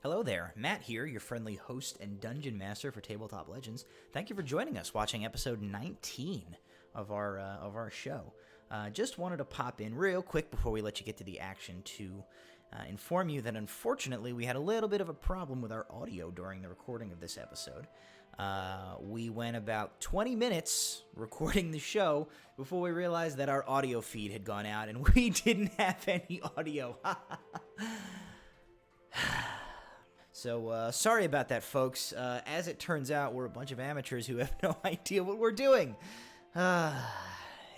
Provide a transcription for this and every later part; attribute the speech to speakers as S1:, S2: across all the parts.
S1: Hello there, Matt here, your friendly host and dungeon master for Tabletop Legends. Thank you for joining us, watching episode 19 of our show. Just wanted to pop in real quick before we let you get to the action to inform you that unfortunately we had a little bit of a problem with our audio during the recording of this episode. We went about 20 minutes recording the show before we realized that our audio feed had gone out and we didn't have any audio. So, sorry about that, folks. As it turns out, we're a bunch of amateurs who have no idea what we're doing.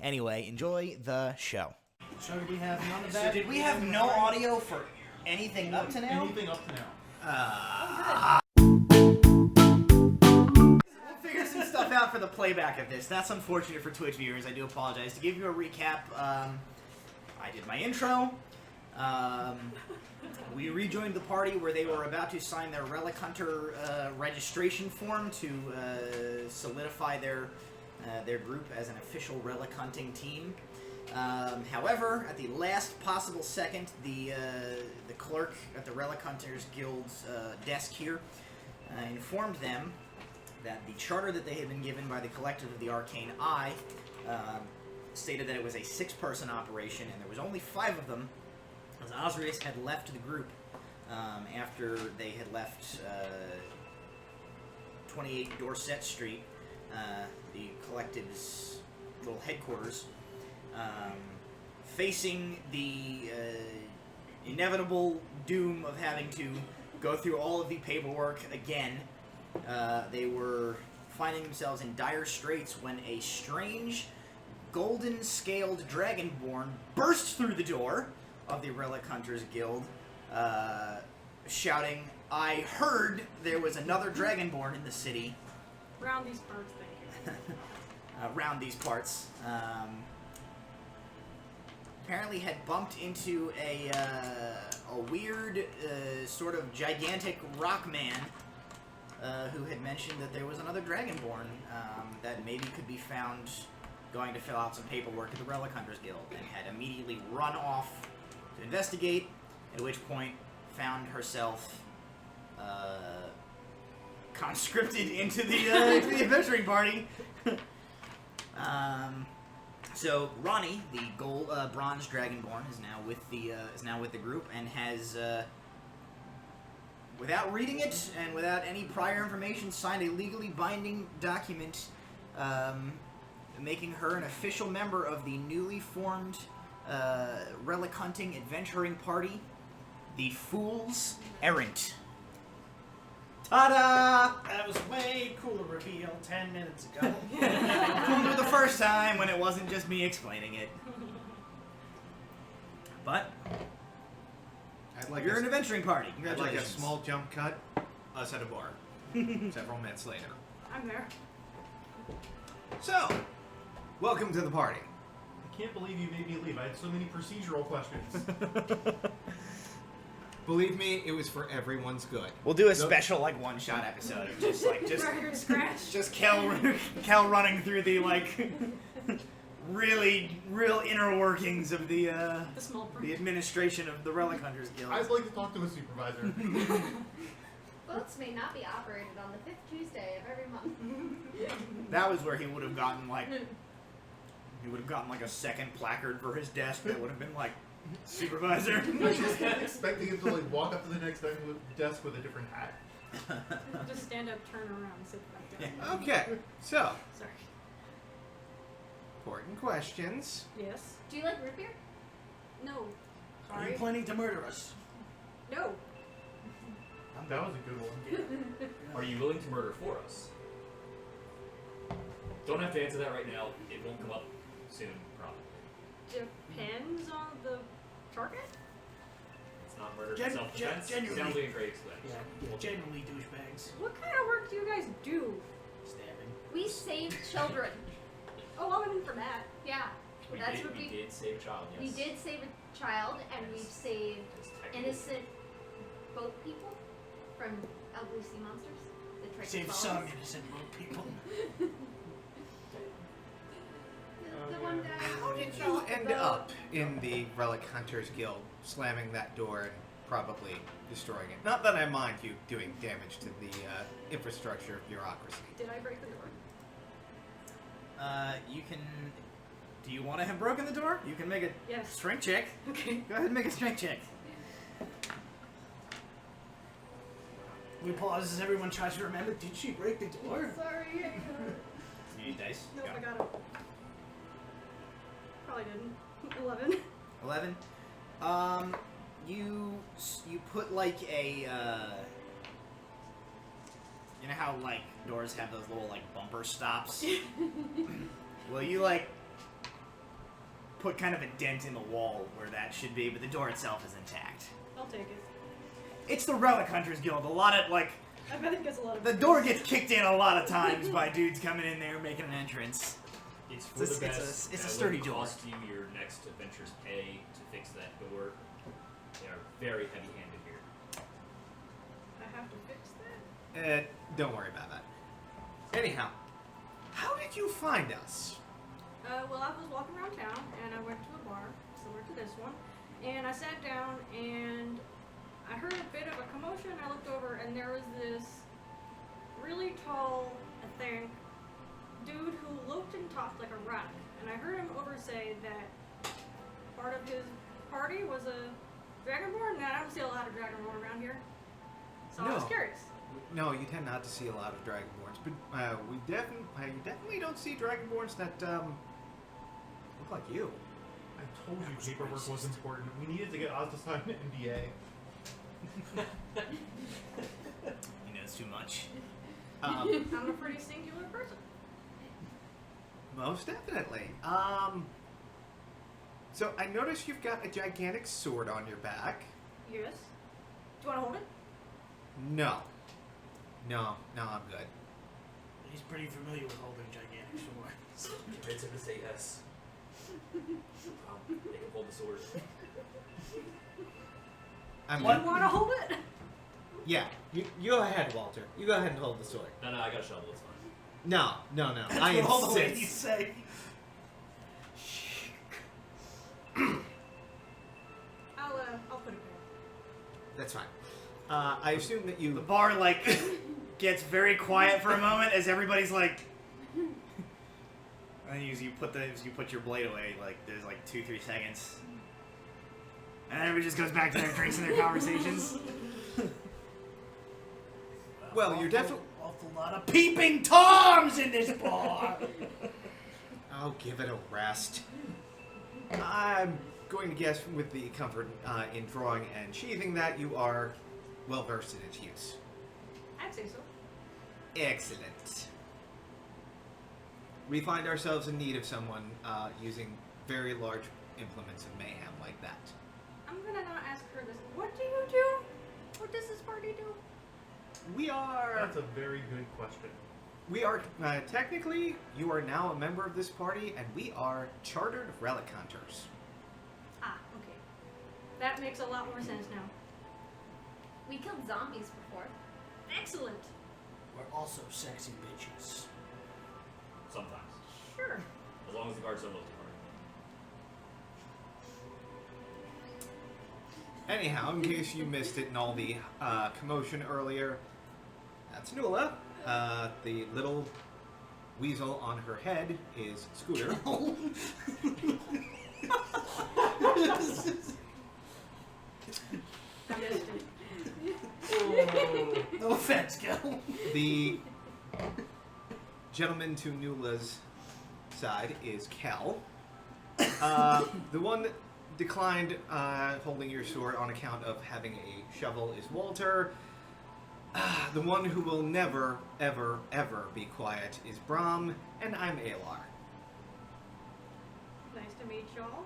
S1: Anyway, enjoy the show.
S2: So did we have none of that?
S1: So did we have no audio for anything up to now?
S2: Anything up to
S1: We'll
S2: now.
S1: figure some stuff out for the playback of this. That's unfortunate for Twitch viewers. I do apologize. To give you a recap, I did my intro. We rejoined the party where they were about to sign their Relic Hunter registration form to solidify their group as an official relic hunting team. However, at the last possible second, the clerk at the Relic Hunters Guild's desk here informed them that the charter that they had been given by the Collective of the Arcane Eye stated that it was a 6-person operation, and there was only 5 of them, as Osrius had left the group after they had left 28 Dorset Street, the Collective's little headquarters, facing the inevitable doom of having to go through all of the paperwork again. They were finding themselves in dire straits when a strange, golden-scaled dragonborn burst through the door of the Relic Hunters Guild, shouting, "I heard there was another dragonborn in the city."
S3: Round these parts, thank you.
S1: Around these parts. Apparently had bumped into a weird, sort of gigantic rock man who had mentioned that there was another dragonborn that maybe could be found going to fill out some paperwork at the Relic Hunters Guild, and had immediately run off to investigate, at which point found herself conscripted into the adventuring party. So Ronnie, the bronze dragonborn, is now with the group, and has, without reading it and without any prior information, signed a legally binding document making her an official member of the newly formed relic hunting adventuring party, the Fool's Errant. Ta-da!
S2: That was a way cooler reveal 10 minutes ago.
S1: Cooler the first time when it wasn't just me explaining it. But you're an adventuring party. Congratulations.
S4: I'd like a small jump cut, us at a bar, several minutes later.
S3: I'm there.
S4: So, welcome to the party.
S2: I can't believe you made me leave. I had so many procedural questions.
S4: Believe me, it was for everyone's good.
S1: We'll do a special one-shot episode of just
S3: Record scratch.
S1: just Kel running through the real inner workings of the
S3: small print.
S1: the administration of the Relic Hunters Guild.
S2: I'd like to talk to a supervisor.
S5: Boats may not be operated on the 5th Tuesday of every month.
S1: That was where he would have gotten a second placard for his desk that would have been supervisor.
S2: I just kept expecting him to walk up to the next desk with a different hat.
S3: Just stand up, turn around, and sit back down.
S4: Okay, so,
S3: Sorry.
S4: important questions.
S3: Yes.
S5: Do you like root beer?
S3: No.
S2: Are
S3: Sorry.
S2: you planning to murder us?
S3: No.
S2: That was a good one.
S6: Are you willing to murder for us? Don't have to answer that right now. It won't come up soon, probably.
S3: Depends on the target?
S6: It's not murder, it's self-defense.
S2: genuinely.
S6: Sounds like a great explanation.
S2: Yeah, genuinely douchebags.
S3: What kind of work do you guys do?
S2: Stabbing.
S5: We save children.
S3: Oh, I'll in for that.
S5: Yeah.
S6: We
S5: That's
S6: did,
S5: what
S6: we did save a child,
S5: We
S6: yes.
S5: did save a child, and we've saved
S6: It's technically-
S5: innocent boat people from elderly sea monsters that tried
S2: Save
S5: to
S2: some
S5: follow us.
S2: innocent boat people.
S5: The one guy.
S4: How did you end up in the Relic Hunters Guild, slamming that door and probably destroying it. Not that I mind you doing damage to the infrastructure of bureaucracy.
S3: Did I break the door?
S1: You can. Do you want to have broken the door? You can make a
S3: Yes.
S1: strength check.
S3: Okay.
S1: Go ahead and make a strength check. We pause as everyone tries to remember. Did she break the door?
S3: Sorry.
S1: You need dice.
S3: Nope,
S1: Go.
S3: I got it. Probably didn't. 11.
S1: 11. You put like a. You know how like doors have those little like bumper stops. Well, you like put kind of a dent in the wall where that should be, but the door itself is intact.
S3: I'll take it.
S1: It's the Relic Hunters Guild. A lot of like
S3: I bet it gets a lot of.
S1: the door gets kicked in a lot of times by dudes coming in there making an entrance.
S6: It's for
S1: It's a-
S6: the
S1: it's a-
S6: best.
S1: it's a
S6: That
S1: sturdy
S6: would
S1: door.
S6: cost you your next adventure's pay to fix that door. They are very heavy-handed here.
S3: I have to fix that.
S4: Don't worry about that. Anyhow, how did you find us?
S3: Well, I was walking around town and I went to a bar similar to this one, and I sat down and I heard a bit of a commotion. I looked over and there was this really tall, I think, dude who looked and talked like a rock. And I heard him over say that part of his party was a dragonborn. Now I don't see a lot of dragonborn around here, so I was
S4: No.
S3: curious.
S4: No, you tend not to see a lot of dragonborns, but you definitely don't see dragonborns that look like you.
S2: I told you paperwork was important. We needed to get Oz to sign an NDA.
S1: He knows too much.
S3: I'm a pretty singular person.
S4: Most definitely. So I noticed you've got a gigantic sword on your back.
S3: Yes. Do you want to hold it?
S4: No, I'm good.
S7: He's pretty familiar with holding gigantic swords.
S6: Convince him to say yes. They can hold the sword.
S4: I'm
S3: Do you want to hold it?
S8: Yeah, you go ahead, Walter. You go ahead and hold the sword.
S6: No, I got a shovel. It's fine.
S4: No.
S7: That's
S4: I
S7: what all the ladies
S4: insist.
S7: say.
S3: I'll put it back.
S4: That's fine. I assume that
S1: The
S4: you.
S1: bar like gets very quiet for a moment as everybody's like. And you put your blade away. Like there's like 2-3 seconds, and everybody just goes back to their drinks and their conversations.
S4: Well, you're definitely.
S7: Awful lot of peeping toms in this bar.
S4: Oh, give it a rest. I'm going to guess, with the comfort in drawing and sheathing, that you are well versed in its use.
S3: I'd say so.
S4: Excellent. We find ourselves in need of someone using very large implements of mayhem like that.
S3: I'm gonna not ask her this. What do you do? What does this party do?
S4: We are.
S2: That's a very good question.
S4: We are technically. You are now a member of this party, and we are chartered relic hunters.
S3: Ah, okay. That makes a lot more sense now.
S5: We killed zombies before.
S3: Excellent.
S7: We're also sexy bitches.
S6: Sometimes.
S3: Sure.
S6: As long as the guards don't look too hard.
S4: Anyhow, in case you missed it in all the commotion earlier, that's Nula. The little weasel on her head is Scooter.
S3: I missed it.
S7: No offense, Gil.
S4: The gentleman to Nula's side is Kel. The one that declined holding your sword on account of having a shovel is Walter. The one who will never, ever, ever be quiet is Brahm, and I'm Alar.
S3: Nice to meet y'all.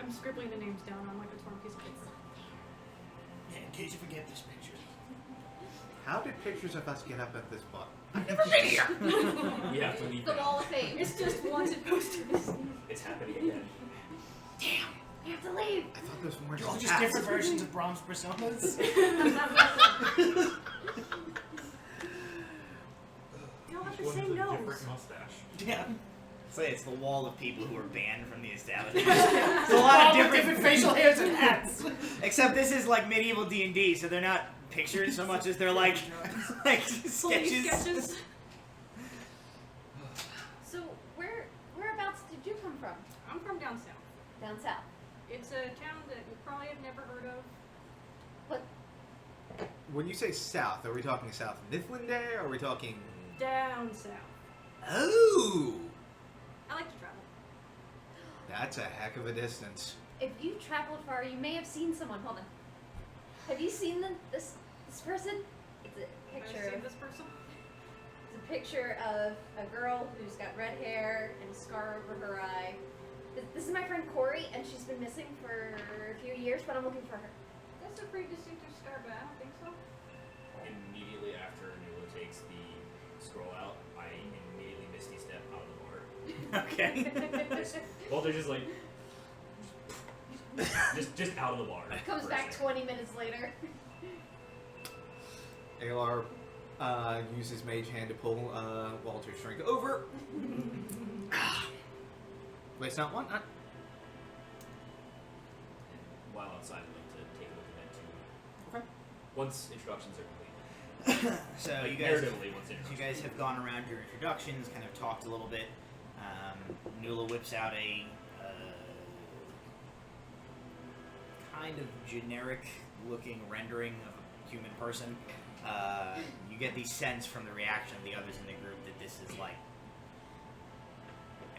S3: I'm scribbling the names down on like a torn piece of paper.
S7: Yeah, in case you forget this picture.
S4: How did pictures of us get up at this bar?
S6: We have to leave
S5: The
S6: now.
S5: wall of fame.
S3: It's just wanted posters.
S6: It's happening again.
S5: We have to leave.
S4: I thought those weren't
S7: They're all just
S4: hats.
S7: different versions of Brahms' personas.
S3: You'll have to
S2: Each one
S3: say
S2: has a
S3: no.
S2: different mustache.
S7: Yeah.
S1: say it's the wall of people who are banned from the establishment. It's a lot
S7: All
S1: of
S7: with
S1: different
S7: facial hairs and hats.
S1: Except this is like medieval D&D, so they're not pictures so much as they're like
S3: Police
S1: sketches.
S3: sketches.
S5: So whereabouts did you come from?
S3: I'm from down south.
S5: Down south.
S3: It's a town that you probably have never heard of.
S5: What?
S4: When you say south, are we talking South Mifflin Day? Or are we talking?
S3: Down south.
S4: Oh,
S3: I like to travel.
S4: that's a heck of a distance.
S5: If you traveled far, you may have seen someone. Hold on. Have you seen this person? It's a
S3: Have
S5: picture.
S3: you seen this person?
S5: It's a picture of a girl who's got red hair and a scar over her eye. This is my friend Corey, and she's been missing for a few years, but I'm looking for her.
S3: That's a pretty distinctive scar, but I don't think so.
S6: Immediately after Nula takes the scroll out, I immediately misty step out of the bar.
S1: Okay.
S6: Walter's just like, just out of the bar.
S5: Comes
S6: for a
S5: back
S6: second.
S5: 20 minutes later.
S4: Alar uses Mage Hand to pull Walter's drink over. Wait, it's not one?
S6: And while outside, I'd like to take a look at that too.
S4: Okay.
S6: Once introductions are complete.
S1: So you guys,
S6: Narratively, once
S1: you
S6: introductions.
S1: guys have gone around your introductions, kind of talked a little bit. Nula whips out a kind of generic-looking rendering of a human person. You get the sense from the reaction of the others in the group that this is like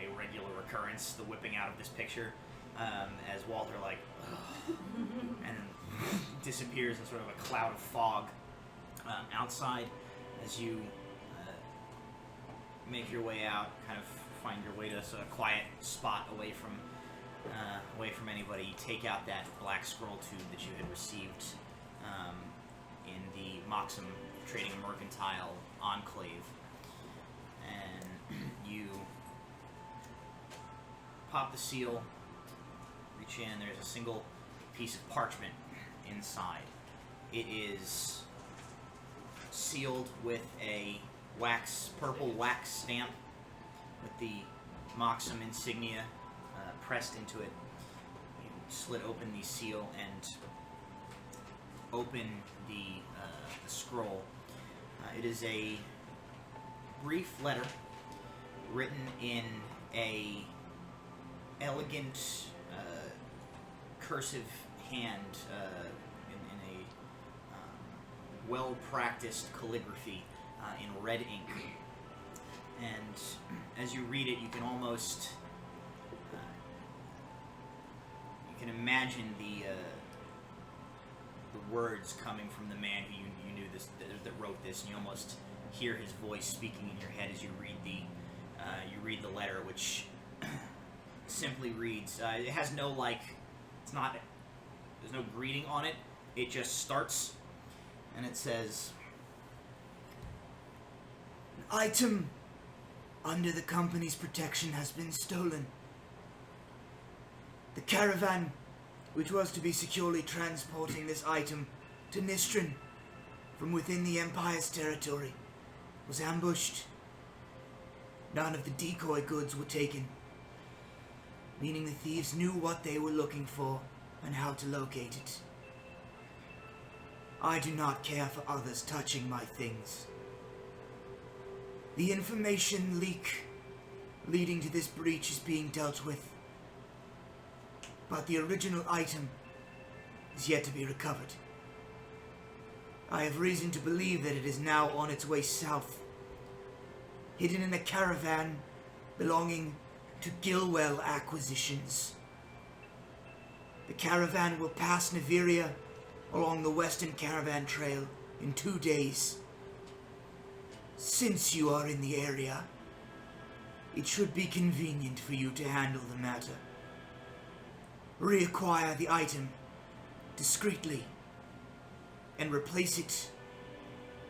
S1: a regular occurrence, the whipping out of this picture, as Walter like and then disappears in sort of a cloud of fog outside as you make your way out, kind of find your way to a sort of quiet spot away from anybody. You take out that black scroll tube that you had received in the Moxham Trading and Mercantile Enclave, and you pop the seal, reach in, there's a single piece of parchment inside. It is sealed with a purple wax stamp with the Moxham insignia pressed into it. You slit open the seal and open the scroll. It is a brief letter written in a elegant cursive hand in a well-practiced calligraphy in red ink. And as you read it, you can almost you can imagine the words coming from the man who you knew that wrote this, and you almost hear his voice speaking in your head as you read the letter, which simply reads. It has no there's no greeting on it. It just starts, and it says, "An item under the company's protection has been stolen. The caravan, which was to be securely transporting this item to Nistrin from within the Empire's territory, was ambushed. None of the decoy goods were taken, meaning the thieves knew what they were looking for and how to locate it. I do not care for others touching my things. The information leak leading to this breach is being dealt with, but the original item is yet to be recovered. I have reason to believe that it is now on its way south, hidden in a caravan belonging to Gilwell Acquisitions. The caravan will pass Naviria along the Western Caravan Trail in 2 days. Since you are in the area, it should be convenient for you to handle the matter. Reacquire the item discreetly and replace it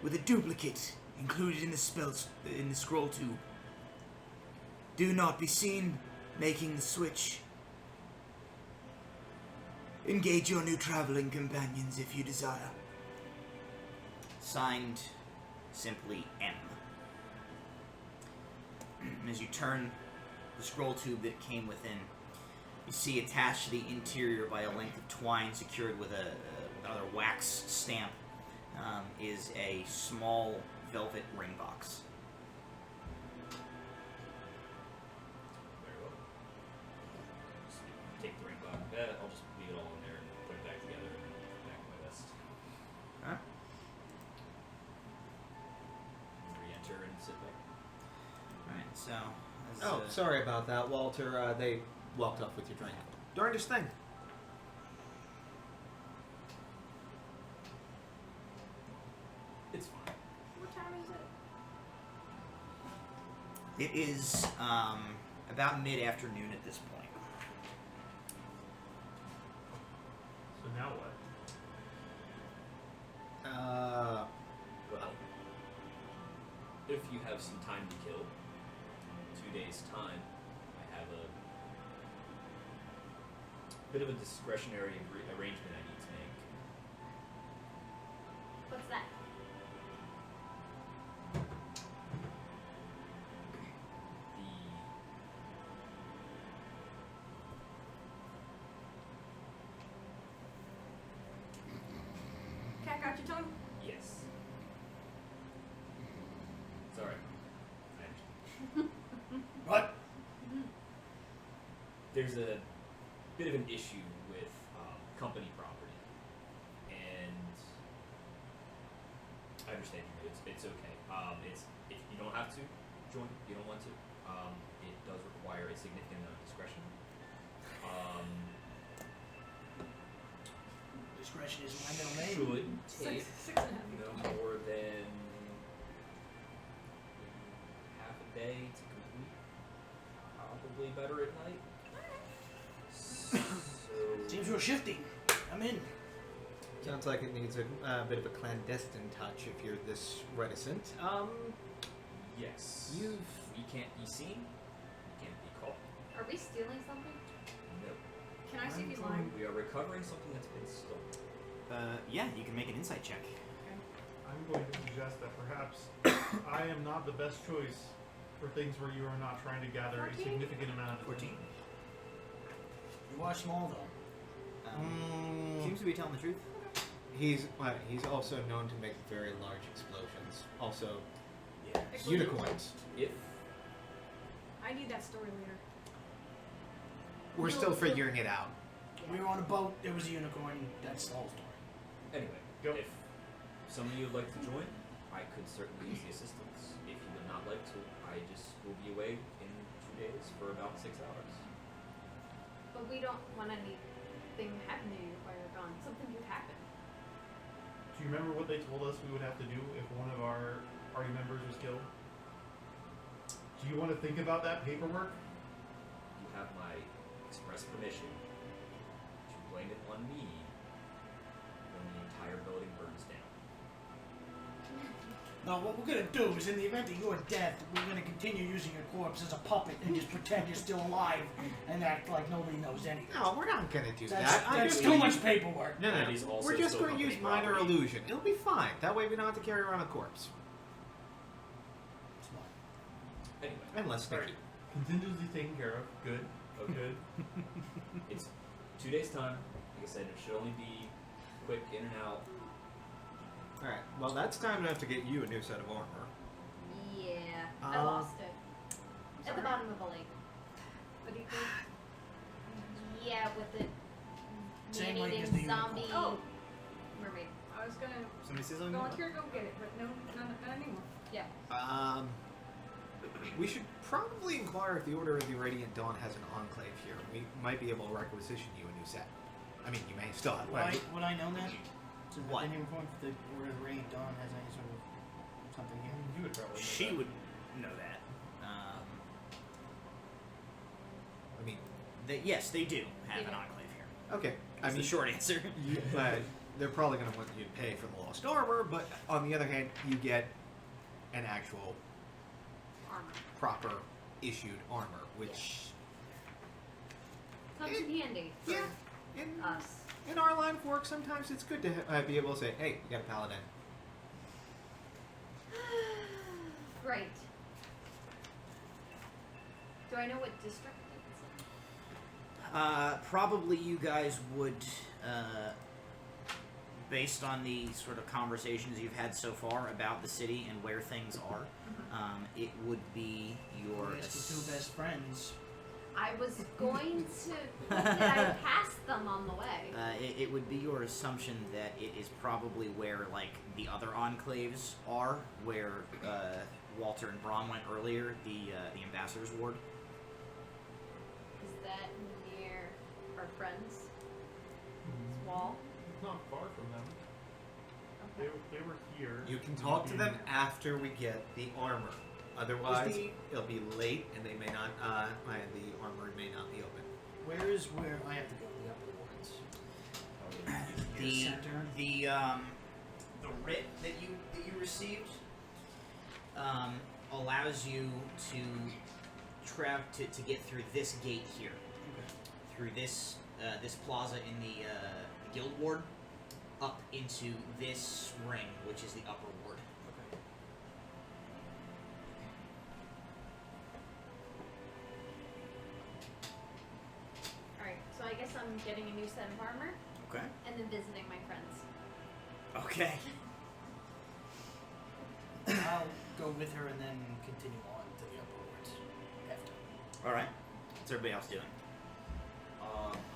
S1: with a duplicate included in the scroll tube. Do not be seen making the switch. Engage your new traveling companions if you desire." Signed, simply M. As you turn the scroll tube that came within. You see attached to the interior by a length of twine secured with another wax stamp is a small velvet ring box.
S6: Very well. Just take the ring box. I'll just leave it all in there and put it back together and back to my desk.
S1: Huh?
S6: Re-enter and sit back.
S1: Alright, so...
S8: Oh, sorry about that, Walter. They walked off with your drink.
S4: Darndest thing.
S6: It's fine.
S3: What time is it?
S1: It is about mid-afternoon at this point.
S2: So now what?
S6: Well, if you have some time to kill, 2 days' time, I have a bit of a discretionary arrangement I need to make.
S5: What's that?
S3: Cat got your tongue?
S6: Yes. Sorry.
S7: What?
S6: There's a bit of an issue with company property, and I understand you. It's okay. It's if you don't have to join, you don't want to. It does require a significant amount of discretion.
S7: Discretion is my middle name.
S6: Should take
S3: Six and a half.
S6: no more than half a day to complete. Probably better at night. So
S7: Seems real shifty. I'm in.
S8: Sounds like it needs a bit of a clandestine touch if you're this reticent.
S6: yes,
S8: You've...
S6: we can't be seen. We can't be caught.
S5: Are we stealing something?
S6: No.
S3: Can I see if he's lying?
S6: We are recovering something that's been stolen.
S1: Yeah, you can make an insight check.
S2: I'm going to suggest that perhaps I am not the best choice for things where you are not trying to gather
S3: 14?
S2: a significant amount of
S1: 14.
S7: You are small though.
S1: Seems to be telling the truth.
S8: He's also known to make very large explosions. Also,
S6: Yeah.
S8: unicorns.
S6: If
S3: I need that story later.
S4: We're still figuring it out.
S7: We were on a boat. There was a unicorn. That's the whole story.
S6: anyway,
S2: Go.
S6: if some of you would like to join, I could certainly use the assistance. If you would not like to, I just will be away in 2 days for about 6 hours.
S5: But we don't want anything happen to you while you're gone. Something could happen.
S2: Do you remember what they told us we would have to do if one of our party members was killed? Do you want to think about that paperwork?
S6: You have my express permission to blame it on me when the entire building burns down.
S7: No, what we're gonna do is, in the event of your death, we're gonna continue using your corpse as a puppet and just pretend you're still alive and act like nobody knows anything.
S4: No, we're not gonna do
S7: That's,
S4: that. I'm
S7: that's
S4: just
S7: too
S4: gonna
S7: much
S4: use-
S7: paperwork.
S4: No, no,
S6: That
S4: no.
S6: is also
S4: We're just
S6: still
S4: going to use
S6: company
S4: minor
S6: property.
S4: illusion. It'll be fine. That way we don't have to carry around a corpse.
S6: Anyway,
S4: Unless Sticky.
S2: Contingency taken care of. Good.
S6: Okay.
S2: Good.
S6: it's 2 days' time. Like I said, it should only be quick in and out.
S8: Alright, well, that's time enough to get you a new set of armor.
S5: Yeah. I lost it. At the bottom of the lake. What do you think? Yeah, with the
S7: Same lake as
S5: man-eating
S7: the
S5: zombie
S7: unicorn.
S3: Oh.
S5: mermaid.
S3: I was gonna
S1: Somebody say something?
S3: volunteer to go get it, but no, not anymore.
S5: Yeah.
S4: We should probably inquire if the Order of the Radiant Dawn has an enclave here. We might be able to requisition you a new set. I mean, you may still have
S7: Would I know that? So
S1: What?
S7: The name of the Order of the Radiant Dawn has any sort of something here.
S2: You would probably know
S1: She
S2: that.
S1: would know that.
S4: I mean,
S1: Yes, they do have an
S5: Yeah.
S1: enclave here.
S4: okay.
S1: That's the short answer.
S4: But they're probably going to want you to pay for the lost armor, but on the other hand, you get an actual
S5: Armor.
S4: proper issued armor, which
S5: Comes in handy for
S4: yeah, in,
S5: us.
S4: in our line of work, sometimes it's good to be able to say, "Hey, you got a paladin."
S5: Great. Do I know what district it's in?
S1: Probably you guys would, based on the sort of conversations you've had so far about the city and where things are, it would be your.
S7: Yes, the two best friends.
S5: I was going to. Did I pass them on the way?
S1: It would be your assumption that it is probably where, like, the other enclaves are, where Walter and Braun went earlier, the ambassador's ward.
S5: Is that near our friends' wall?
S2: Not far from them.
S5: Okay.
S2: They were here.
S8: You can talk to them after we get the armor. Otherwise,
S1: the-
S8: it'll be late, and they may not. The armor may not be open.
S7: Where is where I have to go? The upper wards.
S1: The
S7: Center.
S1: the writ that you received allows you to get through this gate here, through this this plaza in the guild ward, up into this ring, which is the upper ward.
S5: Alright, so I guess I'm getting a new set of armor
S1: Okay.
S5: and then visiting my friends.
S1: Okay.
S7: I'll go with her and then continue on to the upper wards after.
S1: All right. What's everybody else doing?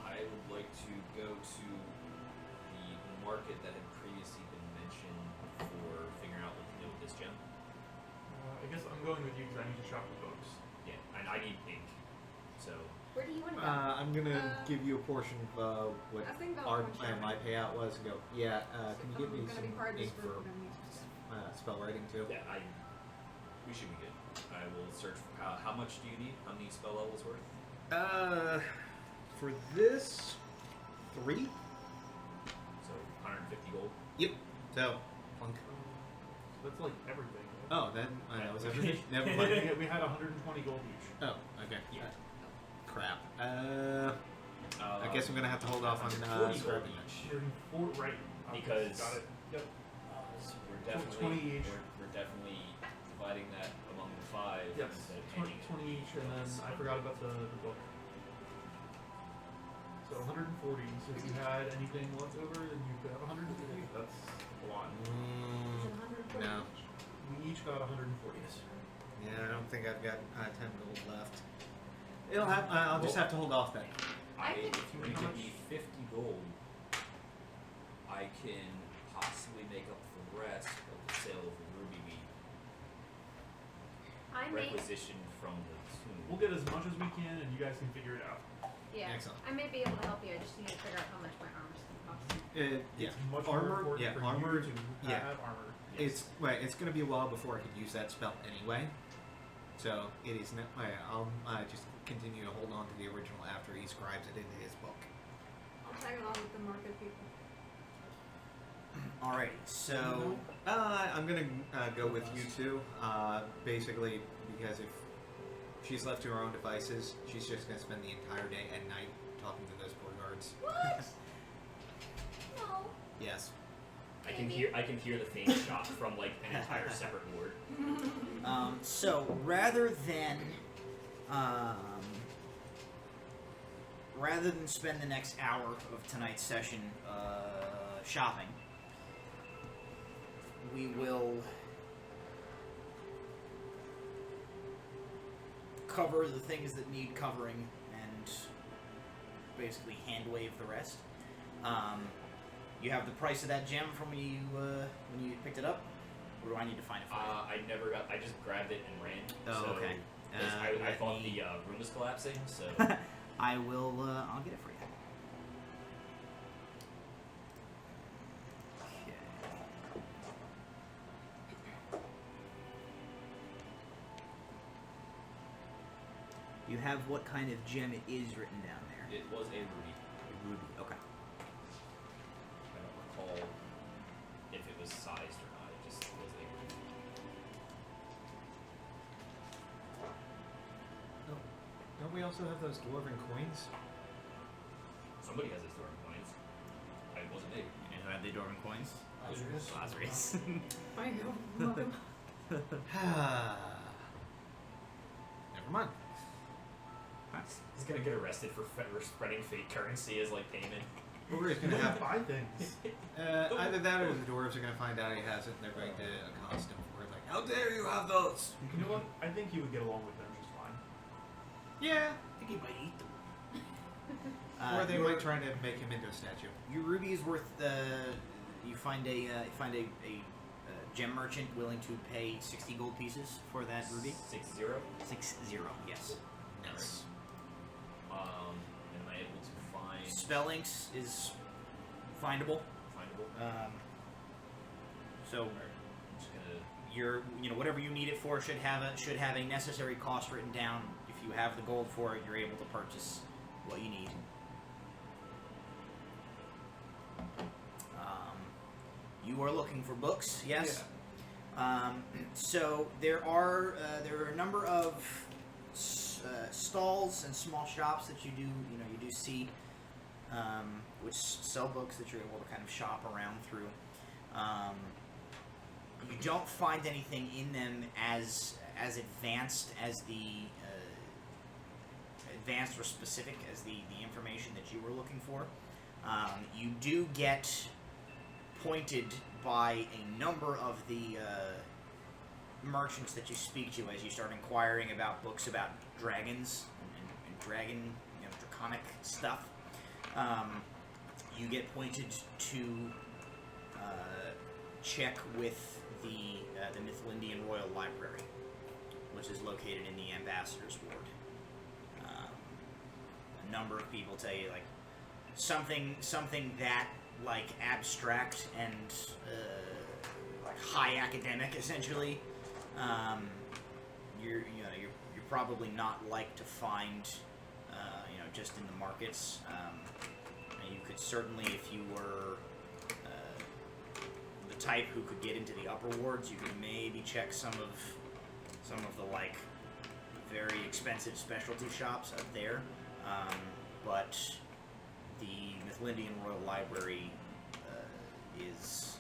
S6: I would like to go to the market that had previously been mentioned for figuring out what to do with this gem.
S2: I guess I'm going with you because I need to shop the books.
S6: Yeah, and I need ink. So
S5: Where do you want to go?
S8: I'm gonna give you a portion of what
S3: I think
S8: our
S3: Bella wants
S8: my payout was, and go. Yeah, can you give me
S3: gonna
S8: some
S3: be part of this
S8: ink
S3: group,
S8: for
S3: we're gonna use
S8: spell writing too?
S6: yeah, we should be good. I will search. How much do you need? How many spell levels worth?
S8: For this, 3.
S6: So 150 gold.
S8: Yep. So, plunk.
S2: That's like everything.
S8: Oh, then that was
S2: We
S8: everything. Never
S2: had-
S8: mind.
S2: we had 120 gold each.
S8: Oh, okay.
S6: Yeah.
S8: Crap. I guess I'm gonna have to hold off on
S6: 140 gold
S8: scrapping it.
S6: each.
S2: 104, right?
S6: Because-
S2: got it. Yep.
S6: We're
S2: 20
S6: definitely
S2: each.
S6: we're definitely dividing that among the 5
S2: Yes.
S6: instead of
S2: 20,
S6: handing it.
S2: 20 each, and then I forgot about the book. So 140. So if you had anything left over, then you could have 150. That's a lot.
S8: No.
S2: We each got 140.
S8: Yeah, I don't think I've got 10 gold left. It'll have. I'll just have to hold off then.
S6: If you
S2: How
S6: give
S2: much?
S6: me 50 gold, I can possibly make up the rest of the sale of the ruby we
S5: I may,
S6: requisitioned from the tomb.
S2: We'll get as much as we can, and you guys can figure it out.
S5: yeah,
S8: Excellent.
S5: I may be able to help you. I just need to figure out how much my armor's gonna cost.
S8: Yeah.
S2: It's much more
S8: Armor.
S2: important
S8: Yeah.
S2: for
S8: Armor.
S2: you to
S8: Yeah.
S2: have armor.
S8: It's wait. It's gonna be a while before I could use that spell anyway. So it is. I'll just continue to hold on to the original after he scribes it into his book.
S3: I'll tag along with the market people.
S1: Alrighty. So
S8: I'm gonna go with you two. Basically, because if she's left to her own devices, she's just gonna spend the entire day and night talking to those poor guards.
S5: What? No.
S8: Yes.
S6: I can hear the faint shot from like an entire separate ward.
S1: So rather than spend the next hour of tonight's session shopping, we will cover the things that need covering and basically hand wave the rest. You have the price of that gem from when you picked it up, or do I need to find it for you?
S6: I just grabbed it and ran.
S1: Oh,
S6: so,
S1: okay.
S6: 'cause I
S1: let
S6: thought
S1: me-
S6: the room was collapsing, so
S1: I will. I'll get it for you. Okay. You have what kind of gem it is written down there?
S6: it was a ruby.
S1: A ruby. Okay.
S6: I don't recall if it was sized or not. It just was a ruby.
S8: Oh, don't we also have those dwarven coins?
S6: Somebody has his thorn coins. It wasn't me.
S1: And who have the Dwarven coins?
S7: Lazarus.
S1: Lazarus.
S3: I know. Welcome.
S8: Never mind.
S6: He's gonna get arrested for spreading fake currency as like payment.
S8: Ogre's
S2: You
S8: gonna
S2: don't
S8: have
S2: buy things.
S8: either that or the dwarves are gonna find out he has it, and they're going to accost him for it. Like, how dare you have those?
S2: You know what? I think he would get along with them just fine.
S8: Yeah.
S7: I think he might eat them.
S8: Or they
S1: your-
S8: might try to make him into a statue.
S1: Your ruby is worth. You find a gem merchant willing to pay 60 gold pieces for that ruby.
S6: 6-0.
S1: 6-0. Yes.
S8: Nice.
S6: Am I able to find
S1: Spellinks is findable.
S6: findable?
S1: So
S6: I'm just gonna.
S1: whatever you need it for should have a necessary cost written down. If you have the gold for it, you're able to purchase what you need. You are looking for books, yes. So there are a number of stalls and small shops that you do see, which sell books that you're able to kind of shop around through. You don't find anything in them as advanced as the advanced or specific as the information that you were looking for. You do get pointed by a number of the merchants that you speak to as you start inquiring about books about dragons and dragon, draconic stuff. You get pointed to check with the Mythlindian Royal Library, which is located in the Ambassador's Ward. A number of people tell you like something that like abstract and like high academic essentially. You're probably not like to find just in the markets. You could certainly, if you were the type who could get into the upper wards, you could maybe check some of the like very expensive specialty shops up there. But the Mythlindian Royal Library is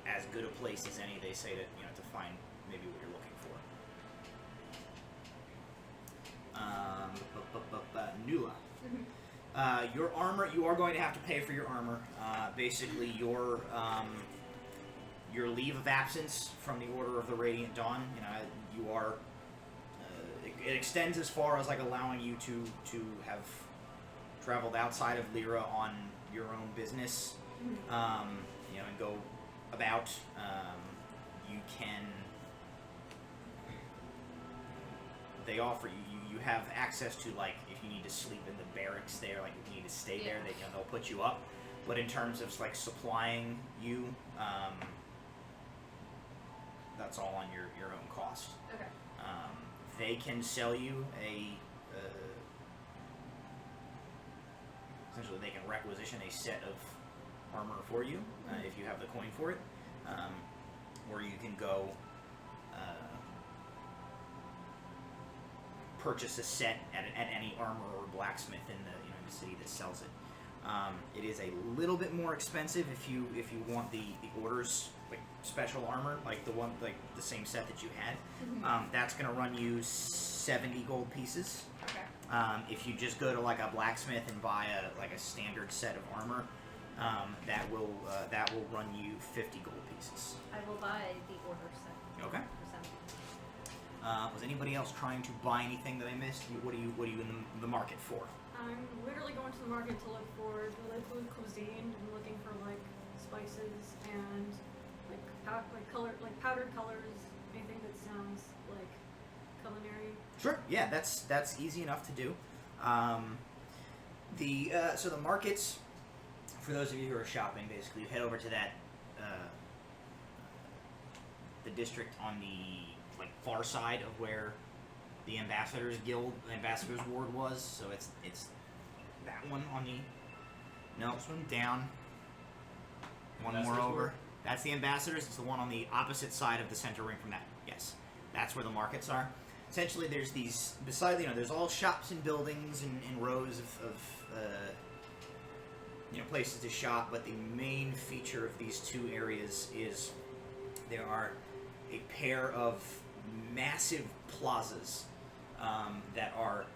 S1: as good a place as any, they say, to find maybe what you're looking for. Nula. Your armor, you are going to have to pay for your armor. Basically, your leave of absence from the Order of the Radiant Dawn. You are. It extends as far as like allowing you to have traveled outside of Lyra on your own business, and go about. You can. They offer you have access to, like, if you need to sleep in the barracks there, like if you need to stay there, they'll put you up. But in terms of like supplying you, that's all on your own cost.
S5: Okay.
S1: They can sell you essentially they can requisition a set of armor for you if you have the coin for it, or you can go purchase a set at any armor or blacksmith in the city that sells it. It is a little bit more expensive if you want the orders, like special armor, like the same set that you had. That's going to run you 70 gold pieces.
S5: Okay.
S1: If you just go to like a blacksmith and buy a standard set of armor, that will run you 50 gold pieces.
S5: I will buy the order set.
S1: Okay.
S5: For 70.
S1: Was anybody else trying to buy anything that I missed? What are you in the market for?
S3: I'm literally going to the market to look for food cuisine and looking for like spices and like powdered colors, anything that sounds like culinary.
S1: Sure. Yeah, that's easy enough to do. So the markets, for those of you who are shopping, basically you head over to that the district on the far side of where the Ambassadors Ward was. So it's that one on the
S2: This one?
S1: down. One more
S6: Ambassadors
S1: over.
S6: Ward?
S1: That's the Ambassadors. It's the one on the opposite side of the center ring from that. Yes, that's where the markets are. Essentially, there's these there's all shops and buildings and rows of places to shop. But the main feature of these two areas is there are a pair of massive plazas that are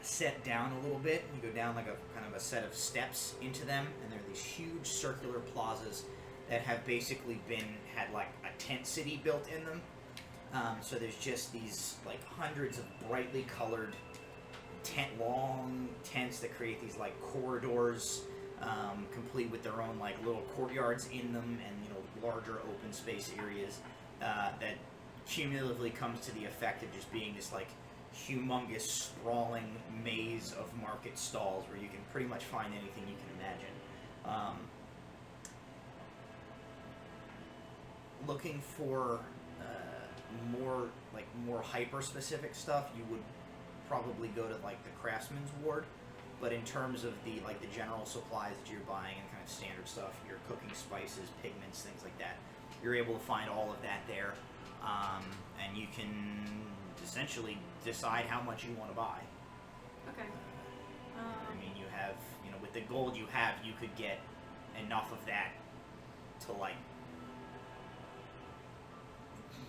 S1: set down a little bit. You go down like a kind of a set of steps into them, and there are these huge circular plazas that have basically had like a tent city built in them. So there's just these like hundreds of brightly colored long tents that create these like corridors, complete with their own like little courtyards in them, and larger open space areas that cumulatively comes to the effect of just being this like humongous sprawling maze of market stalls where you can pretty much find anything you can imagine. Looking for more hyper specific stuff, you would probably go to like the craftsman's ward. But in terms of the general supplies that you're buying and kind of standard stuff, your cooking spices, pigments, things like that, you're able to find all of that there, and you can essentially decide how much you want to buy.
S3: Okay.
S1: I mean, you have, with the gold you have, you could get enough of that to like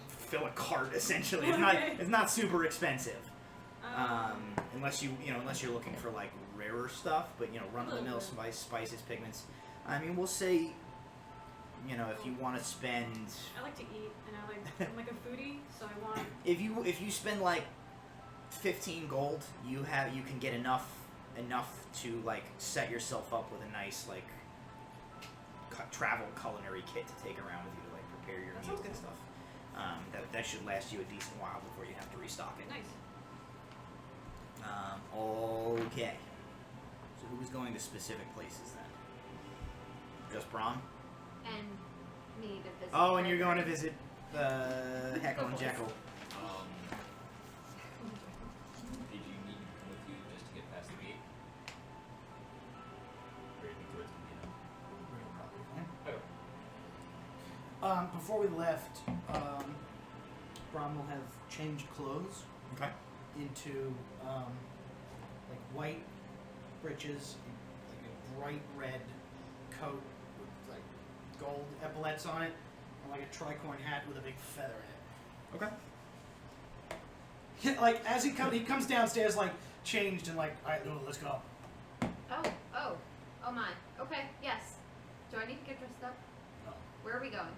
S1: fill a cart. Essentially, it's not super expensive. Unless you're looking for like rarer stuff, but run-of-the-mill spices, pigments. I mean, we'll say, if you want to spend.
S3: I like to eat, and I'm like a foodie, so I want.
S1: If you spend like 15 gold, you can get enough to like set yourself up with a nice like travel culinary kit to take around with you to like prepare your meals and stuff. That should last you a decent while before you have to restock it.
S3: Nice.
S1: Okay. So who's going to specific places then? Just Brahm?
S5: And me to visit.
S1: Oh, and you're going to visit Heckle and Jekyll.
S6: Did you need me to come with you just to get past the gate? Or do you think it's gonna be enough?
S7: Before we left, Brom will have changed clothes
S1: Okay.
S7: into like white breeches, like a bright red coat with like gold epaulets on it, and like a tricorn hat with a big feather in
S1: Okay.
S7: it. Like as he comes downstairs like changed and like, all right, Lulu, let's go.
S5: Oh my. Okay, yes. Do I need to get dressed up?
S7: No.
S5: Where are we going?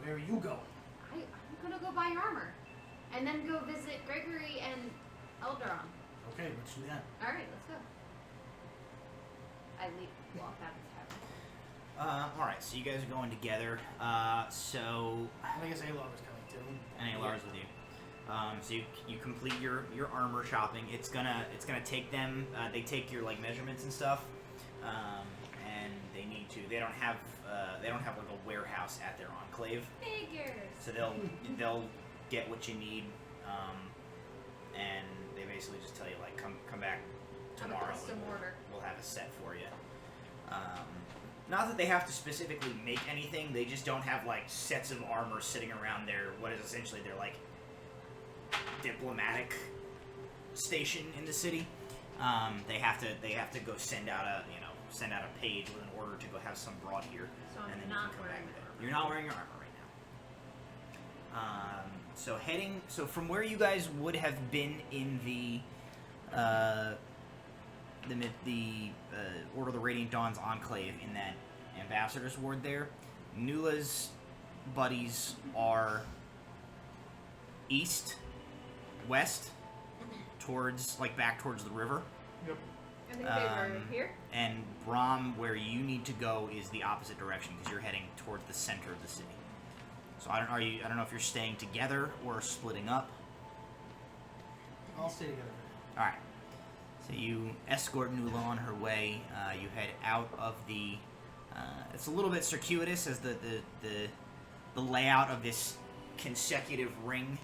S7: Where are you going?
S5: I'm gonna go buy armor, and then go visit Gregory and Eldaron.
S7: Okay, let's do that.
S5: All right, let's go. I walk out of town.
S1: All right. So you guys are going together. So
S7: I guess Alar was coming too.
S1: and Alar's with you. So you complete your armor shopping. It's gonna take them. They take your like measurements and stuff, and they need to. They don't have like a warehouse at their enclave.
S5: Figures.
S1: So they'll get what you need, and they basically just tell you like come back tomorrow.
S5: On a custom
S1: and
S5: order.
S1: We'll have a set for you. Not that they have to specifically make anything. They just don't have like sets of armor sitting around what is essentially their like diplomatic station in the city. They have to go send out a page with an order to go have some brought here.
S5: So I'm
S1: and then
S5: not
S1: you can come
S5: wearing
S1: back with it.
S5: armor.
S1: You're not wearing your armor right now. So from where you guys would have been in the Order of the Radiant Dawn's enclave in that ambassador's ward there, Nula's buddies are west back towards the river.
S2: Yep.
S5: I think they were here.
S1: And Brahm, where you need to go, is the opposite direction because you're heading towards the center of the city. So I don't know if you're staying together or splitting up.
S7: I'll stay together.
S1: All right. So you escort Nula on her way. You head out of the. It's a little bit circuitous as the layout of this consecutive ring.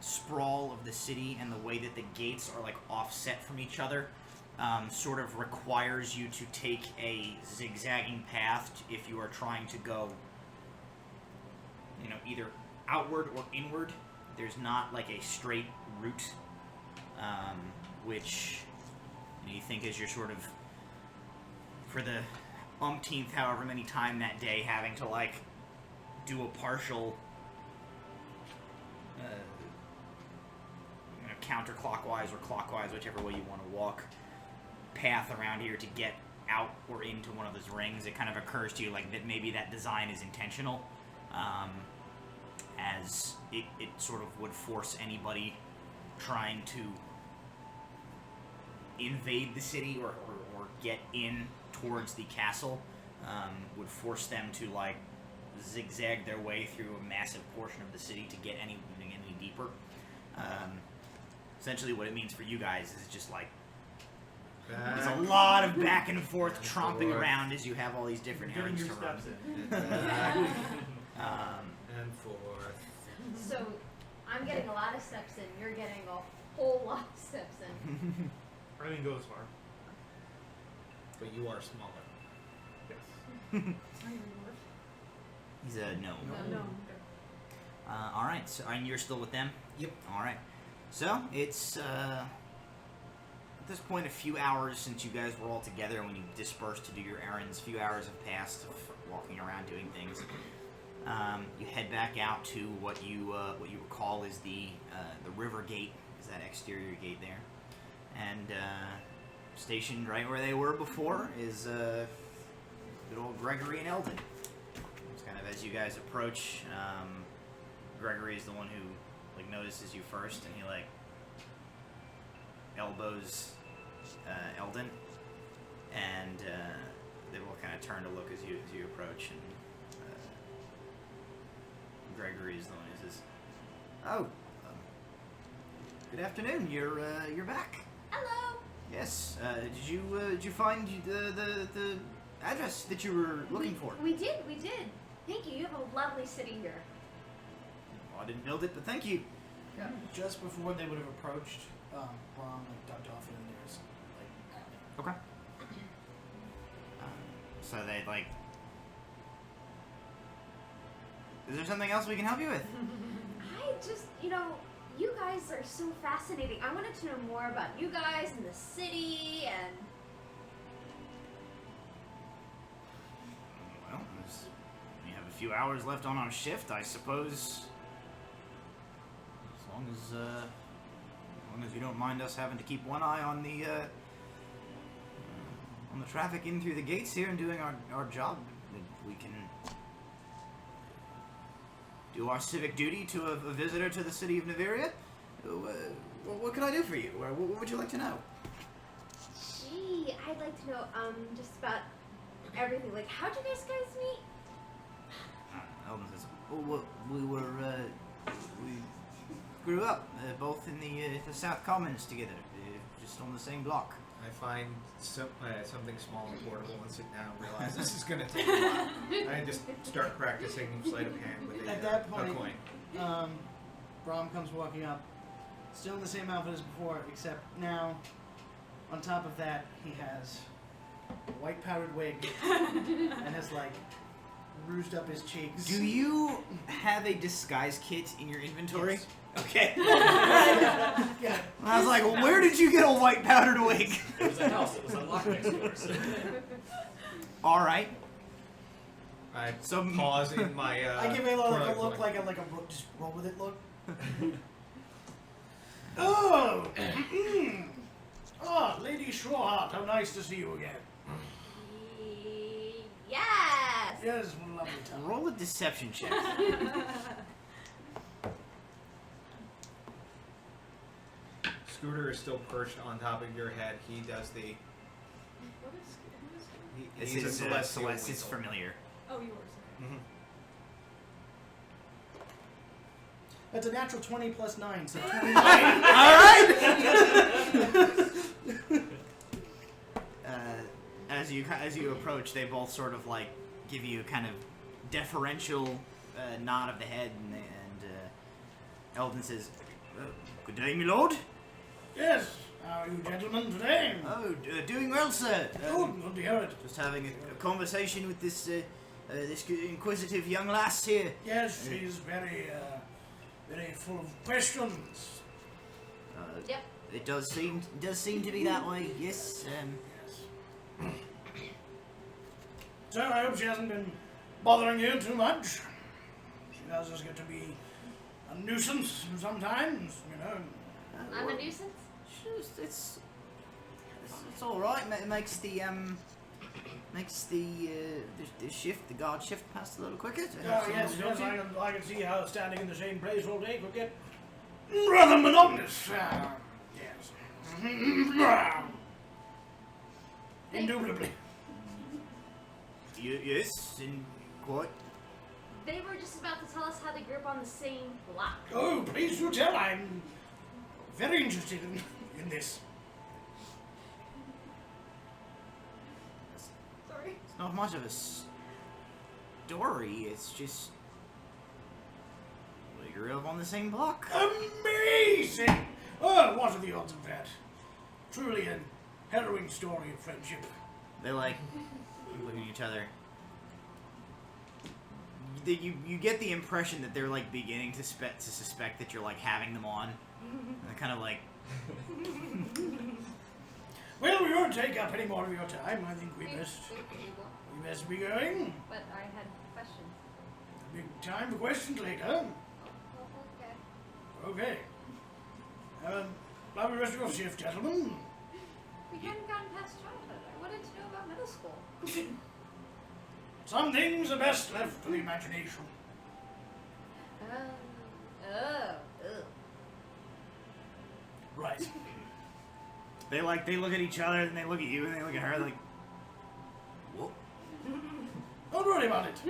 S1: Sprawl of the city and the way that the gates are like offset from each other sort of requires you to take a zigzagging path if you are trying to go either outward or inward. There's not like a straight route, which you think is you're sort of for the umpteenth however many time that day having to like do a partial counterclockwise or clockwise, whichever way you want to walk, path around here to get out or into one of those rings. It kind of occurs to you like that maybe that design is intentional, as it sort of would force anybody trying to invade the city or get in towards the castle, would force them to like zigzag their way through a massive portion of the city to get any deeper. Essentially what it means for you guys is just like there's a lot of back and forth tromping around as you have all these different
S2: Getting
S1: errands
S2: your
S1: to run.
S2: steps in.
S8: And forth.
S5: So I'm getting a lot of steps in. You're getting a whole lot of steps in.
S2: I didn't go as far.
S8: But you are smaller.
S2: Yes.
S1: He's a gnome.
S3: No.
S1: All right, so and you're still with them?
S8: Yep.
S1: All right. So it's at this point a few hours since you guys were all together when you dispersed to do your errands. A few hours have passed of walking around doing things. You head back out to what you recall is the river gate, is that exterior gate there, and stationed right where they were before is good old Gregory and Eldon. It's kind of as you guys approach. Gregory is the one who like notices you first, and he like elbows Eldon, and they will kind of turn to look as you approach, and Gregory is the one who says, "Oh, good afternoon. You're back.
S5: Hello.
S1: Yes. Did you find the address that you were looking for?
S5: We did. Thank you. You have a lovely city here.
S1: Well, I didn't build it, but thank you."
S7: Just before they would have approached, Brom like ducked off into theirs. Like,
S1: Okay. So they like. Is there something else we can help you with?
S5: I just, you guys are so fascinating. I wanted to know more about you guys and the city and.
S1: Well, we have a few hours left on our shift, I suppose. As long as you don't mind us having to keep one eye on the traffic in through the gates here and doing our job, we can do our civic duty to a visitor to the city of Neveria. What can I do for you? What would you like to know?
S5: Gee, I'd like to know just about everything. Like, how'd you guys meet?
S1: Eldon says, we grew up both in the South Commons together, just on the same block.
S8: I find something small and portable and sit down and realize this is going to take a while. I just start practicing sleight of hand with
S7: at that
S8: a
S7: point,
S8: coin.
S7: Brom comes walking up, still in the same outfit as before, except now, on top of that, he has a white powdered wig and has like rouged up his cheeks.
S1: Do you have a disguise kit in your inventory?
S7: Yes.
S1: Okay.
S7: Yeah.
S1: I was like, well, where did you get a white powdered wig?
S6: It was a house that was unlocked next door. So.
S1: All right.
S8: I
S1: So-
S8: pause in my.
S7: I give a
S8: product
S7: look
S8: line.
S7: like a just roll with it look. Oh, Lady Shawheart, how nice to see you again.
S5: Yes.
S7: Yes, what a lovely time.
S1: Roll a deception check.
S8: Scooter is still perched on top of your head. He does the.
S1: This
S8: He's a
S1: is
S8: celestial
S1: Celeste. It's
S8: weasel.
S1: familiar.
S3: Oh, yours.
S8: Mhm.
S7: That's a natural 20 plus 9, so 29.
S1: All right. As you approach, they both sort of like give you a kind of deferential nod of the head, and Eldon says, "Good day, my lord."
S7: Yes, how are you gentlemen today?
S1: Oh, doing well, sir.
S7: Good to hear it.
S1: Just having a conversation with this this inquisitive young lass here.
S7: Yes, she's very full of questions.
S5: Yep.
S1: It does seem to be that way. Yes.
S7: Yes. So I hope she hasn't been bothering you too much. She does just get to be a nuisance sometimes, you know.
S5: I'm a nuisance?
S1: It's all right. It makes the shift, the guard shift, pass a little quicker.
S7: Yes, I can see how standing in the same place all day could get rather monotonous. Yes. Indubitably.
S1: Yes, and quite.
S5: They were just about to tell us how they grew up on the same block.
S7: Oh, please do tell. I'm very interested in this.
S5: Sorry.
S1: It's not much of a story. It's just we grew up on the same block.
S7: Amazing! Oh, what are the odds of that? Truly a harrowing story of friendship.
S1: They like look at each other. You get the impression that they're like beginning to suspect that you're like having them on. And they're kind of like,
S7: Well, we won't take up any more of your time. I think we best be going.
S5: But I had questions.
S7: Big time for questions later.
S5: Oh,
S7: Okay. Lovely rest of your shift, gentlemen.
S5: we hadn't gotten past childhood. I wanted to know about middle school.
S7: Some things are best left to the imagination. Right.
S1: they look at each other and they look at you and they look at her like, whoa.
S7: Don't worry about it.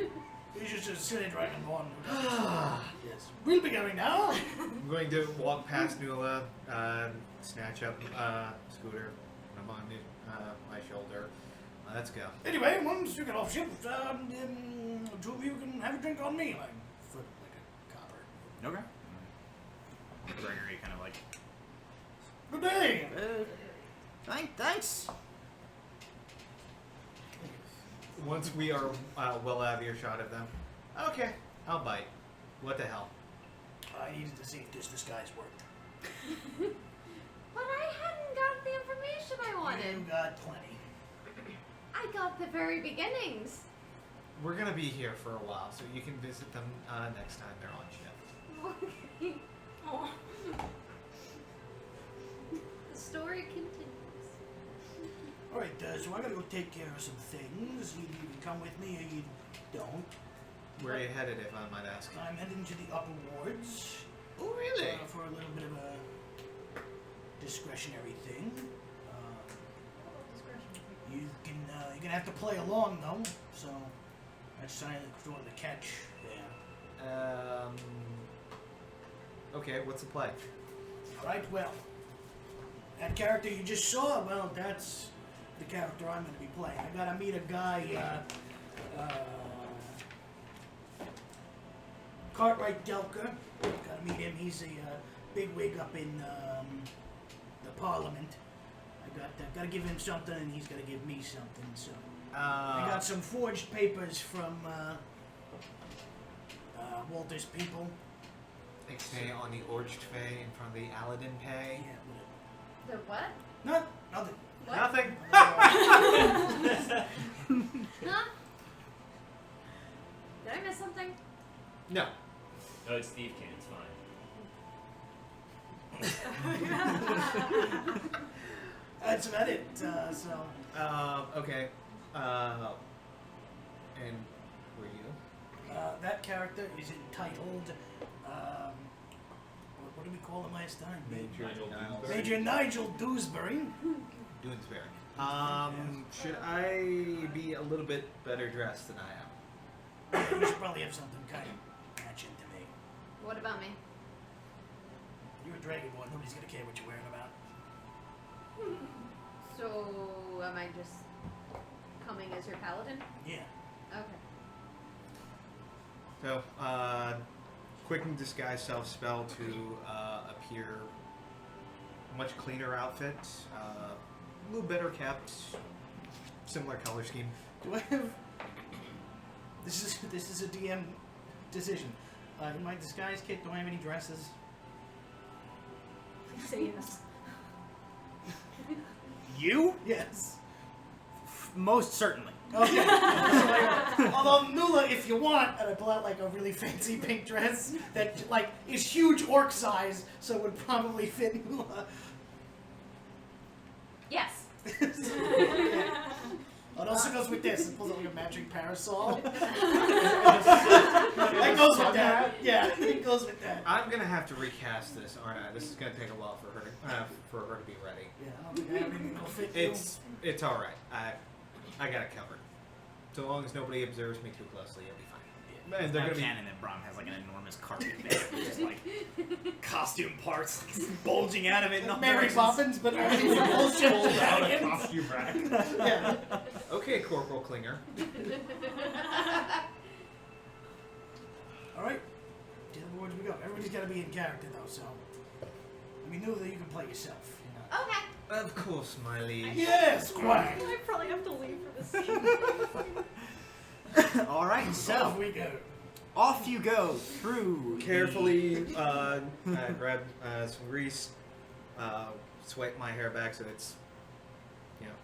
S7: He's just a silly dragonborn. Yes. We'll be going now.
S8: I'm going to walk past Nuala, snatch up Scooter, put him on my shoulder. Let's go.
S7: Anyway, once you get off shift, two of you can have a drink on me. Like, foot like a copper.
S1: Okay. Gregory kind of like,
S7: Good day.
S1: thanks.
S8: Once we are well out of earshot of them, okay, I'll bite. What the hell?
S7: I needed to see if this disguise worked.
S5: But I hadn't got the information I wanted.
S7: You got plenty.
S5: I got the very beginnings.
S8: We're gonna be here for a while, so you can visit them next time they're on shift.
S5: Okay.
S3: Oh.
S5: The story continues.
S7: Alright, so I gotta go take care of some things. You can come with me or you don't.
S8: Where are you headed, if I might ask?
S7: I'm heading to the upper wards.
S8: Oh, really?
S7: For a little bit of a discretionary thing. You're gonna have to play along though, so that's sort of the catch there.
S8: Okay, what's the play?
S7: Right, well, that character you just saw, well, that's the character I'm gonna be playing. I gotta meet a guy, Cartwright Delker. Gotta meet him. He's a bigwig up in the Parliament. Gotta give him something, and he's gotta give me something. So I got some forged papers from Walter's people.
S8: They stay on the Orged Fay in front of the Aladdin Pay.
S7: Yeah,
S5: The what?
S7: nothing.
S5: What?
S8: Nothing.
S5: Huh? Did I miss something?
S8: No.
S6: Oh, it's Steve can. It's fine.
S7: That's about it.
S8: Okay. And were you?
S7: That character is entitled. What did we call him last time?
S6: Nigel Dewsbury.
S7: Major Nigel Dewsbury.
S8: Doonesbury. Should I be a little bit better dressed than I am?
S7: You should probably have something kind of matching to me.
S5: What about me?
S7: You're a dragonborn. Nobody's gonna care what you're wearing about.
S5: So, am I just coming as your paladin?
S7: Yeah.
S5: Okay.
S8: So, quick disguise self spell to appear much cleaner outfit, a little better kept, similar color scheme.
S7: Do I have? This is a DM decision. In my disguise kit, do I have any dresses?
S3: Say yes.
S1: You?
S7: Yes.
S1: Most certainly.
S7: Okay. Although Nula, if you want, and I pull out like a really fancy pink dress that like is huge orc size, so it would probably fit Nula.
S5: Yes.
S7: Oh, it also goes with this. It pulls out like a magic parasol.
S2: That
S7: That goes with that. Yeah, it goes with that.
S8: I'm gonna have to recast this, aren't I? This is gonna take a while for her to be ready.
S7: Yeah, I don't think I have anything that'll fit you.
S8: It's all right. I got it covered. So long as nobody observes me too closely, it'll be fine.
S1: It's
S8: And they're
S1: not
S8: gonna be
S1: canon that Brom has like an enormous carpet bag with just like costume parts bulging out of it in all
S7: Mary
S1: directions.
S7: Poppins, but only for bullshit
S2: Pulled out a
S7: shenanigans.
S2: costume rack.
S7: Yeah.
S8: okay, Corporal Klinger.
S7: Alright. To the boards we go. Everybody's got to be in character, though, so. I mean, Nula, you can play yourself. You know.
S5: Okay.
S8: Of course, my liege.
S7: Yes, quite.
S3: I probably have to leave for this scene.
S1: All right,
S7: Off
S1: so
S7: we go.
S1: off you go through
S8: Carefully grab some grease, swipe my hair back so it's, you know,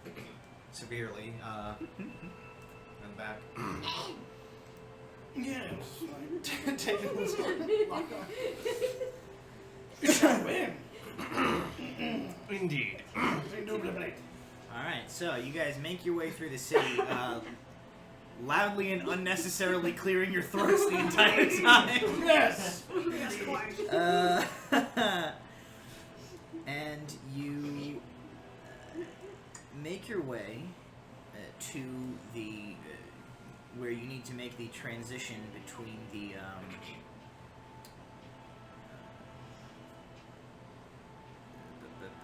S8: severely and back.
S7: Yes. Like, taking this lock on. You shall win.
S8: Indeed.
S7: Indubitably.
S1: All right, so you guys make your way through the city, loudly and unnecessarily clearing your throats the entire time.
S7: Yes.
S1: And you make your way to the where you need to make the transition between the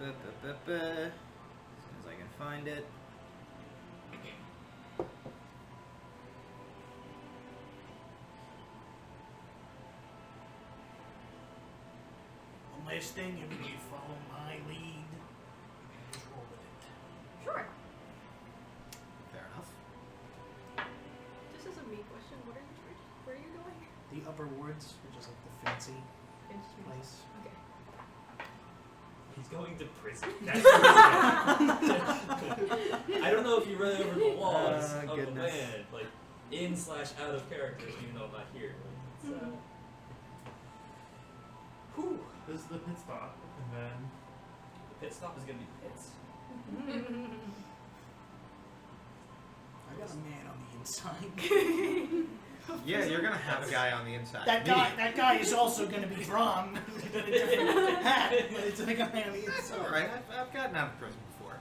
S1: as soon as I can find it.
S7: One last thing, everybody follow my lead. Roll with it.
S5: Sure.
S8: Fair enough.
S3: This is a me question. Where are you going?
S7: The upper wards, which is like the fancy place.
S3: Okay.
S6: He's going to prison. That's I don't know if you read over the walls of the
S1: goodness.
S6: land, like in/out of character, so you know I'm not here. It's, whew.
S2: This is the pit stop, and then
S6: The pit stop is gonna be pits.
S7: I got a man on the inside.
S8: Yeah, you're gonna have a guy on the inside.
S7: That guy is also going to be Brom. He's got a different hat, but it's a guy on the
S8: It's
S7: inside.
S8: all right. I've gotten out of prison before.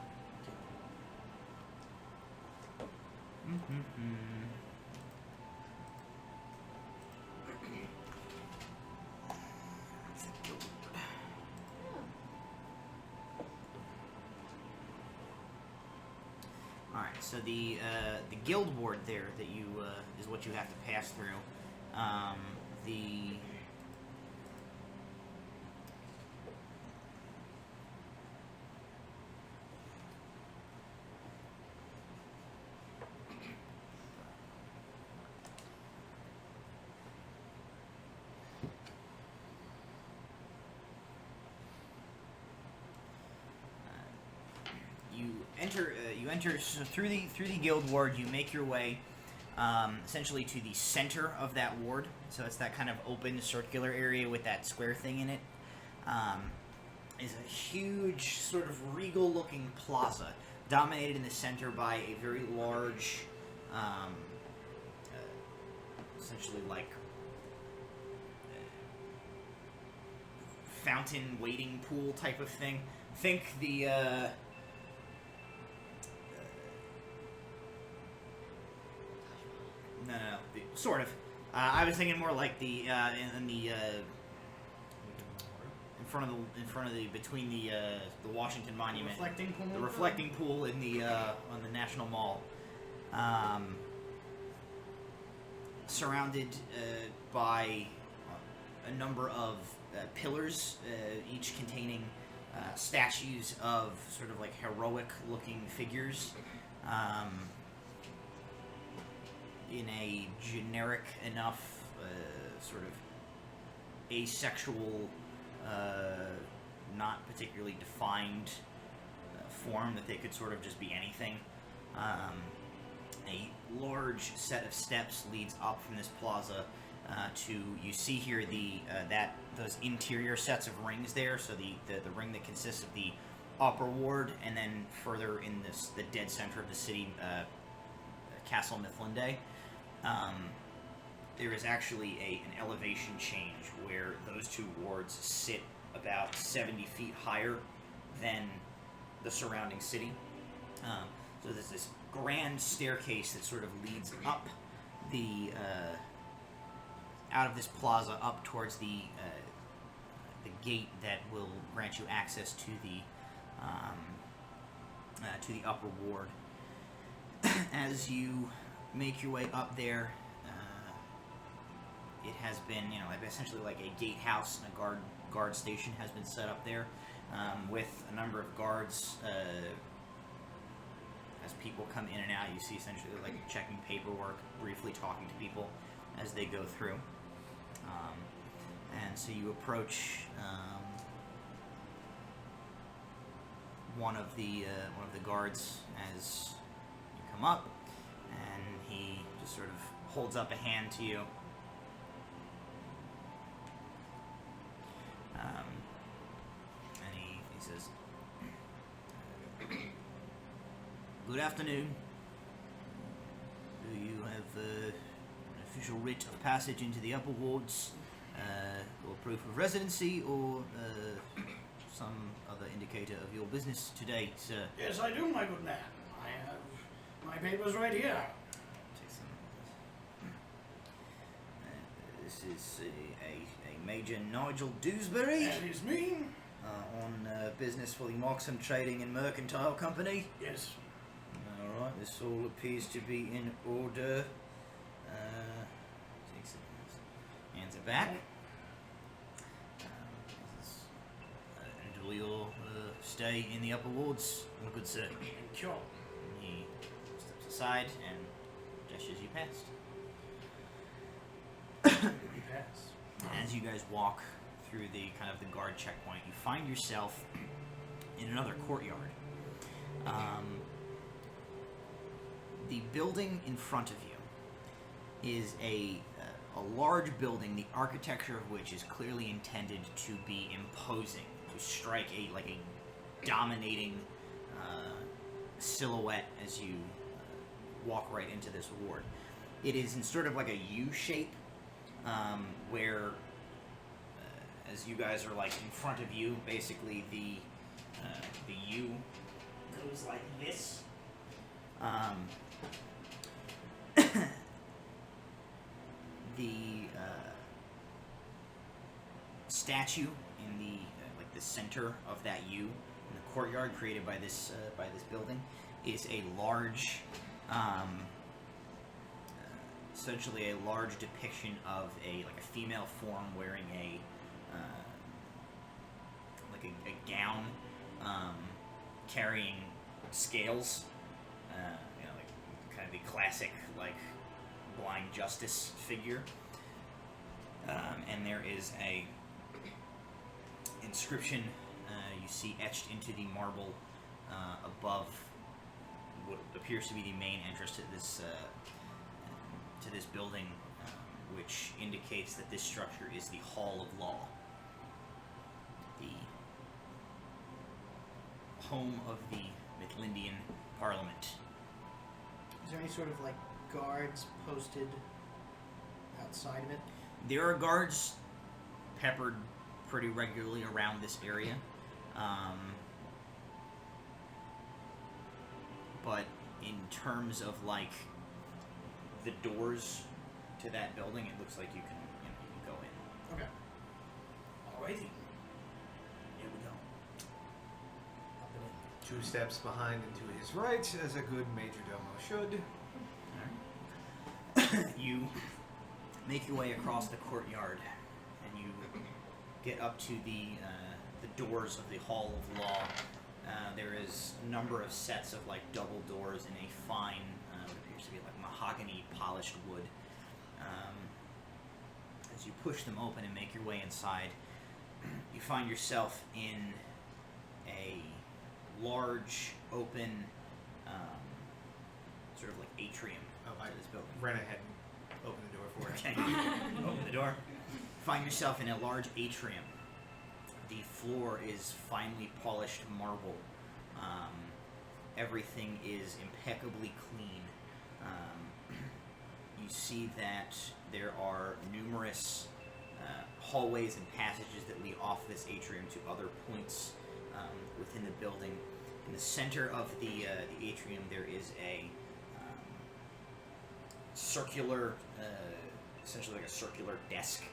S1: All right, so the guild ward there that you is what you have to pass through. The you enter so through the guild ward. You make your way essentially to the center of that ward. So it's that kind of open circular area with that square thing in it. Is a huge sort of regal-looking plaza, dominated in the center by a very large, essentially like fountain waiting pool type of thing. Think the no, sort of. I was thinking more like the in front of the between the Washington Monument,
S7: Reflecting pool.
S1: the reflecting pool in the on the National Mall, surrounded by a number of pillars, each containing statues of sort of like heroic-looking figures. In a generic enough, sort of asexual, not particularly defined form that they could sort of just be anything. A large set of steps leads up from this plaza to, you see here those interior sets of rings there. So the ring that consists of the upper ward, and then further in the dead center of the city, Castle Mithlinde. There is actually an elevation change where those two wards sit about 70 feet higher than the surrounding city. So there's this grand staircase that sort of leads up out of this plaza up towards the gate that will grant you access to the upper ward. As you make your way up there, it has been, essentially like a gatehouse and a guard station has been set up there, with a number of guards. As people come in and out, you see essentially like checking paperwork, briefly talking to people as they go through. And so you approach one of the guards as you come up, and he just sort of holds up a hand to you. And he says, "Good afternoon. Do you have an official writ of passage into the upper wards, or proof of residency, or some other indicator of your business today, sir?"
S7: Yes, I do, my good man. I have my papers right here.
S1: Take some. This is a Major Nigel Dewsbury.
S7: That is me.
S1: On business for the Moxham Trading and Mercantile Company.
S7: Yes.
S1: Alright, this all appears to be in order. Takes it, hands it back. Enjoy your stay in the upper wards, my good sir.
S7: Sure.
S1: He steps aside and gestures you past.
S7: We pass.
S1: As you guys walk through the kind of the guard checkpoint, you find yourself in another courtyard. The building in front of you is a large building, the architecture of which is clearly intended to be imposing, to strike a dominating silhouette as you walk right into this ward. It is in sort of like a U shape, where as you guys are like in front of you, basically the U goes like this. The statue in the the center of that U in the courtyard created by this building is a large, essentially a large depiction of a female form wearing a gown, carrying scales, kind of the classic blind justice figure, and there is a inscription you see etched into the marble above what appears to be the main entrance to this building, which indicates that this structure is the Hall of Law, the home of the Mithlindian Parliament.
S7: Is there any sort of guards posted outside of it?
S1: There are guards peppered pretty regularly around this area, but in terms of the doors to that building, it looks like you can go in.
S7: Okay. Alrighty. Here we go. Up and in.
S8: 2 steps behind and to his right, as a good majordomo should.
S1: You make your way across the courtyard, and you get up to the doors of the Hall of Law. There is a number of sets of double doors in a fine, what appears to be mahogany polished wood. As you push them open and make your way inside, you find yourself in a large, open sort of like atrium
S8: Oh, I
S1: to this building.
S8: ran ahead and opened the door for
S1: Okay.
S8: it.
S1: Open the door. Find yourself in a large atrium. The floor is finely polished marble. Everything is impeccably clean. You see that there are numerous hallways and passages that lead off this atrium to other points within the building. In the center of the atrium, there is a circular, essentially like a circular desk,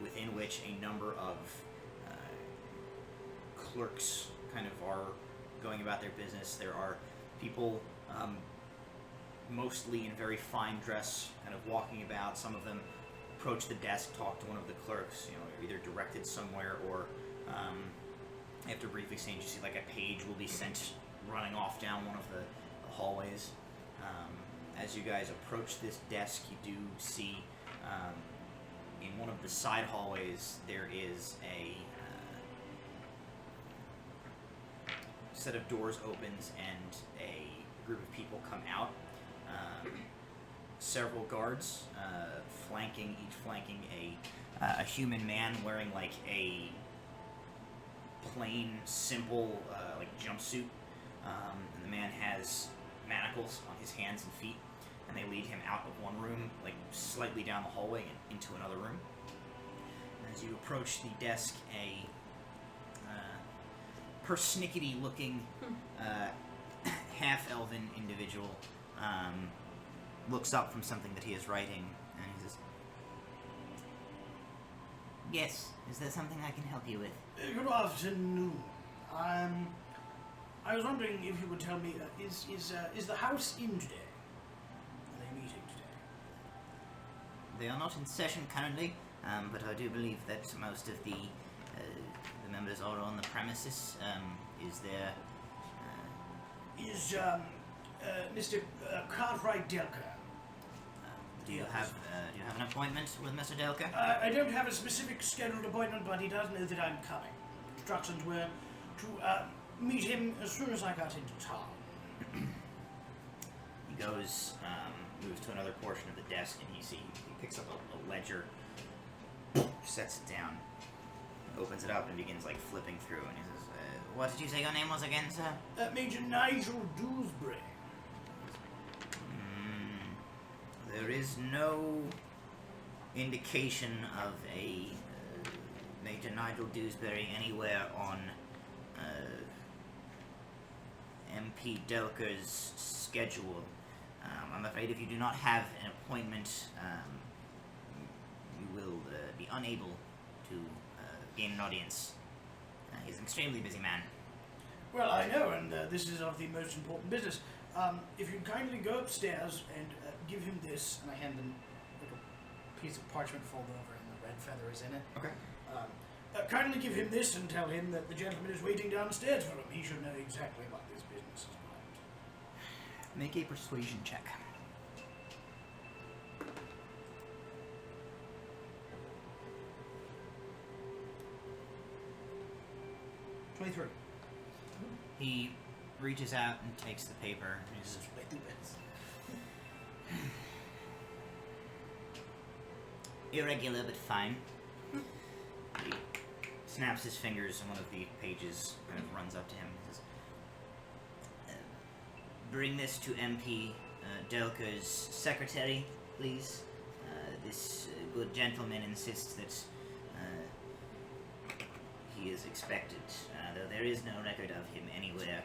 S1: within which a number of clerks kind of are going about their business. There are people, mostly in very fine dress, kind of walking about. Some of them approach the desk, talk to one of the clerks, either directed somewhere or after a brief exchange, you see like a page will be sent running off down one of the hallways. As you guys approach this desk, you do see in one of the side hallways there is a set of doors opens and a group of people come out. Several guards each flanking a human man wearing like a plain, simple like jumpsuit, and the man has manacles on his hands and feet, and they lead him out of one room, like slightly down the hallway and into another room. As you approach the desk, a persnickety-looking half-elven individual looks up from something that he is writing, and he says, "Yes, is there something I can help you with?"
S7: Good afternoon. I was wondering if you would tell me, is the house in today? Are they meeting today?
S1: They are not in session currently, but I do believe that most of the members are on the premises. Is there...
S7: Is Mr. Cartwright Delker?
S1: Do you have an appointment with Mr. Delker?
S7: I don't have a specific scheduled appointment, but he does know that I'm coming. Instructions were to meet him as soon as I got into town.
S1: He goes, moves to another portion of the desk, and he picks up a ledger, sets it down, opens it up, and begins like flipping through. And he says, "What did you say your name was again, sir?"
S7: Major Nigel Dewsbury.
S1: There is no indication of a Major Nigel Dewsbury anywhere on MP Delker's schedule. I'm afraid if you do not have an appointment, you will be unable to gain an audience. He's an extremely busy man.
S7: Well, I know, and this is of the most important business. If you'd kindly go upstairs and give him this, and I hand him like a piece of parchment folded over, and the red feather is in it.
S1: Okay.
S7: Kindly give him this and tell him that the gentleman is waiting downstairs for him. He should know exactly what this business is about.
S1: Make a persuasion check. He reaches out and takes the paper. And he says, "Irregular, but fine." He snaps his fingers, and one of the pages kind of runs up to him. He says, "Bring this to MP Delker's secretary, please. This good gentleman insists that he is expected, though there is no record of him anywhere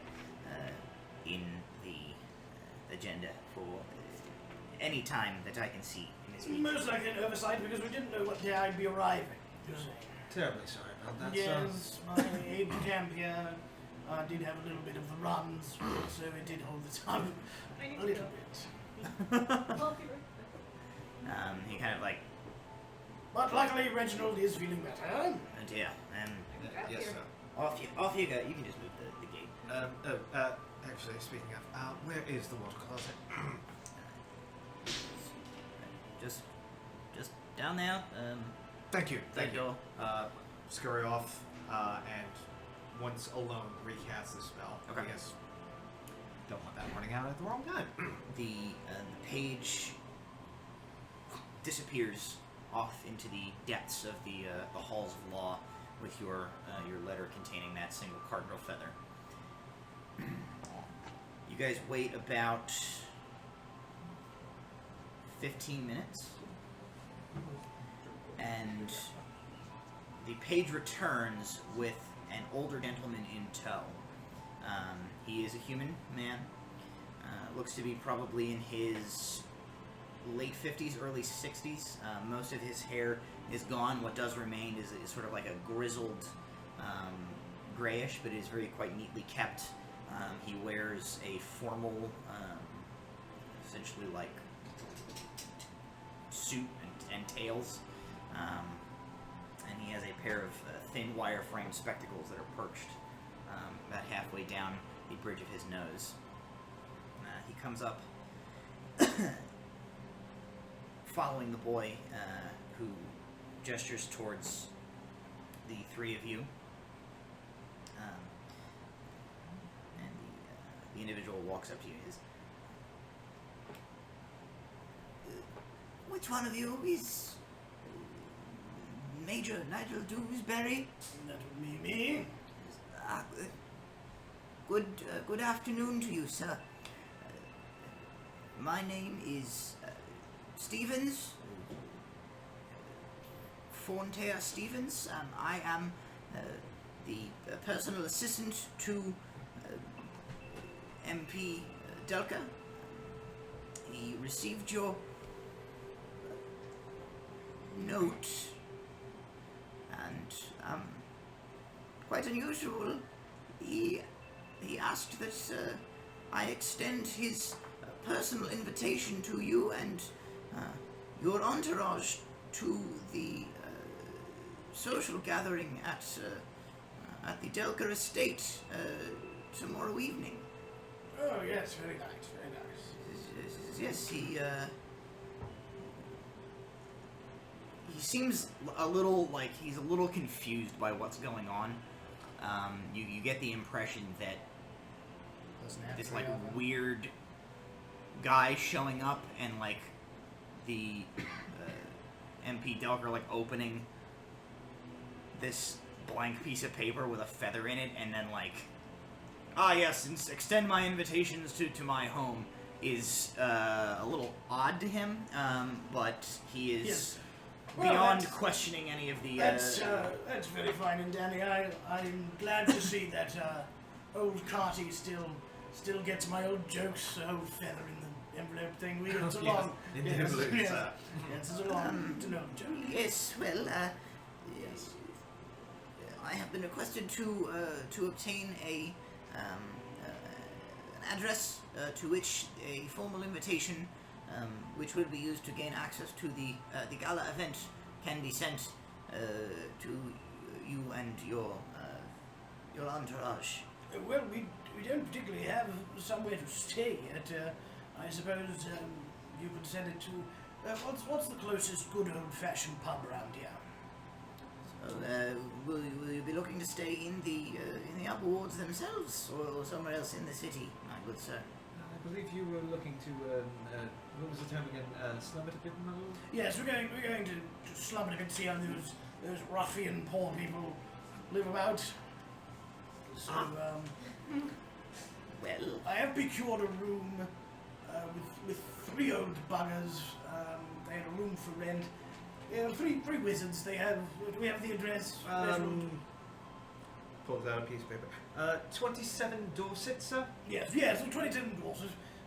S1: in the agenda for any time that I can see in this meeting."
S7: Most likely an oversight because we didn't know what day I'd be arriving. You see.
S8: Terribly sorry about that.
S7: Yes, my aide de camp here did have a little bit of the runs, so it did hold the time
S3: I need
S7: a
S3: to
S7: little
S3: go.
S7: bit.
S3: I'll be right
S1: He kind of like,
S7: But luckily Reginald is feeling better.
S1: "Oh dear,
S8: Yes, sir.
S1: off you go. You can just move the gate."
S8: Actually, speaking of, where is the water closet?
S1: Just down there.
S8: Thank you.
S1: Thank you.
S8: Scurry off, and once alone, recast the spell.
S1: Okay.
S8: Yes.
S4: Don't want that running out at the wrong time.
S1: The page disappears off into the depths of the halls of law with your letter containing that single cardinal feather. You guys wait about 15 minutes, and the page returns with an older gentleman in tow. He is a human man. Looks to be probably in his late 50s, early 60s. Most of his hair is gone. What does remain is sort of like a grizzled grayish, but it is very quite neatly kept. He wears a formal, essentially like suit and tails, and he has a pair of thin wire-frame spectacles that are perched about halfway down the bridge of his nose. He comes up, following the boy, who gestures towards the three of you, and the individual walks up to you. Which one of you is Major Nigel Dewsbury?
S7: That would be me.
S1: Good afternoon to you, sir. My name is Stevens, Fontaire Stevens. I am the personal assistant to MP Delka. He received your note, and quite unusual. He asked that I extend his personal invitation to you and your entourage to the social gathering at the Delker estate tomorrow evening.
S7: Oh yes, very nice, very nice.
S1: Yes, he seems a little like he's a little confused by what's going on. You get the impression that this like weird guy showing up and like the MP Delker like opening this blank piece of paper with a feather in it, and then like, yes, extend my invitations to my home is a little odd to him, but he is
S7: Yes. Well,
S1: beyond
S7: that's-
S1: questioning any of the.
S7: That's very fine and dandy. I'm glad to see that old Carty still gets my old jokes, old feather in the envelope thing. We get along.
S8: in the
S7: Yes,
S8: envelope,
S7: yes,
S8: sir.
S7: yes, it's along to know joke.
S1: Yes, well,
S7: Yes.
S1: I have been requested to obtain an address to which a formal invitation, which will be used to gain access to the gala event, can be sent to you and your entourage.
S7: Well, we don't particularly have somewhere to stay yet. I suppose you could send it to. What's the closest good old-fashioned pub around here?
S1: So, will you be looking to stay in the upper wards themselves, or somewhere else in the city, my good sir?
S8: I believe you were looking to, what was the term again? Slum it a bit, my lord?
S7: Yes, we're going to slum it a bit, see how those ruffian poor people live about. So,
S1: Well,
S7: I have procured a room with three old buggers. They had a room for rent. Three wizards. Do we have the address?
S8: Pulls out a piece of paper. 27 Dorset, sir?
S7: Yes, the 27 dwarfs.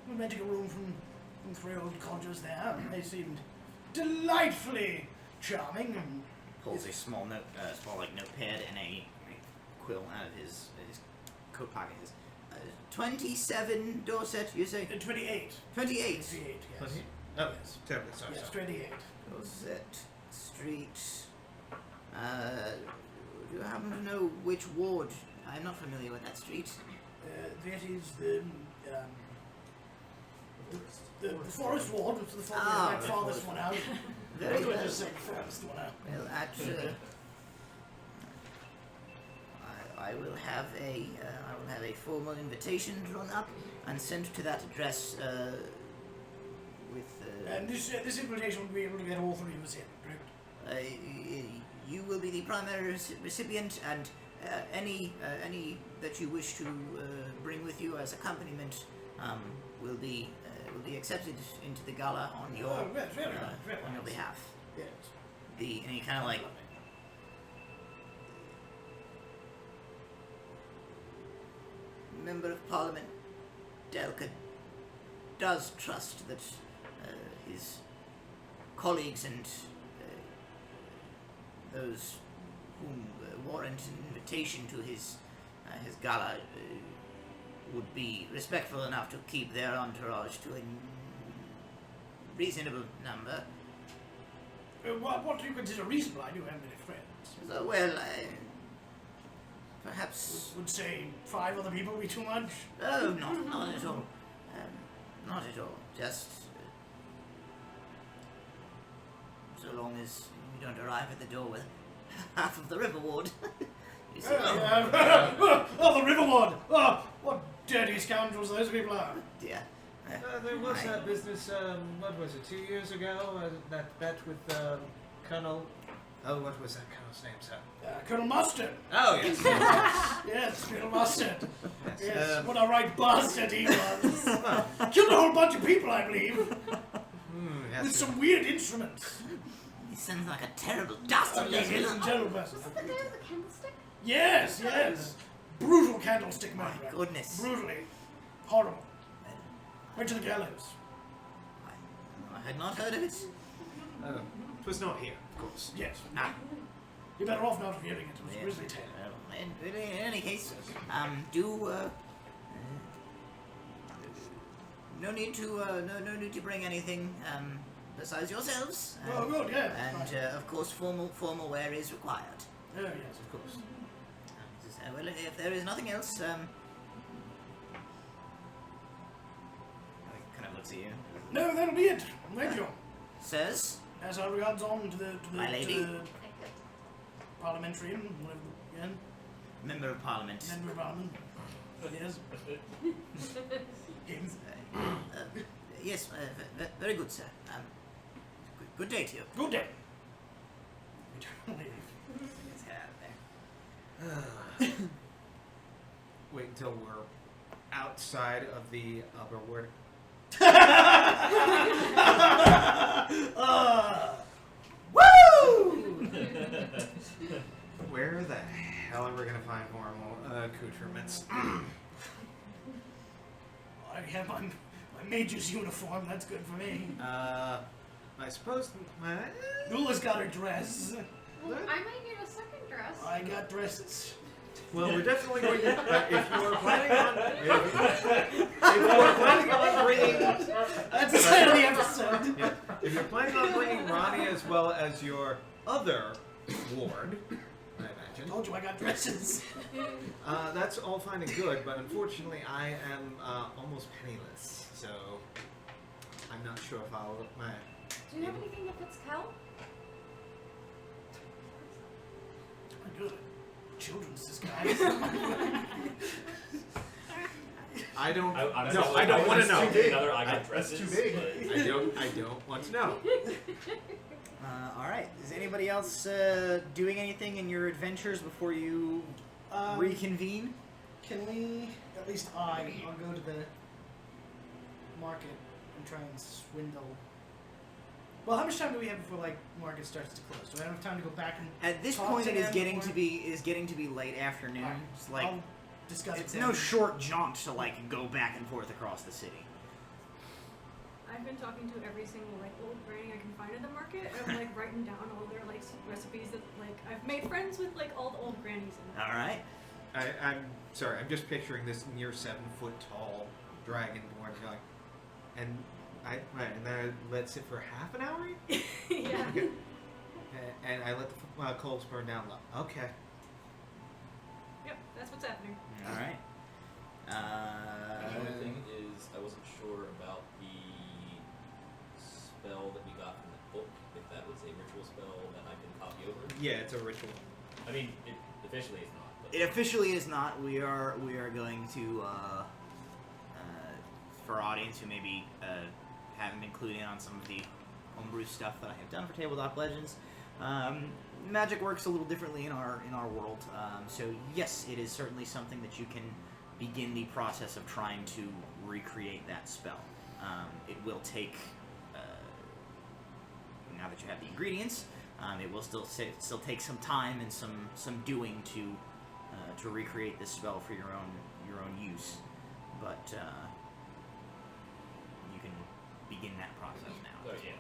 S7: We're renting a room from three old codgers there. They seemed delightfully charming. And
S1: pulls a small small notepad and a quill out of his coat pocket. 27 Dorset, you say?
S7: 28.
S1: 28.
S7: 28, yes.
S8: Oh,
S7: Yes.
S8: terribly sorry,
S7: Yes,
S8: sir.
S7: 28.
S1: Dorset Street. Do you happen to know which ward? I'm not familiar with that street.
S7: That is the forest ward, which is the
S1: Ah,
S7: farthest one out.
S1: Very
S7: I'll
S1: well.
S7: just say the farthest one out.
S1: Well, I will have a formal invitation drawn up and sent to that address with.
S7: And this invitation will be able to get all three of us in, correct?
S1: You will be the primary recipient, and any that you wish to bring with you as accompaniment will be accepted into the gala on your
S7: Very
S1: on your
S7: nice.
S1: behalf.
S7: Yes.
S1: And he kind of like Member of Parliament Delca does trust that his colleagues and those whom warrant an invitation to his gala would be respectful enough to keep their entourage to a reasonable number.
S7: What do you consider reasonable? I do have many friends.
S1: So, well, perhaps.
S7: Would say 5 other people be too much?
S1: Oh, not at all. Not at all. Just so long as you don't arrive at the door with half of the river ward. You see,
S7: Oh, the River Ward! Oh, what dirty scoundrels those people are!
S1: dear.
S9: There was
S1: I-
S9: that business, what was it, 2 years ago? That bet with Colonel. Oh, what was that Colonel's name, sir?
S7: Colonel Mustard!
S9: Oh, yes.
S7: Yes, Colonel Mustard!
S9: Yes,
S7: Yes, what a right bastard he was! Killed a whole bunch of people, I believe,
S9: yes,
S7: with
S9: sir.
S7: some weird instruments.
S1: He sounds like a terrible dastard.
S7: Yes, he's a terrible person.
S5: Is that the guy with the candlestick?
S7: Yes, yes! Brutal candlestick
S1: My
S7: murderer.
S1: goodness.
S7: Brutally. Horrible. Went to the gallows.
S1: I had not heard of it.
S8: It was not here, of course.
S7: Yes.
S1: Ah.
S7: You're better off not hearing it. It was a
S1: Yes.
S7: grisly tale.
S1: Well, in any case, no need to bring anything besides yourselves.
S7: Oh, good, yeah.
S1: And
S7: Right.
S1: of course, formal wear is required.
S7: Oh, yes, of course.
S1: Well, if there is nothing else, he kind of looks at you.
S7: No, that'll be it. Thank you.
S1: Sirs,
S7: As our regards on to the
S1: My lady.
S7: to the parliamentarian, whatever the again,
S1: Member of Parliament.
S7: member of parliament. Yes. Him.
S1: Yes, very good, sir. Good day to you.
S7: Good day. Eternally.
S1: Let's head out of there.
S8: Wait until we're outside of the upper ward.
S7: Woo!
S8: Where the hell are we gonna find formal accoutrements?
S7: I have my major's uniform. That's good for me.
S8: I suppose.
S7: Lula's got her dress.
S5: Well, I might need a second dress.
S7: I got dresses.
S8: Well, we're definitely going to. If you are planning on, if you are planning on bringing,
S7: That's the end of the episode.
S8: yeah, if you're planning on bringing Ronnie as well as your other ward, I imagine.
S7: Told you I got dresses.
S8: That's all fine and good, but unfortunately, I am almost penniless, so I'm not sure if I'll.
S5: Do you have anything that fits Cal?
S7: Good. Children's disguise.
S8: I don't.
S6: Honestly,
S8: No, I don't want to know.
S6: Another I got
S2: That's
S6: dresses.
S2: too big.
S6: but-
S8: I don't want to know.
S1: All right. Is anybody else doing anything in your adventures before you reconvene?
S7: Can we, at least I'll go to the market and try and swindle. Well, how much time do we have before market starts to close? Do I have enough time to go back and
S1: At this
S7: talk
S1: point,
S7: to
S1: it is
S7: them
S1: getting
S7: before-
S1: to be late afternoon.
S7: Alright,
S1: It's like
S7: I'll discuss
S1: it's
S7: with
S1: no
S7: them.
S1: short jaunt to go back and forth across the city.
S3: I've been talking to every single old granny I can find at the market. I'm writing down all their recipes that I've made friends with all the old grannies.
S1: All right.
S8: I'm sorry. I'm just picturing this near 7 foot tall dragonborn going, and then I let it sit for half an hour.
S3: Yeah.
S8: Okay. And I let the coals burn down low. Okay.
S3: Yep, that's what's happening.
S1: All right.
S6: The only thing is, I wasn't sure about the spell that we got from the book. If that was a ritual spell that I can copy over.
S8: Yeah, it's a ritual.
S6: I mean, it officially it's not,
S1: It officially is not. We are going to, for our audience who maybe haven't been clued in on some of the homebrew stuff that I have done for Tabletop Legends. Magic works a little differently in our world. So yes, it is certainly something that you can begin the process of trying to recreate that spell. It will take, now that you have the ingredients, it will still take some time and some doing to recreate this spell for your own use. But you can begin that process now.
S6: So yeah,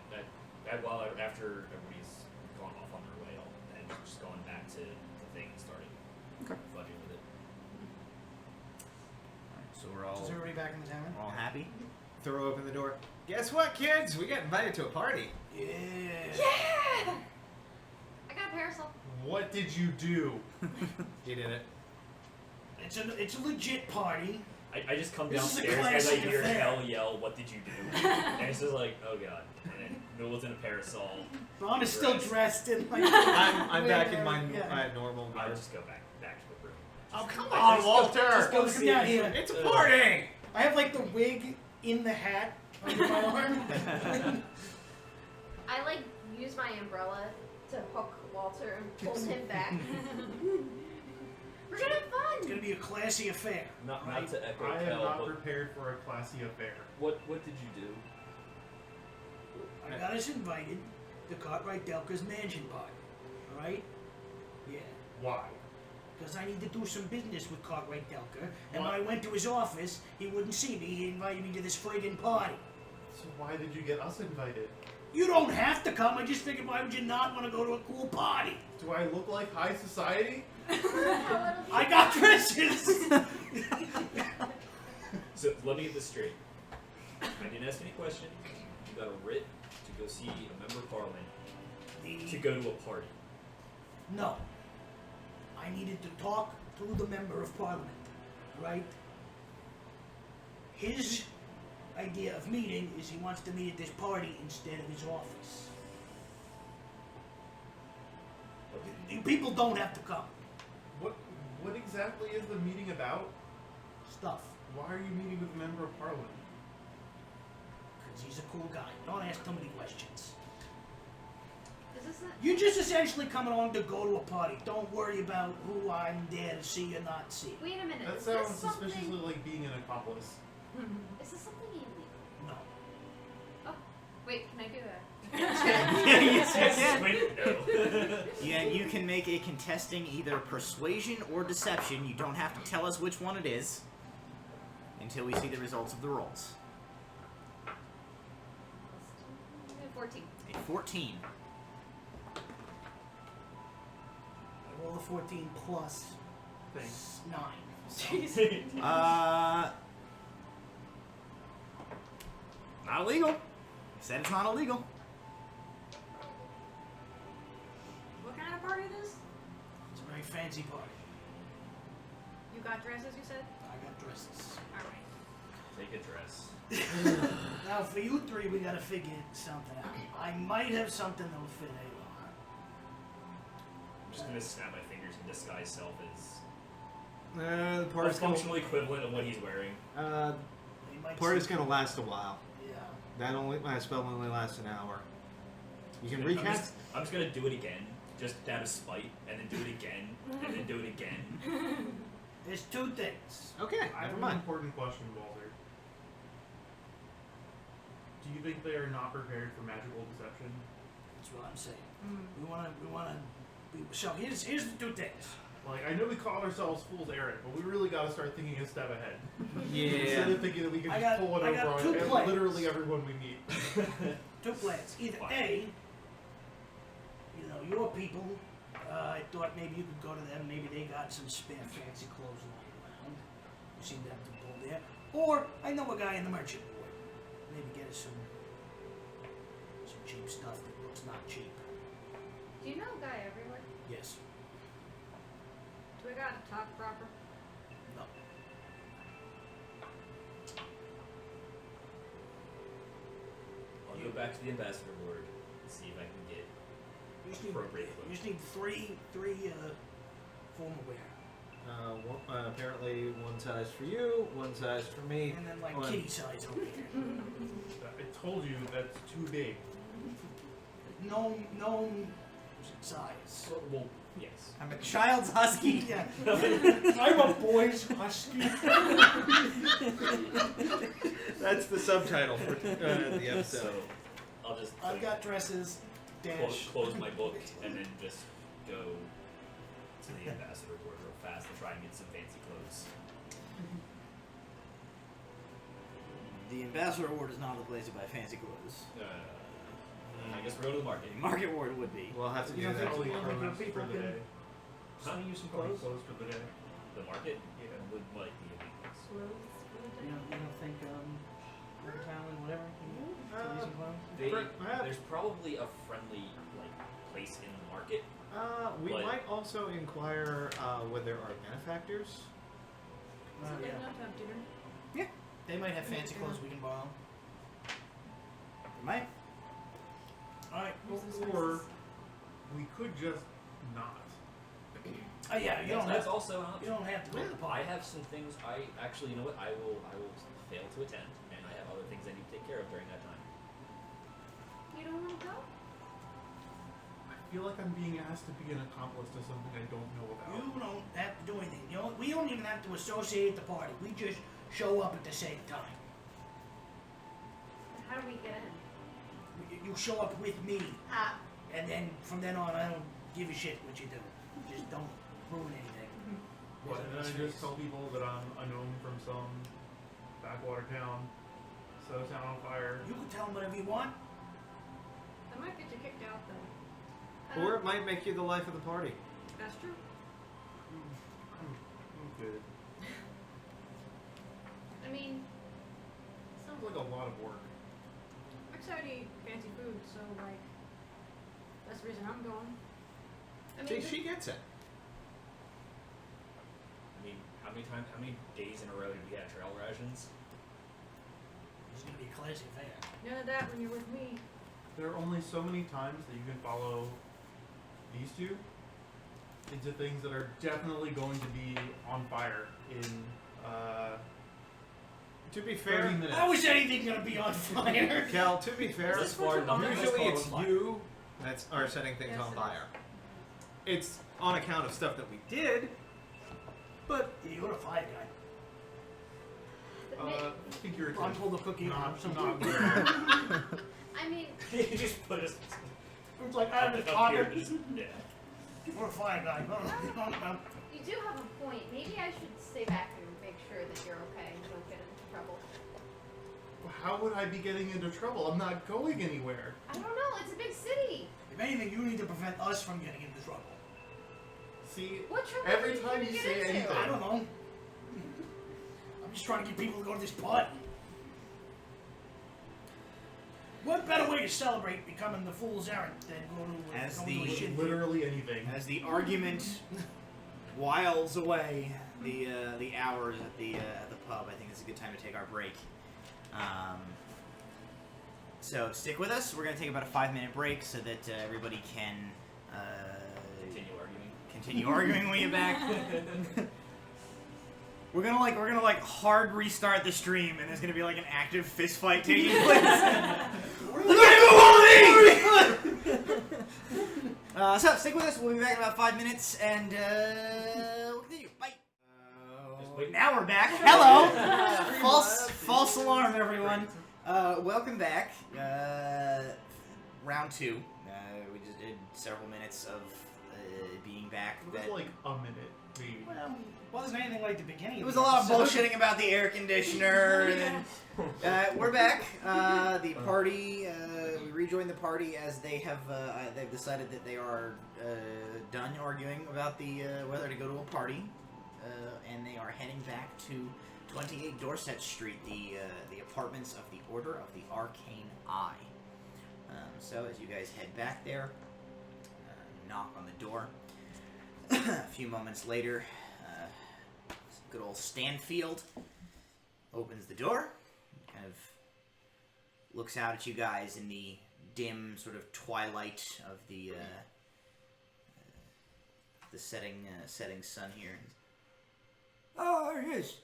S6: that while after everybody's gone off on their way, I'll and just going back to the thing and starting fudging with it.
S1: Alright, so we're all
S7: Is everybody back in the tavern?
S1: we're all happy.
S8: Throw open the door. Guess what, kids? We got invited to a party.
S7: Yeah.
S5: Yeah! I got a parasol.
S2: What did you do?
S8: You did it.
S7: It's a legit party.
S6: I just come
S7: This is a
S6: downstairs and I
S7: classic
S6: hear
S7: affair.
S6: Kel yell, "What did you do?" And it's just like, oh god. And then Noel's in a parasol.
S7: Ron is still dressed in like.
S9: I'm back in my
S7: Yeah.
S9: normal
S6: I'll
S9: gear.
S6: just go back to the room.
S2: Oh, come
S6: Like,
S2: on,
S6: just
S2: Walter!
S7: Just go sit down here.
S8: It's a party!
S7: I have like the wig in the hat under my arm.
S5: I like use my umbrella to hook Walter and pull him back. We're gonna have
S7: It's
S5: fun!
S7: gonna be a classy affair.
S6: Not
S7: Right.
S6: to echo
S2: I am
S6: Kel,
S2: not
S6: but
S2: prepared for a classy affair.
S6: what did you do?
S7: I got us invited to Cartwright Delka's mansion party. Alright? Yeah.
S2: Why?
S7: Because I need to do some business with Cartwright Delka, and when I went to his office, he wouldn't see me. He invited me to this friggin' party.
S2: So why did you get us invited?
S7: You don't have to come. I just figured, why would you not want to go to a cool party?
S2: Do I look like high society?
S7: I got dresses.
S6: So let me get this straight. I didn't ask any questions. You got a writ to go see a member of parliament to go to a party.
S7: No. I needed to talk to the member of parliament, right? His idea of meeting is he wants to meet at this party instead of his office. You people don't have to come.
S2: What exactly is the meeting about?
S7: Stuff.
S2: Why are you meeting with a member of parliament?
S7: Because he's a cool guy. Don't ask too many questions.
S5: Is this a...
S7: You're just essentially coming along to go to a party. Don't worry about who I'm there to see or not see.
S5: Wait a minute.
S2: That
S5: Is
S2: sounds
S5: this something...
S2: suspiciously like being an accomplice.
S5: Is this something illegal?
S7: No.
S5: Oh, wait, can I do that?
S1: Yes, you can.
S6: Wait, no.
S1: Yeah, you can make a contesting either persuasion or deception. You don't have to tell us which one it is until we see the results of the rolls.
S5: 14.
S1: A 14.
S7: I roll a 14 plus
S2: Thanks.
S7: 9.
S1: Not illegal. Said it's not illegal.
S3: What kind of party is this?
S7: It's a very fancy party.
S3: You got dresses, you said?
S7: I got dresses.
S3: Alright.
S6: Take a dress.
S7: Now for you three, we gotta figure something out. I might have something that'll fit Alon.
S6: I'm just gonna snap my fingers and disguise self as
S8: The
S6: a
S8: party's gonna,
S6: functional equivalent of what he's wearing.
S7: They might
S8: party's
S7: see-
S8: gonna last a while.
S7: Yeah.
S8: My spell only lasts an hour. You can
S6: I'm
S8: recast.
S6: I'm just gonna do it again, just out of spite, and then do it again, and then do it again.
S7: There's two things.
S8: Okay,
S2: I have
S8: never
S2: an
S8: mind.
S2: important question, Walter. Do you think they are not prepared for magical deception?
S7: That's what I'm saying. We wanna. So here's the two things.
S2: Like, I know we call ourselves Fool's Errant, but we really gotta start thinking a step ahead.
S8: Yeah.
S2: Instead of thinking that we can
S7: I
S2: just
S7: got-
S2: pull it
S7: I got
S2: over
S7: two
S2: on
S7: plans.
S2: literally everyone we meet.
S7: Two plans. Either
S6: Fine.
S7: A, your people. I thought maybe you could go to them. Maybe they got some spare fancy clothes lying around. You seem to have to pull there. Or I know a guy in the merchant ward. Maybe get us some cheap stuff that looks not cheap.
S5: Do you know a guy everywhere?
S7: Yes.
S3: Do I gotta talk proper?
S7: No.
S6: I'll go back to the ambassador board and see if I can get
S7: You just need,
S6: appropriate
S7: you just need three formal wear.
S9: Apparently, one size for you, one size for me.
S7: And then like
S9: one-
S7: kitty size over here.
S2: I told you that's too big.
S7: Gnome size.
S6: Well, yes.
S1: I'm a child's husky.
S7: Yeah. I'm a boy's husky.
S8: That's the subtitle for the episode.
S6: So I'll just
S7: I've got dresses. Dash.
S6: close my book and then just go to the ambassador board real fast to try and get some fancy clothes.
S1: The ambassador ward is not the place to buy fancy clothes.
S6: I guess we'll go to the market.
S1: Market ward would be.
S8: We'll have to do
S7: You don't
S8: that.
S7: think-
S2: Probably
S7: you don't think
S2: closed
S7: people
S2: for the
S7: can-
S2: day.
S7: Sell you some
S2: Probably
S7: clothes.
S2: closed for the day.
S6: The market?
S2: Yeah.
S6: Would like the evenings.
S7: You don't think Rivertown and whatever? Can you sell you some clothes?
S6: There's probably a friendly like place in the market.
S8: We
S6: But-
S8: might also inquire whether there are benefactors.
S3: Is it big
S7: Yeah.
S3: enough to have dinner?
S7: They might have fancy clothes we can borrow.
S1: You might.
S7: Alright.
S2: Or we could just not.
S7: Oh yeah, you don't
S6: That's
S7: have
S6: also an
S7: you
S6: option.
S7: don't have to go to the
S6: I
S7: party.
S6: have some things I actually, you know what? I will fail to attend, and I have other things I need to take care of during that time.
S5: You don't want to go?
S2: I feel like I'm being asked to be an accomplice to something I don't know about.
S7: You don't have to do anything. You know, we don't even have to associate the party. We just show up at the same time.
S5: How do we get in?
S7: You show up with me,
S5: Ah,
S7: and then from then on, I don't give a shit what you do. Just don't ruin anything.
S2: What, and then I just tell people that I'm a gnome from some backwater town, set a town on fire.
S7: You can tell them whatever you want.
S3: That might get you kicked out though.
S8: Or it might make you the life of the party.
S3: That's true.
S2: I'm good.
S5: I mean,
S2: Sounds like a lot of work.
S3: I'm excited to eat fancy food, so like that's the reason I'm going.
S8: See, she gets it.
S6: I mean, how many days in a row did we have trail rations?
S7: It's gonna be a classic affair.
S3: None of that when you're with me.
S2: There are only so many times that you can follow these two into things that are definitely going to be on fire in
S8: To be
S2: 30
S8: fair,
S2: minutes.
S7: How is anything gonna be on fire?
S8: Cal, to be fair,
S6: This far, nothing was
S8: usually
S6: caught
S8: it's
S6: on fire.
S8: you that are setting things
S3: Yes,
S8: on
S3: it is.
S8: fire. It's on account of stuff that we did, but
S7: You're a fire guy.
S5: but
S2: I think you're
S7: I'll pull the cookie
S2: not,
S7: or something.
S2: not good.
S5: I mean,
S6: you just put us
S7: It's like I'm a
S6: up here.
S7: talker.
S6: Just, yeah.
S7: We're a fire guy.
S5: you do have a point. Maybe I should stay back and make sure that you're okay and don't get into trouble.
S2: How would I be getting into trouble? I'm not going anywhere.
S5: I don't know. It's a big city.
S7: If anything, you need to prevent us from getting into trouble.
S2: See,
S5: What trouble
S2: every
S5: are you
S2: time
S5: gonna
S2: you
S5: get
S2: say
S5: into?
S2: anything,
S7: I don't know. I'm just trying to get people to go to this party. What better way to celebrate becoming the fool's errand than go to
S1: As
S7: go
S1: the-
S7: to a shit
S2: literally anything.
S1: As the argument whiles away the hours at the pub, I think it's a good time to take our break. So stick with us. We're going to take about a 5-minute break so that everybody can
S6: Continue arguing.
S1: continue arguing when you get back. We're gonna hard restart the stream, and there's gonna be like an active fist fight taking place. So stick with us. We'll be back in about 5 minutes, and we'll continue. Bye.
S6: Just wait.
S1: Now we're back. Hello. False alarm, everyone. Welcome back. Round 2. We just did several minutes of being back.
S2: It was like a minute, maybe.
S7: Well, wasn't anything like the beginning.
S1: It
S7: of
S1: was
S7: the
S1: a lot of
S7: episode.
S1: bullshitting about the air conditioner, and then we're back. The party, we rejoined the party as they have they've decided that they are done arguing about the whether to go to a party, and they are heading back to 28 Dorset Street, the apartments of the Order of the Arcane Eye. So as you guys head back there, knock on the door. A few moments later, good old Stanfield opens the door, kind of looks out at you guys in the dim sort of twilight of the setting sun here.
S10: Ah, yes.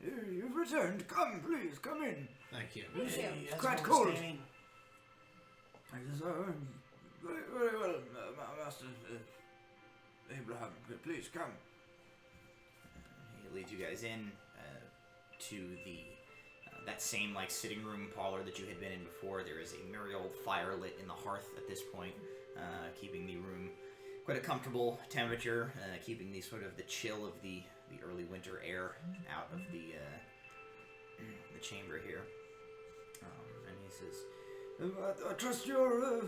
S10: You've returned. Come, please, come in.
S4: Thank you.
S5: Thank you.
S10: It's quite cold. I says, very, very well, Master Abraham. Please, come.
S1: He leads you guys in to the that same like sitting room parlor that you had been in before. There is a merry old fire lit in the hearth at this point, keeping the room quite a comfortable temperature, keeping the sort of the chill of the early winter air out of the chamber here. And he says,
S10: I trust your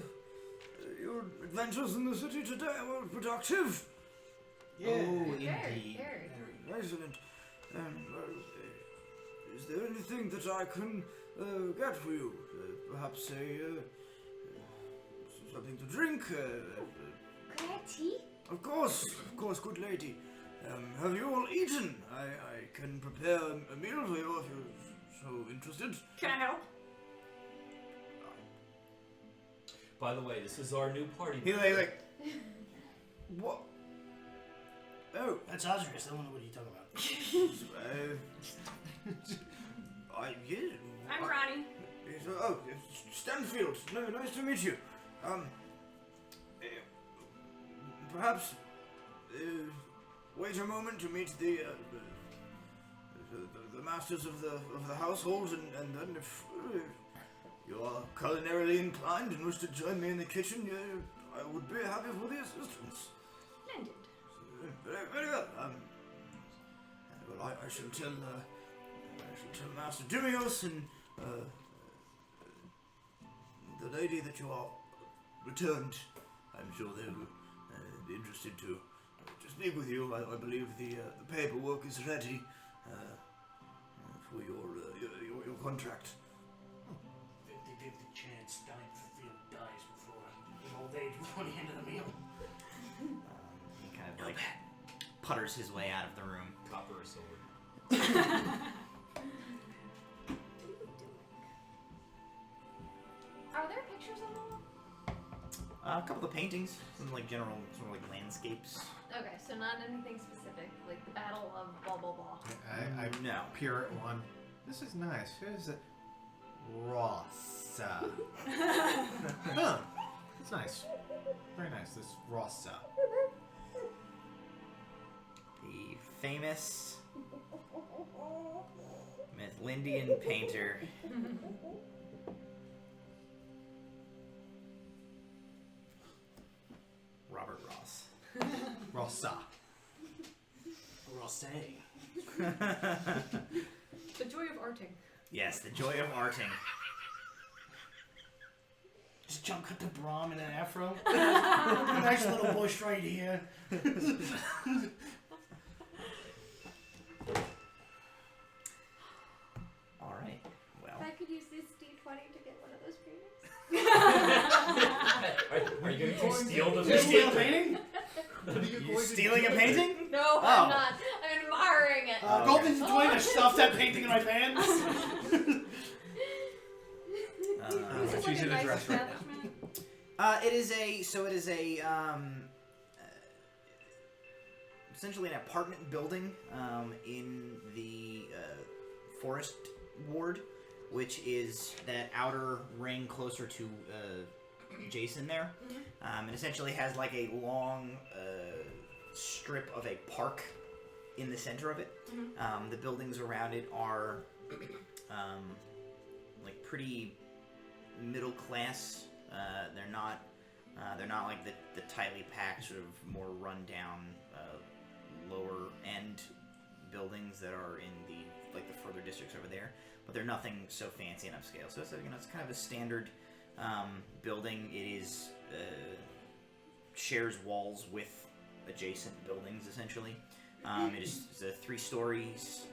S10: adventures in the city today were productive.
S7: Yeah.
S1: "Oh,
S5: Very,
S1: indeed."
S5: very.
S10: Excellent. Is there anything that I can get for you? Perhaps something to drink?
S5: Could I have tea?
S10: Of course, good lady. Have you all eaten? I can prepare a meal for you if you're so interested.
S3: Can I help?
S6: By the way, this is our new party.
S1: He like
S10: What? Oh,
S7: That's Osrius. I don't know what you're talking about.
S10: yeah.
S3: I'm Ronnie.
S10: Stanfield. No, nice to meet you. Perhaps wait a moment to meet the masters of the household, and then if you are culinarily inclined and wish to join me in the kitchen, I would be happy for the assistance.
S3: Splendid.
S10: Very, very well. Well, I shall tell Master Dimios and the lady that you are returned. I'm sure they will be interested to speak with you. I believe the paperwork is ready for your contract.
S7: 50-50 chance Stanfield dies before old age before the end of the meal.
S1: he kind of like putters his way out of the room.
S6: Copper or silver?
S5: Are there pictures on the wall?
S1: A couple of paintings, some like general sort of like landscapes.
S5: Okay, so not anything specific, like the Battle of blah blah blah.
S4: I
S1: No.
S4: peer at one. This is nice. Here's it. Rossa. Huh. It's nice. Very nice. This Rossa.
S1: The famous Midlandian painter. Robert Ross.
S4: Rossa.
S7: Rosse.
S3: The joy of arting.
S1: Yes, the joy of arting.
S7: Just jump cut to Brahm in an afro. Nice little bush right here.
S1: All right. Well,
S5: If I could use this D20 to get one of those paintings.
S6: Are you going to steal the
S7: You steal a
S6: painting?
S7: painting?
S1: you stealing a painting?
S5: No,
S1: Oh.
S5: I'm not. I'm admiring it.
S7: Golden D20 to stuff that painting in my pants.
S3: Is this
S4: she's
S3: like a
S4: in a
S3: nice
S4: dress right now.
S3: establishment?
S1: It is a essentially an apartment building in the forest ward, which is that outer ring closer to Jason there. It essentially has like a long strip of a park in the center of it. The buildings around it are like pretty middle class. They're not like the tightly packed sort of more rundown lower end buildings that are in the like the further districts over there. But they're nothing so fancy and upscale. So it's it's kind of a standard building. It is shares walls with adjacent buildings essentially. It is 3 stories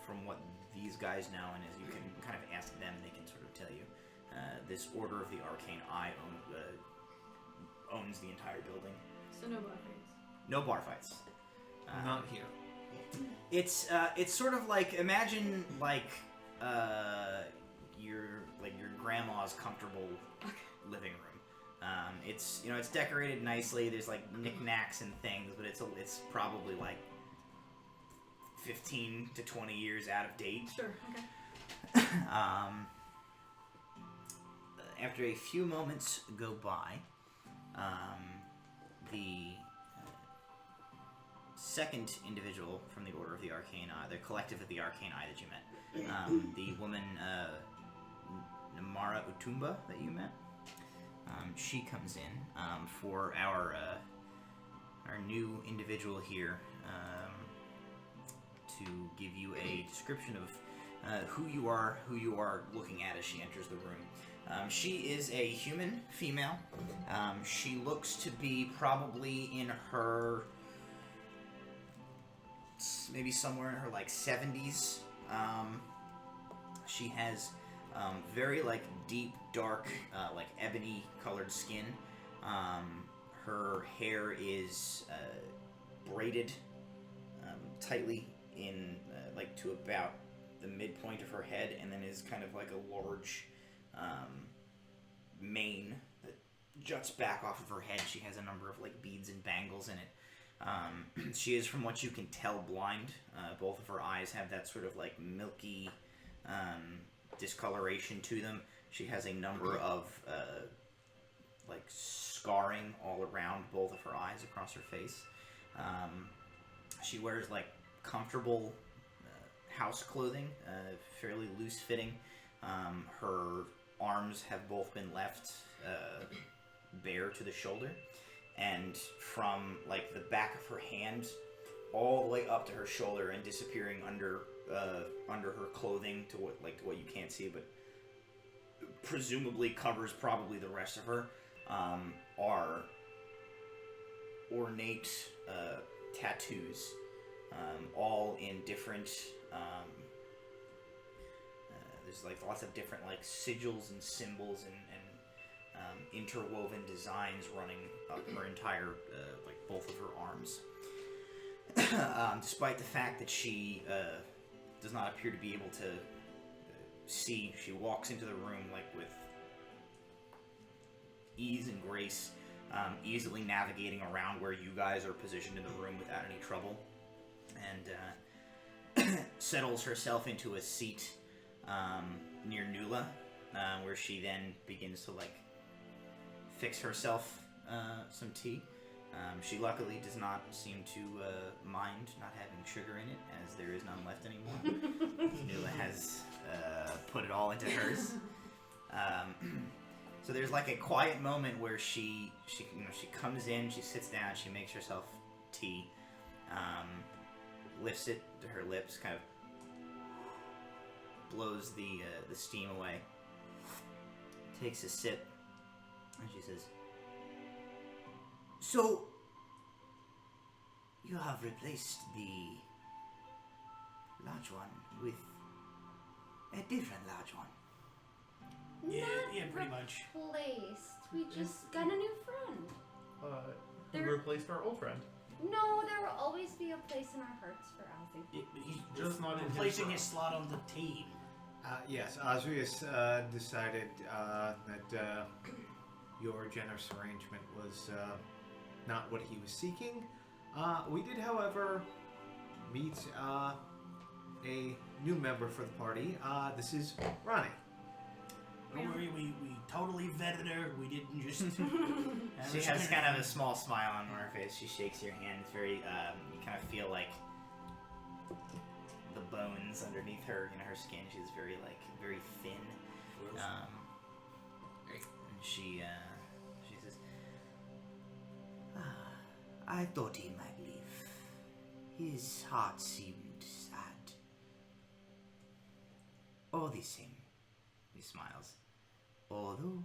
S1: from what these guys know, and as you can kind of ask them, they can sort of tell you. This Order of the Arcane Eye owns the entire building.
S3: So no bar fights.
S1: No bar fights.
S4: Not here.
S1: It's sort of like imagine like your grandma's comfortable living room. It's it's decorated nicely. There's like knickknacks and things, but it's probably like 15 to 20 years out of date.
S3: Sure. Okay.
S1: After a few moments go by, the second individual from the Order of the Arcane Eye, the collective of the Arcane Eye that you met, the woman Namara Utumba that you met, she comes in for our new individual here to give you a description of who you are looking at as she enters the room. She is a human female. She looks to be probably in her, maybe somewhere in her like 70s. She has very like deep, dark, like ebony colored skin. Her hair is braided tightly in like to about the midpoint of her head, and then is kind of like a large mane that juts back off of her head. She has a number of like beads and bangles in it. She is, from what you can tell, blind. Both of her eyes have that sort of like milky discoloration to them. She has a number of like scarring all around both of her eyes across her face. She wears like comfortable house clothing, fairly loose fitting. Her arms have both been left bare to the shoulder, and from like the back of her hand all the way up to her shoulder and disappearing under her clothing to what you can't see, but presumably covers probably the rest of her, are ornate tattoos, all in different. There's like lots of different like sigils and symbols and interwoven designs running up her entire like both of her arms. Despite the fact that she does not appear to be able to see, she walks into the room like with ease and grace, easily navigating around where you guys are positioned in the room without any trouble, and settles herself into a seat near Nula, where she then begins to like fix herself some tea. She luckily does not seem to mind not having sugar in it, as there is none left anymore. Nula has put it all into hers. So there's like a quiet moment where she comes in, she sits down, she makes herself tea, lifts it to her lips, kind of blows the steam away, takes a sip, and she says, "So, you have replaced the large one with a different large one."
S7: Yeah, pretty much.
S5: Replaced. We just got a new friend.
S2: Who
S5: There-
S2: replaced our old friend?
S5: No, there will always be a place in our hearts for Ozzy.
S7: He's
S2: Just not in his
S7: replacing
S2: row.
S7: his slot on the team.
S8: Yes, Osrius decided that your generous arrangement was not what he was seeking. We did, however, meet a new member for the party. This is Ronnie.
S7: Don't worry, we totally vetted her. We didn't just.
S1: She has kind of a small smile on her face. She shakes your hand. It's very, you kind of feel like the bones underneath her, her skin. She's very thin. And she says, "I thought he might leave. His heart seemed sad. All the same," he smiles. "Although,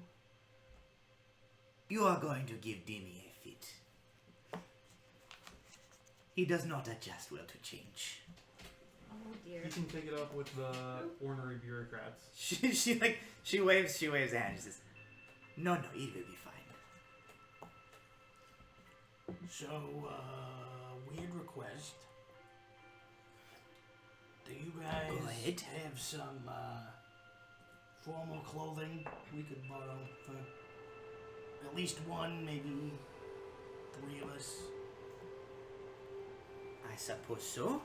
S1: you are going to give Demi a fit. He does not adjust well to change."
S5: Oh dear.
S2: You can take it up with the ornery bureaucrats.
S1: She waves a hand. She says, No, it will be fine."
S7: So, weird request. Do you guys
S1: Go ahead.
S7: have some formal clothing we could borrow for at least one, maybe 3 of us?
S1: "I suppose so.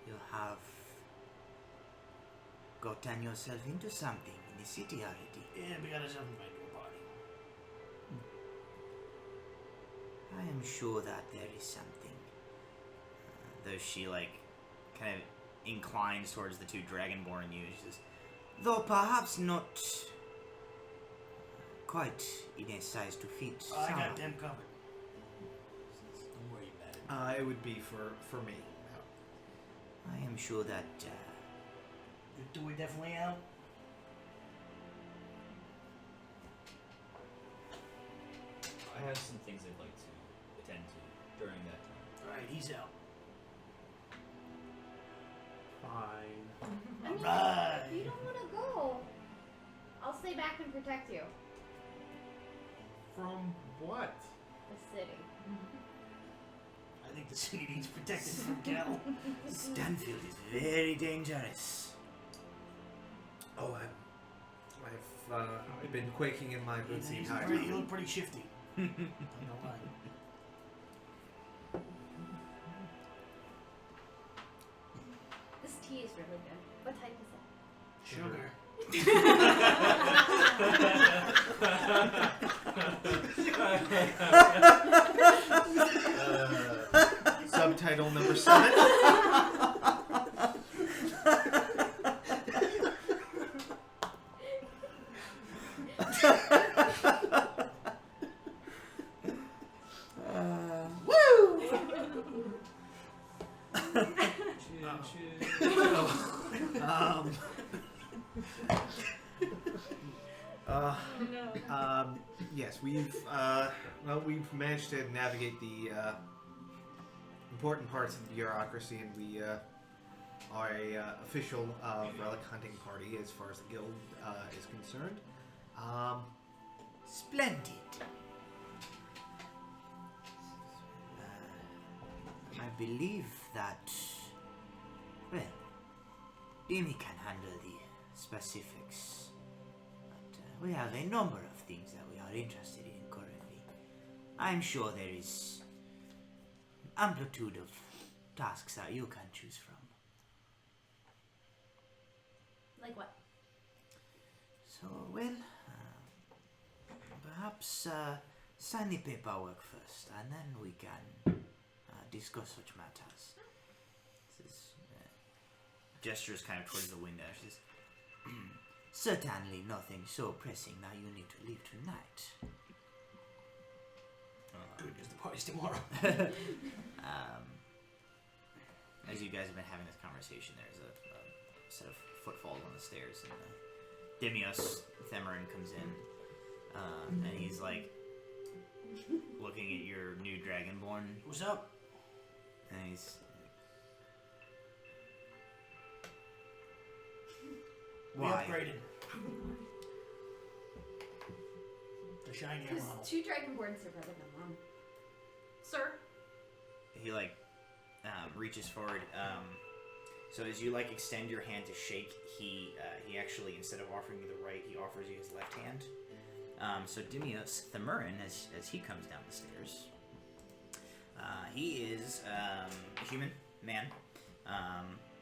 S10: You have gotten yourself into something in the city already.
S7: Yeah, we got ourselves invited to a party.
S10: I am sure that there is something.
S1: Though she, like, kind of inclines towards the two Dragonborn you. She says,
S10: Though perhaps not quite in a size to fit.
S7: I
S10: some.
S7: got them covered. Don't worry about it.
S8: It would be for me.
S10: I am sure that
S7: Do we definitely out?
S6: I have some things I'd like to attend to during that time.
S7: Alright, he's out.
S2: Fine.
S5: I mean,
S7: Alright.
S5: if you don't want to go, I'll stay back and protect you.
S2: From what?
S5: The city.
S7: I think the city needs protected from Cal.
S10: Stanfield is very dangerous.
S8: Oh, I've been quaking in my boots the entire
S7: You
S8: time.
S7: look pretty shifty. I'm not lying.
S5: This tea is really good. What type is it?
S7: Sugar.
S8: Subtitle number 7. Yes, we've managed to navigate the important parts of the bureaucracy, and we are a official relic hunting party as far as the guild is concerned.
S10: Splendid. I believe that, well, Amy can handle the specifics. But we have a number of things that we are interested in currently. I'm sure there is an amplitude of tasks that you can choose from.
S5: Like what?
S10: So, well, perhaps sign the paperwork first, and then we can discuss such matters.
S1: says, gestures kind of towards the window. She says,
S10: Certainly nothing so pressing that you need to leave tonight.
S7: Good, because the party's tomorrow.
S1: as you guys have been having this conversation, there's a set of footfalls on the stairs, and Dimios Themerin comes in, and he's like looking at your new Dragonborn,
S7: What's up?
S1: and he's
S7: We
S1: why?
S7: upgraded. The shinier
S5: Because
S7: model.
S5: 2 dragonborns are better than 1.
S3: Sir,
S1: He like reaches forward. So as you like extend your hand to shake, he actually, instead of offering you the right, he offers you his left hand. So Dimios Themerin, as he comes down the stairs, he is a human man,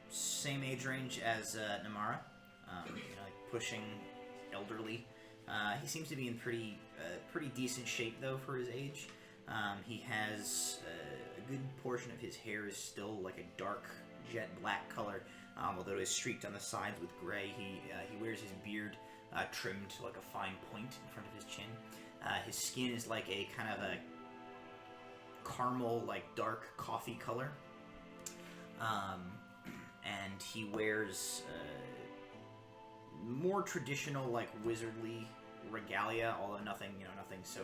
S1: same age range as Namara, like pushing elderly. He seems to be in pretty decent shape though for his age. He has a good portion of his hair is still like a dark jet black color, although it is streaked on the sides with gray. He wears his beard trimmed to like a fine point in front of his chin. His skin is like a kind of a caramel, like dark coffee color, and he wears more traditional, like wizardly regalia, although nothing so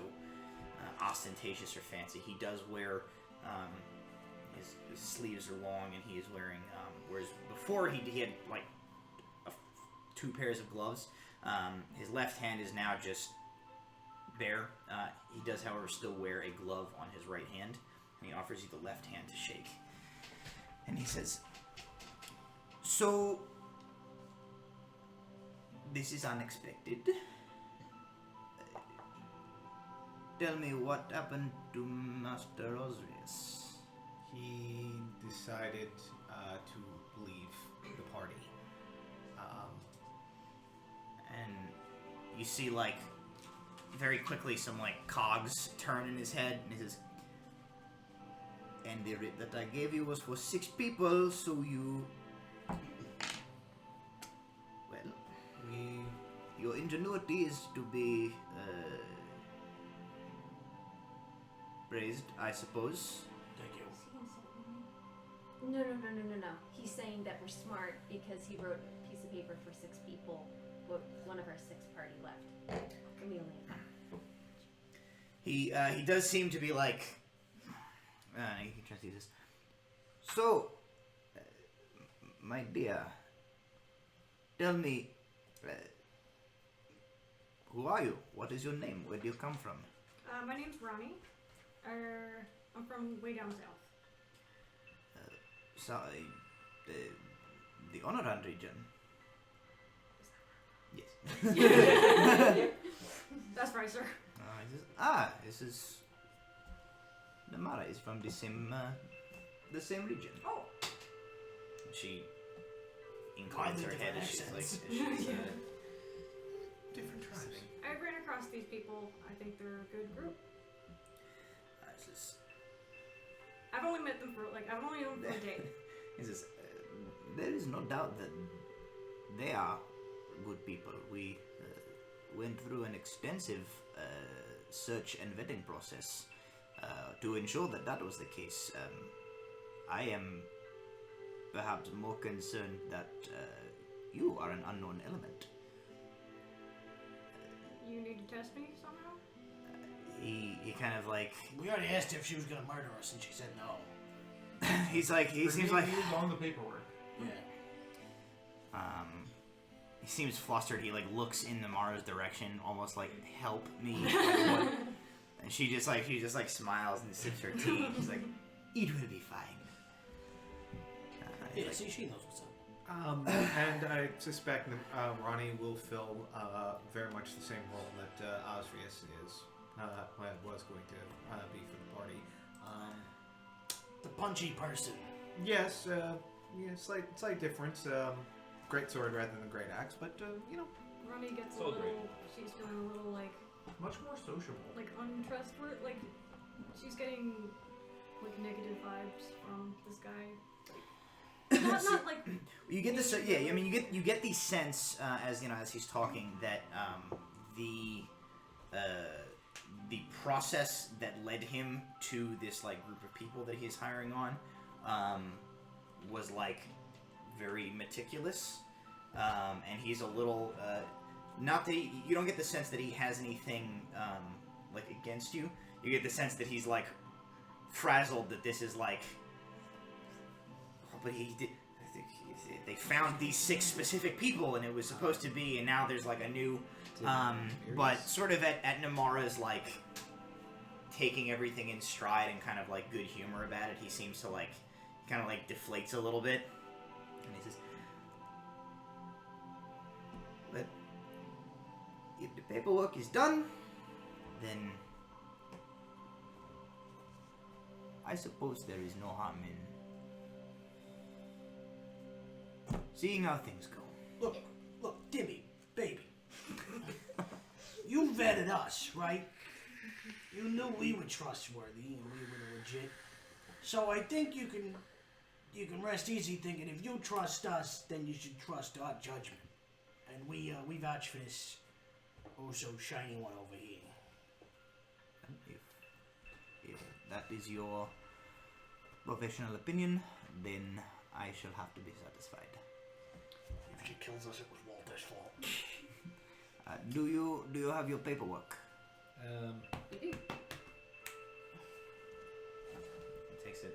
S1: ostentatious or fancy. He does wear his sleeves are long, and he is wearing whereas before he had like 2 pairs of gloves. His left hand is now just bare. He does, however, still wear a glove on his right hand, and he offers you the left hand to shake. And he says,
S10: So, this is unexpected. Tell me what happened to Master Osrius.
S8: He decided to leave the party.
S1: And you see, like, very quickly some, like, cogs turn in his head, and he says, and the rate that I gave you was for 6 people, so you... Well, your ingenuity is to be praised, I suppose.
S7: Thank you.
S5: No. He's saying that we're smart because he wrote a piece of paper for 6 people, but one of our 6 party left. And we only have 5.
S1: He does seem to be like... you can try to do this. So, my dear, tell me, who are you? What is your name? Where do you come from?
S3: My name's Ronnie. I'm from way down south.
S1: So, the Honorant region. Yes.
S3: That's right, sir.
S1: This is Namara is from the same region.
S3: Oh.
S1: She inclines her head as she's like,
S8: Different tribes.
S3: I ran across these people. I think they're a good group. I've only met them for I've only known them for a day.
S1: He says, there is no doubt that they are good people. We went through an extensive search and vetting process to ensure that that was the case. I am perhaps more concerned that you are an unknown element.
S3: You need to test me somehow?
S1: He kind of like...
S7: We already asked her if she was gonna murder us, and she said no.
S1: He's like, he seems like...
S2: He was on the paperwork.
S7: Yeah.
S1: He seems flustered. He like looks in Namara's direction, almost like, help me. And she just like smiles and sips her tea. She's like, it will be fine.
S7: Yeah, see, she knows what's up.
S8: And I suspect Ronnie will fill very much the same role that Osrius was going to be for the party.
S7: The punchy person.
S8: Yes, slight difference. Great sword rather than great axe, but you know.
S3: Ronnie gets
S6: So
S3: a little.
S6: great.
S3: She's feeling a little like
S2: Much more sociable.
S3: untrustworthy. Like she's getting like negative vibes from this guy. Not like
S1: You get this, yeah. I mean, you get the sense as he's talking that the process that led him to this like group of people that he's hiring on was like very meticulous, and he's a little not that you don't get the sense that he has anything like against you. You get the sense that he's like frazzled that this is like. But he did. I think they found these 6 specific people, and it was supposed to be, and now there's like a new. But sort of at Namara's like taking everything in stride and kind of like good humor about it, he seems to like kind of like deflates a little bit, and he says, "But if the paperwork is done, then I suppose there is no harm in." Seeing how things go.
S7: Look, Dimmy, baby. You vetted us, right? You knew we were trustworthy and we were legit. So I think you can rest easy thinking if you trust us, then you should trust our judgment. And we vouch for this oh so shiny one over here.
S1: If that is your professional opinion, then I shall have to be satisfied.
S7: If she kills us, it was Walter's fault.
S1: Do you have your paperwork?
S5: We do.
S1: He takes it.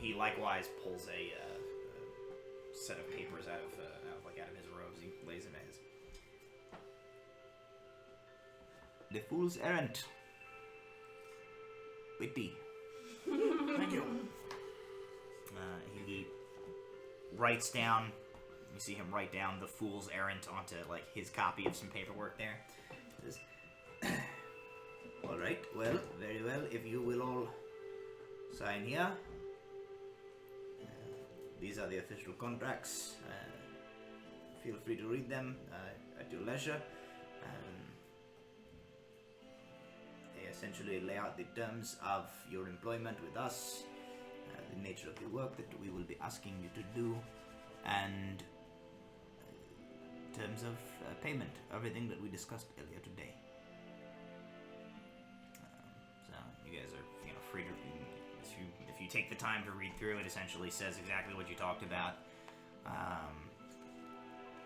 S1: He likewise pulls a set of papers out of his robes. He lays them in his. The Fool's Errant. Witty.
S7: Thank you.
S1: He writes down. You see him write down the Fool's Errant onto like his copy of some paperwork there. He says, all right. Well, very well. If you will all sign here, these are the official contracts. Feel free to read them at your leisure. They essentially lay out the terms of your employment with us, the nature of the work that we will be asking you to do, and terms of payment, everything that we discussed earlier today. So you guys are, free to. If you take the time to read through, it essentially says exactly what you talked about.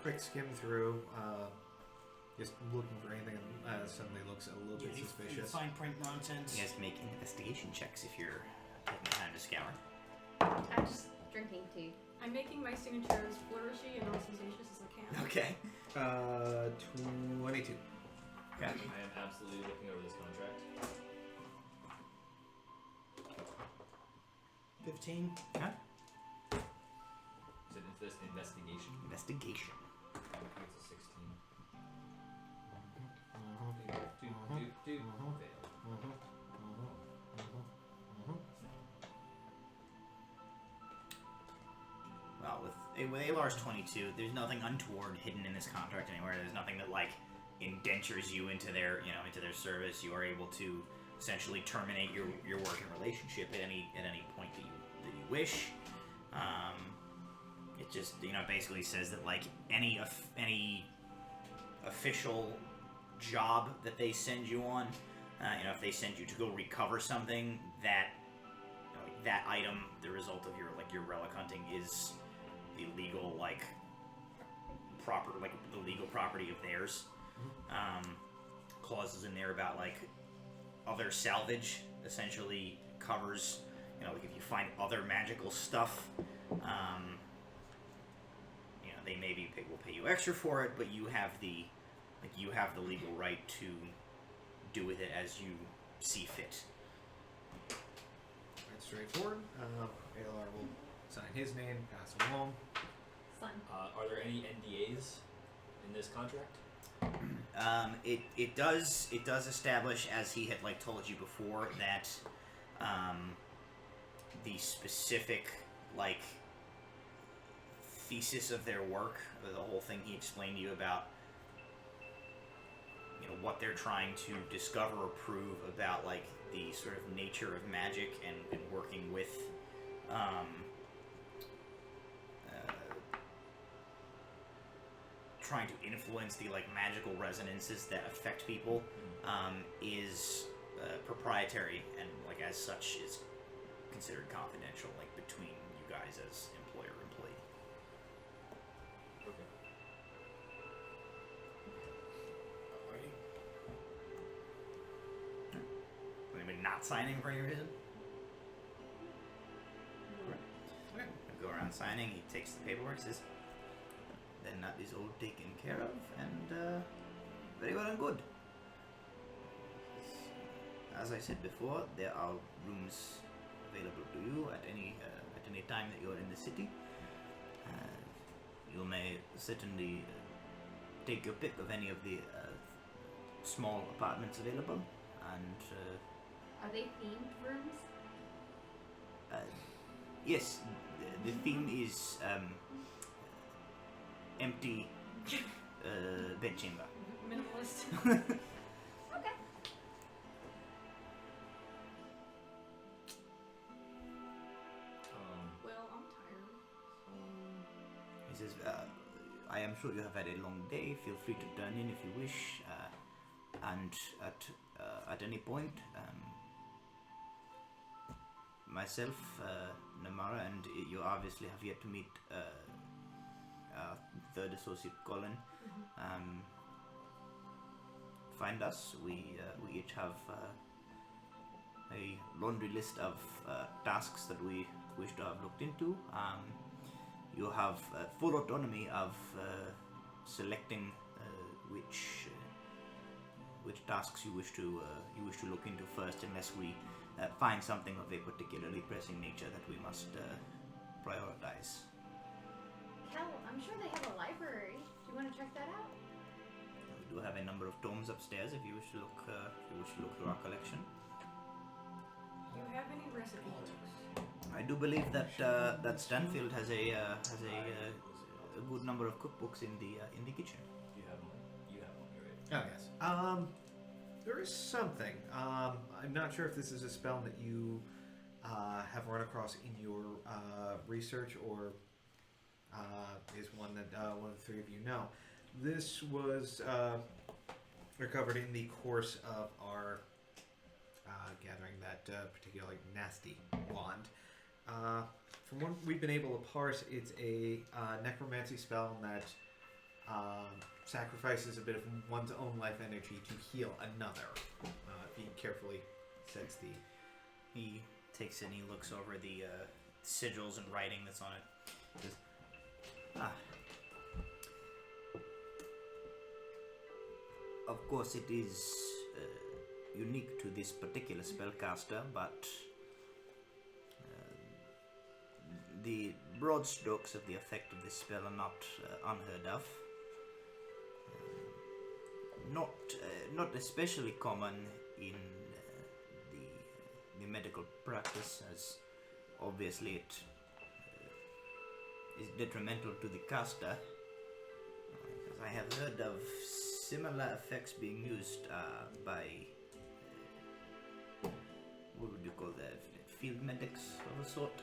S8: Quick skim through, just looking for anything that suddenly looks a little bit
S7: Any
S8: suspicious.
S7: fine print nonsense.
S1: You guys can make investigation checks if you're taking the time to scour.
S5: I'm just drinking tea.
S3: I'm making my signature as flourishy and ostentatious as I can.
S1: Okay.
S8: 22.
S1: Okay.
S6: I am absolutely looking over this contract.
S7: 15.
S1: Okay.
S6: Is it this investigation?
S1: Investigation.
S6: I think it's a 16. Do. Fail.
S1: Well, with Alar's 22, there's nothing untoward hidden in this contract anywhere. There's nothing that indentures you into their into their service. You are able to essentially terminate your working relationship at any point that you wish. It just basically says that any official job that they send you on, if they send you to go recover something, that that item, the result of your relic hunting, is the legal the legal property of theirs. Clauses in there about other salvage essentially covers, if you find other magical stuff, they will pay you extra for it, but you have the legal right to do with it as you see fit.
S8: Quite straightforward. ALR will sign his name, pass along.
S5: Fun.
S6: Are there any NDAs in this contract?
S1: It does establish, as he had told you before, that the specific thesis of their work, the whole thing he explained to you about what they're trying to discover or prove about the sort of nature of magic and working with trying to influence the magical resonances that affect people is proprietary and as such is considered confidential between you guys as employer employee.
S6: Okay.
S1: Anybody not signing for any reason? Okay. Go around signing. He takes the paperwork. Says, "Then that is all taken care of, and very well and good. As I said before, there are rooms available to you at any time that you're in the city. You may certainly take your pick of any of the small apartments available, and
S5: Are they themed rooms?
S1: yes, the theme is empty bedchamber."
S3: Minimalist.
S5: Okay.
S3: Well, I'm tired.
S1: He says, "I am sure you have had a long day. Feel free to turn in if you wish, and at any point, myself, Namara, and you obviously have yet to meet our third associate, Colin. Find us. We each have a laundry list of tasks that we wish to have looked into. You have full autonomy of selecting which tasks you wish to look into first, unless we find something of a particularly pressing nature that we must prioritize."
S5: Kel, I'm sure they have a library. Do you want to check that out?
S1: We do have a number of tomes upstairs if you wish to look through our collection.
S3: Do you have any recipe books?
S1: I do believe that that Stanfield has a good number of cookbooks in the kitchen.
S6: You have one. You have one, you're right.
S4: Oh yes. There is something. I'm not sure if this is a spell that you have run across in your research, or is one that one of the three of you know. This was recovered in the course of our gathering that particularly nasty wand. From what we've been able to parse, it's a necromancy spell that sacrifices a bit of one's own life energy to heal another. He carefully sets the...
S1: He takes it and he looks over the sigils and writing that's on it. He says, Of course it is unique to this particular spellcaster, but the broad strokes of the effect of this spell are not unheard of. Not especially common in the medical practice, as obviously it is detrimental to the caster. Because I have heard of similar effects being used by what would you call that? Field medics of a sort.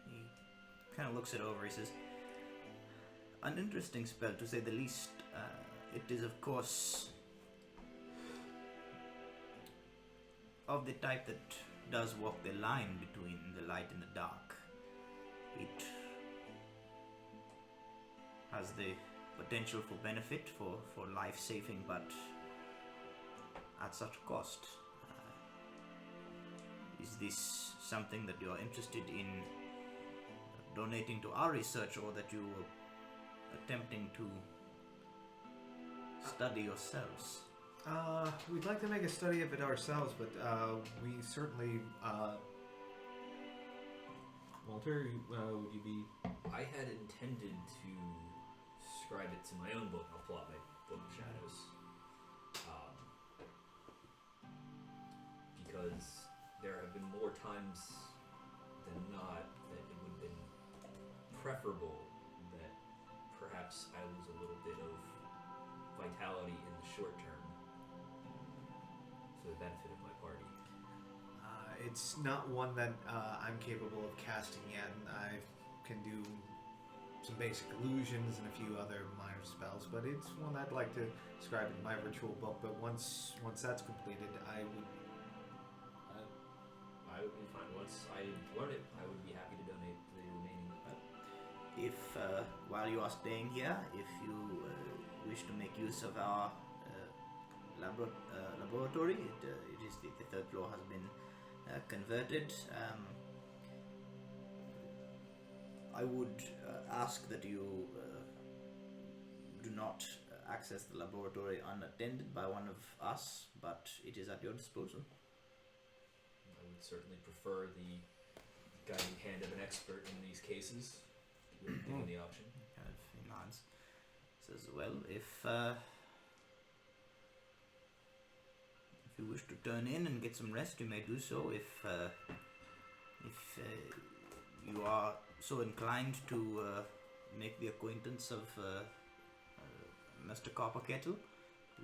S1: He kind of looks it over. He says, "An interesting spell, to say the least. It is, of course, of the type that does walk the line between the light and the dark. It has the potential for benefit, for life saving, but at such cost. Is this something that you are interested in donating to our research, or that you are attempting to study yourselves?"
S4: We'd like to make a study of it ourselves, but we certainly... Walter, would you be...
S6: I had intended to scribe it to my own book. I'll pull out my book of shadows. Because there have been more times than not that it would have been preferable that perhaps I lose a little bit of vitality in the short term for the benefit of my party.
S4: It's not one that I'm capable of casting yet. I can do some basic illusions and a few other minor spells, but it's one I'd like to scribe in my ritual book. But once that's completed, I would
S6: be fine. Once I learn it, I would be happy to donate the remaining.
S1: If, while you are staying here, if you wish to make use of our laboratory, it is the third floor has been converted. I would ask that you do not access the laboratory unattended by one of us, but it is at your disposal.
S6: I would certainly prefer the guiding hand of an expert in these cases, given the option.
S1: Kind of nods. Says, well, if you wish to turn in and get some rest, you may do so. If you are so inclined to make the acquaintance of Mr. Copperkettle,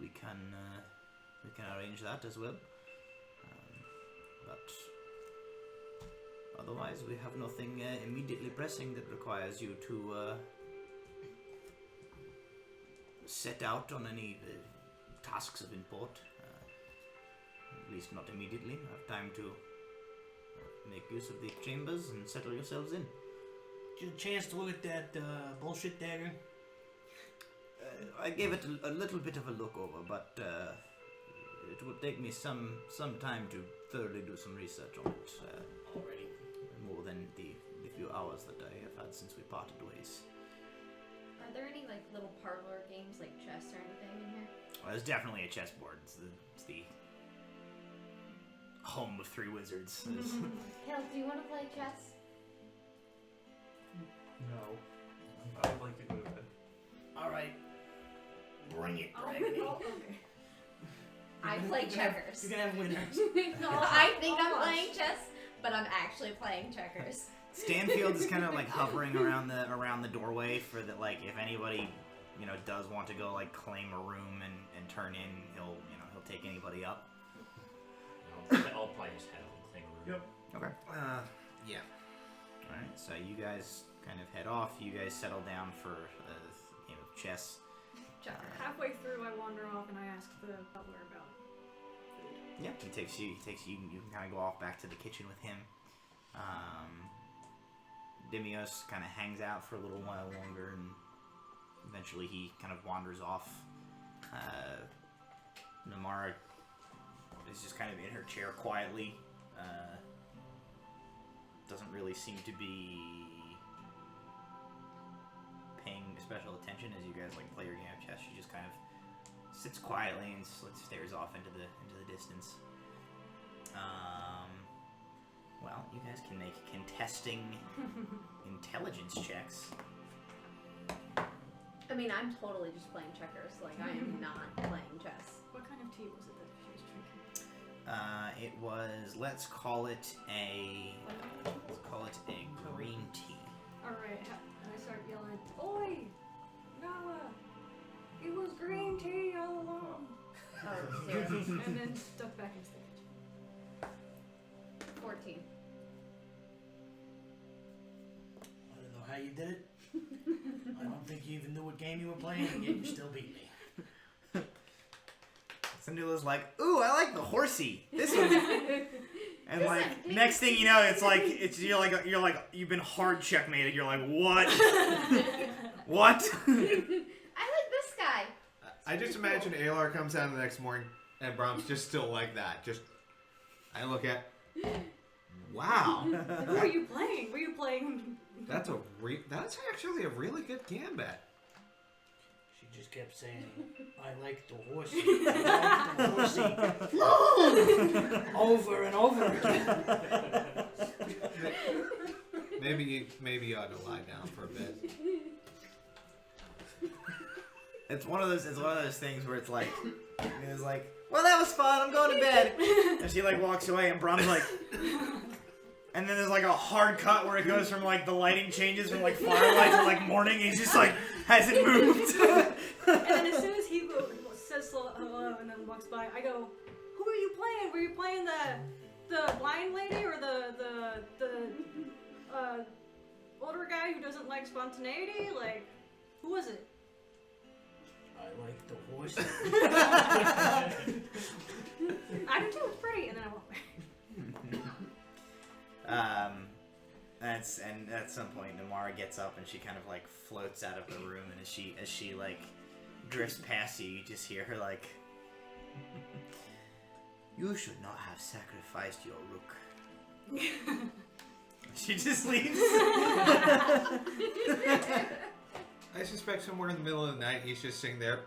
S1: we can arrange that as well. But otherwise, we have nothing immediately pressing that requires you to set out on any tasks of import. At least not immediately. You have time to make use of the chambers and settle yourselves in.
S7: Did you get a chance to look at that bullshit dagger?
S1: I gave it a little bit of a look over, but it would take me some time to thoroughly do some research on it.
S7: Already.
S1: More than the few hours that I have had since we parted ways.
S5: Are there any like little parlor games like chess or anything in here?
S1: Well, there's definitely a chessboard. It's the home of three wizards.
S5: Kel, do you want to play chess?
S2: No. I'd like to go to bed.
S7: All right. Bring it,
S5: Oh,
S7: Raggedy.
S5: okay. I play checkers.
S7: You're gonna have winners.
S5: No, I think I'm playing chess, but I'm actually playing checkers.
S1: Stanfield is kind of like hovering around the doorway for that. Like, if anybody, does want to go like claim a room and turn in, he'll take anybody up.
S6: I'll probably just head out and claim a room.
S2: Yep.
S1: Okay.
S8: Yeah.
S1: All right. So you guys kind of head off. You guys settle down for a game of chess.
S3: Halfway through, I wander off and I ask the butler about food.
S1: Yeah, he takes you. You can kind of go off back to the kitchen with him. Dimios kind of hangs out for a little while longer, and eventually he kind of wanders off. Namara is just kind of in her chair quietly. Doesn't really seem to be paying special attention as you guys like play your game of chess. She just kind of sits quietly and stares off into the distance. Well, you guys can make contesting intelligence checks.
S5: I mean, I'm totally just playing checkers. Like, I am not playing chess.
S3: What kind of tea was it that she was drinking?
S1: It was, let's call it a green tea.
S3: Alright, and I start yelling, "Oi! Nala! It was green tea all along!"
S5: Oh, seriously.
S3: And then stuck back into the kitchen.
S5: 14.
S7: I don't know how you did it. I don't think you even knew what game you were playing, and yet you still beat me.
S1: Sandula's like, ooh, I like the horsey. This one. And like, next thing you know, you're like you've been hard checkmated. You're like, what? What?
S5: I like this guy.
S8: I just imagine Alar comes down the next morning and Brahm's just still like that. Just, I look at, wow.
S3: Who are you playing? Were you playing?
S8: That's actually a really good gambit.
S7: She just kept saying, I like the horsey. I like the horsey. Over and over again.
S8: Maybe you ought to lie down for a bit.
S1: It's one of those things where it's like, well, that was fun. I'm going to bed. And she like walks away, and Brahm's like, and then there's like a hard cut where it goes from like the lighting changes from like firelight to like morning. And he's just like hasn't moved.
S3: And then as soon as he says hello and then walks by, I go, "Who are you playing? Were you playing the blind lady or the older guy who doesn't like spontaneity? Like, who was it?"
S7: I like the horsey.
S3: I do too. It's pretty. And then I walk away.
S1: And at some point, Namara gets up and she kind of like floats out of the room, and as she like drifts past you, you just hear her like, "You should not have sacrificed your rook." She just leaves.
S8: I suspect somewhere in the middle of the night he's just sitting there.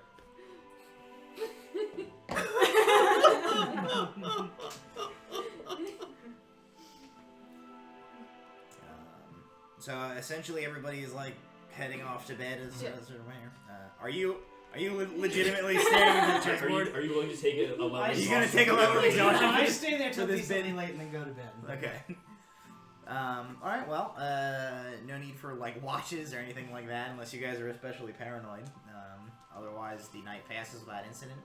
S1: So essentially, everybody is like heading off to bed as we're here. Are you legitimately staying at the chessboard?
S6: Are you willing to take a level?
S1: Are you gonna take a level?
S7: I stay there till
S1: this
S7: this day late and then go to bed.
S1: Okay. Alright, well, no need for, like, watches or anything like that, unless you guys are especially paranoid. Otherwise, the night passes without incident,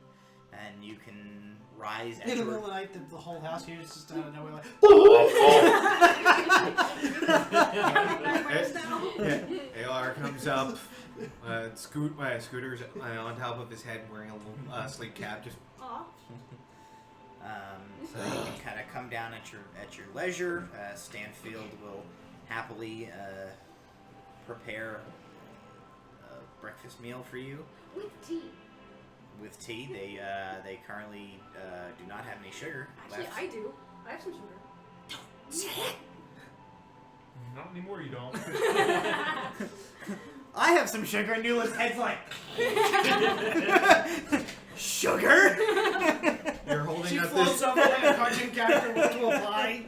S1: and you can rise at
S7: In the
S1: your...
S7: middle of the night, the whole house here is just out of nowhere like,
S8: Alar comes up, Scooter's on top of his head wearing a little sleep cap, just...
S3: Aw.
S1: So you can kind of come down at your leisure. Stanfield will happily prepare a breakfast meal for you.
S5: With tea.
S1: With tea, they currently do not have any sugar
S3: Actually,
S1: left.
S3: I do. I have some sugar.
S1: Say it.
S2: Not anymore, you don't.
S1: I have some sugar, and Newland's head's like, sugar?
S8: You're holding
S7: she
S8: up
S7: floats
S8: this...
S7: over like a cartoon character to a pie.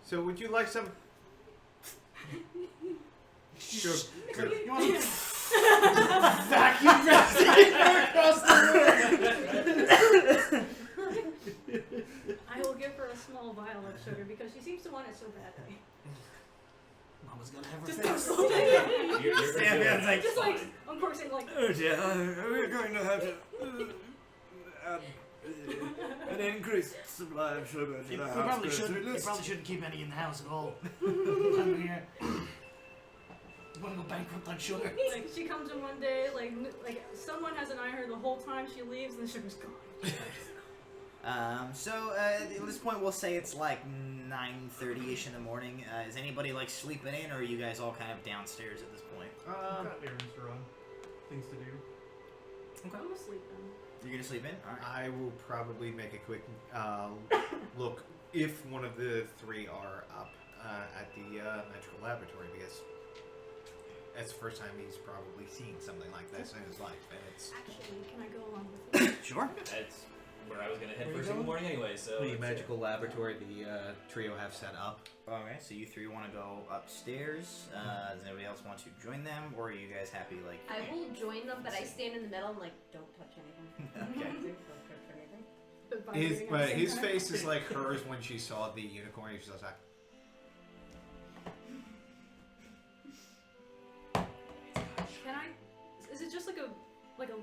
S8: So would you like some... Sugar.
S7: You want some Vacuum across the room.
S3: I will give her a small vial of sugar because she seems to want it so badly.
S7: Mama's gonna have her
S3: Just
S7: face.
S6: You're
S1: like,
S3: Just like unboxing, like.
S10: Oh dear, we're going to have to add an increased supply of sugar to
S7: You
S10: the
S7: probably
S10: house.
S7: shouldn't keep any in the house at all. I mean, you wanna go bankrupt on sugar?
S3: Like she comes in one day, like someone hasn't eyed her the whole time she leaves, and the sugar's gone.
S1: So at this point, we'll say it's like 9:30ish in the morning. Is anybody like sleeping in, or are you guys all kind of downstairs at this point?
S2: I've got errands to run, things to do.
S3: I'm gonna sleep in.
S1: You're gonna sleep in? All right.
S8: I will probably make a quick look if one of the three are up at the magical laboratory, because that's the first time he's probably seen something like this in his life, and it's
S3: Actually, can I go along with it?
S1: Sure.
S6: That's where I was gonna head
S7: Where you
S6: first thing in the
S7: going?
S6: morning anyway. So
S8: the
S6: it's,
S8: magical laboratory the trio have set up.
S1: Okay, so you three want to go upstairs. Does anybody else want to join them, or are you guys happy? Like,
S5: I will join them, but I stand in the middle and like, don't touch anything.
S1: okay.
S5: Don't touch anything.
S3: But vibrating at the same
S8: His
S3: time.
S8: face is like hers when she saw the unicorn. She's just like,
S3: Can I? Is it just like a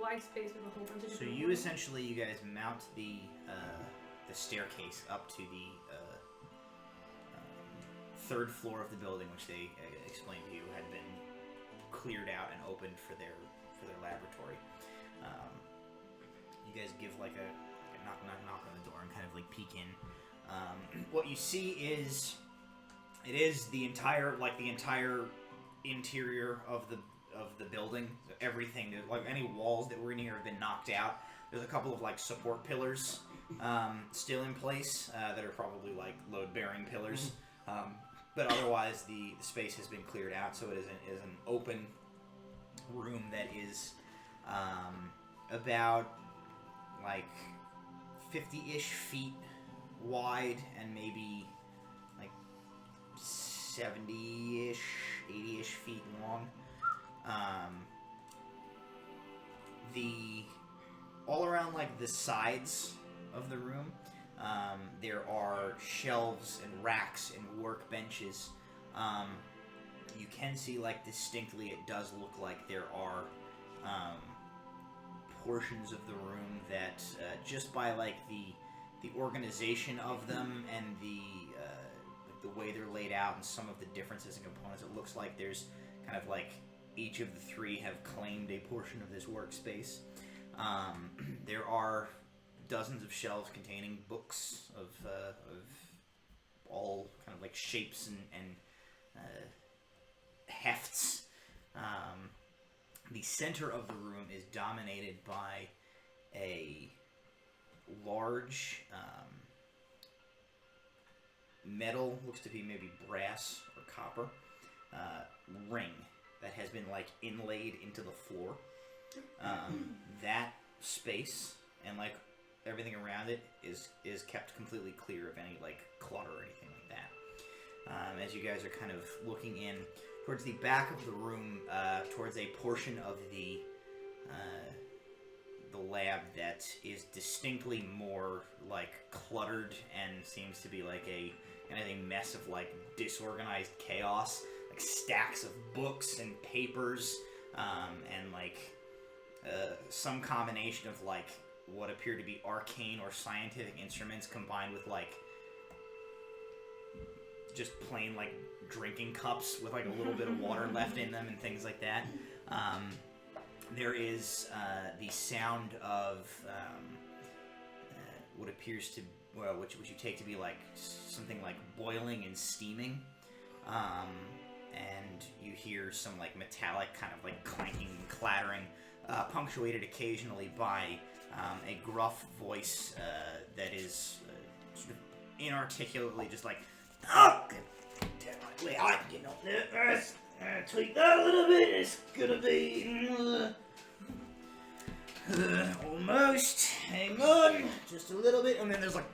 S3: wide space with a whole bunch of
S1: So
S3: different
S1: you
S3: rooms?
S1: essentially, you guys mount the staircase up to the third floor of the building, which they explained to you had been cleared out and opened for their laboratory. You guys give like a knock on the door and kind of like peek in. What you see is the entire interior of the building. So everything, like any walls that were in here have been knocked out. There's a couple of like support pillars still in place that are probably like load-bearing pillars. But otherwise, the space has been cleared out, so it is an open room that is about like 50-ish feet wide and maybe like 70-ish, 80-ish feet long. All around like the sides of the room, there are shelves and racks and workbenches. You can see like distinctly, it does look like there are portions of the room that just by like the organization of them and the way they're laid out and some of the differences in components, it looks like there's kind of like each of the three have claimed a portion of this workspace. There are dozens of shelves containing books of all kind of like shapes and hefts. The center of the room is dominated by a large metal, looks to be maybe brass or copper, ring that has been like inlaid into the floor. That space and like everything around it is kept completely clear of any like clutter or anything like that. As you guys are kind of looking in towards the back of the room, towards a portion of the lab that is distinctly more like cluttered and seems to be like a mess of like disorganized chaos, like stacks of books and papers, and like some combination of like what appear to be arcane or scientific instruments combined with like just plain like drinking cups with like a little bit of water left in them and things like that. There is the sound of what appears to, well, which you take to be like something like boiling and steaming, and you hear some like metallic kind of like clanking and clattering, punctuated occasionally by a gruff voice that is sort of inarticulately just like, "Oh, definitely, I can get on there. Tweak that a little bit. It's gonna be almost. Hang on, just a little bit." And then there's like,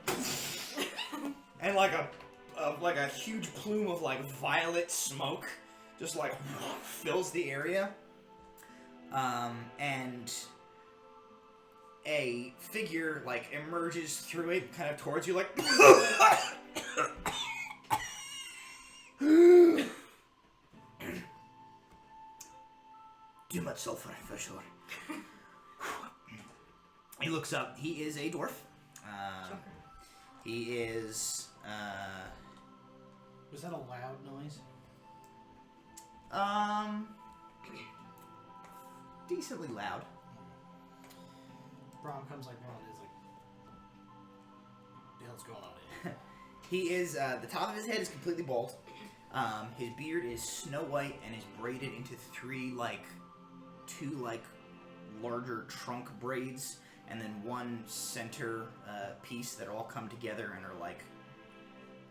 S1: and like a huge plume of like violet smoke just like fills the area. and a figure like emerges through it, kind of towards you, like. Too much sulfur for sure. He looks up. He is a dwarf. He is.
S7: Was that a loud noise?
S1: Decently loud.
S7: Brom comes like one is like, the hell's going on here?
S1: He is. The top of his head is completely bald. His beard is snow white and is braided into two larger trunk braids, and then one center piece that all come together and are like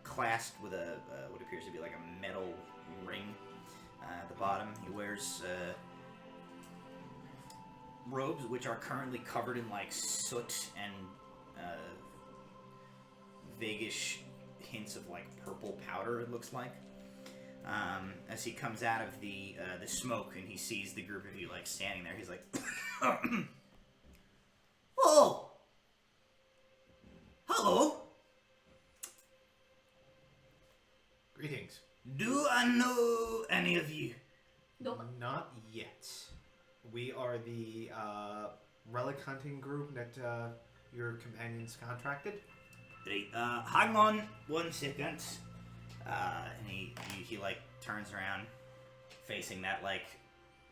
S1: clasped with a what appears to be like a metal ring at the bottom. He wears robes which are currently covered in like soot and vaguish hints of like purple powder, it looks like. As he comes out of the smoke and he sees the group of you like standing there, he's like, "Oh, hello.
S8: Greetings.
S1: Do I know any of you?"
S5: Nope.
S8: Not yet. We are the relic hunting group that your companions contracted.
S1: Right, hang on 1 second. And he like turns around, facing that like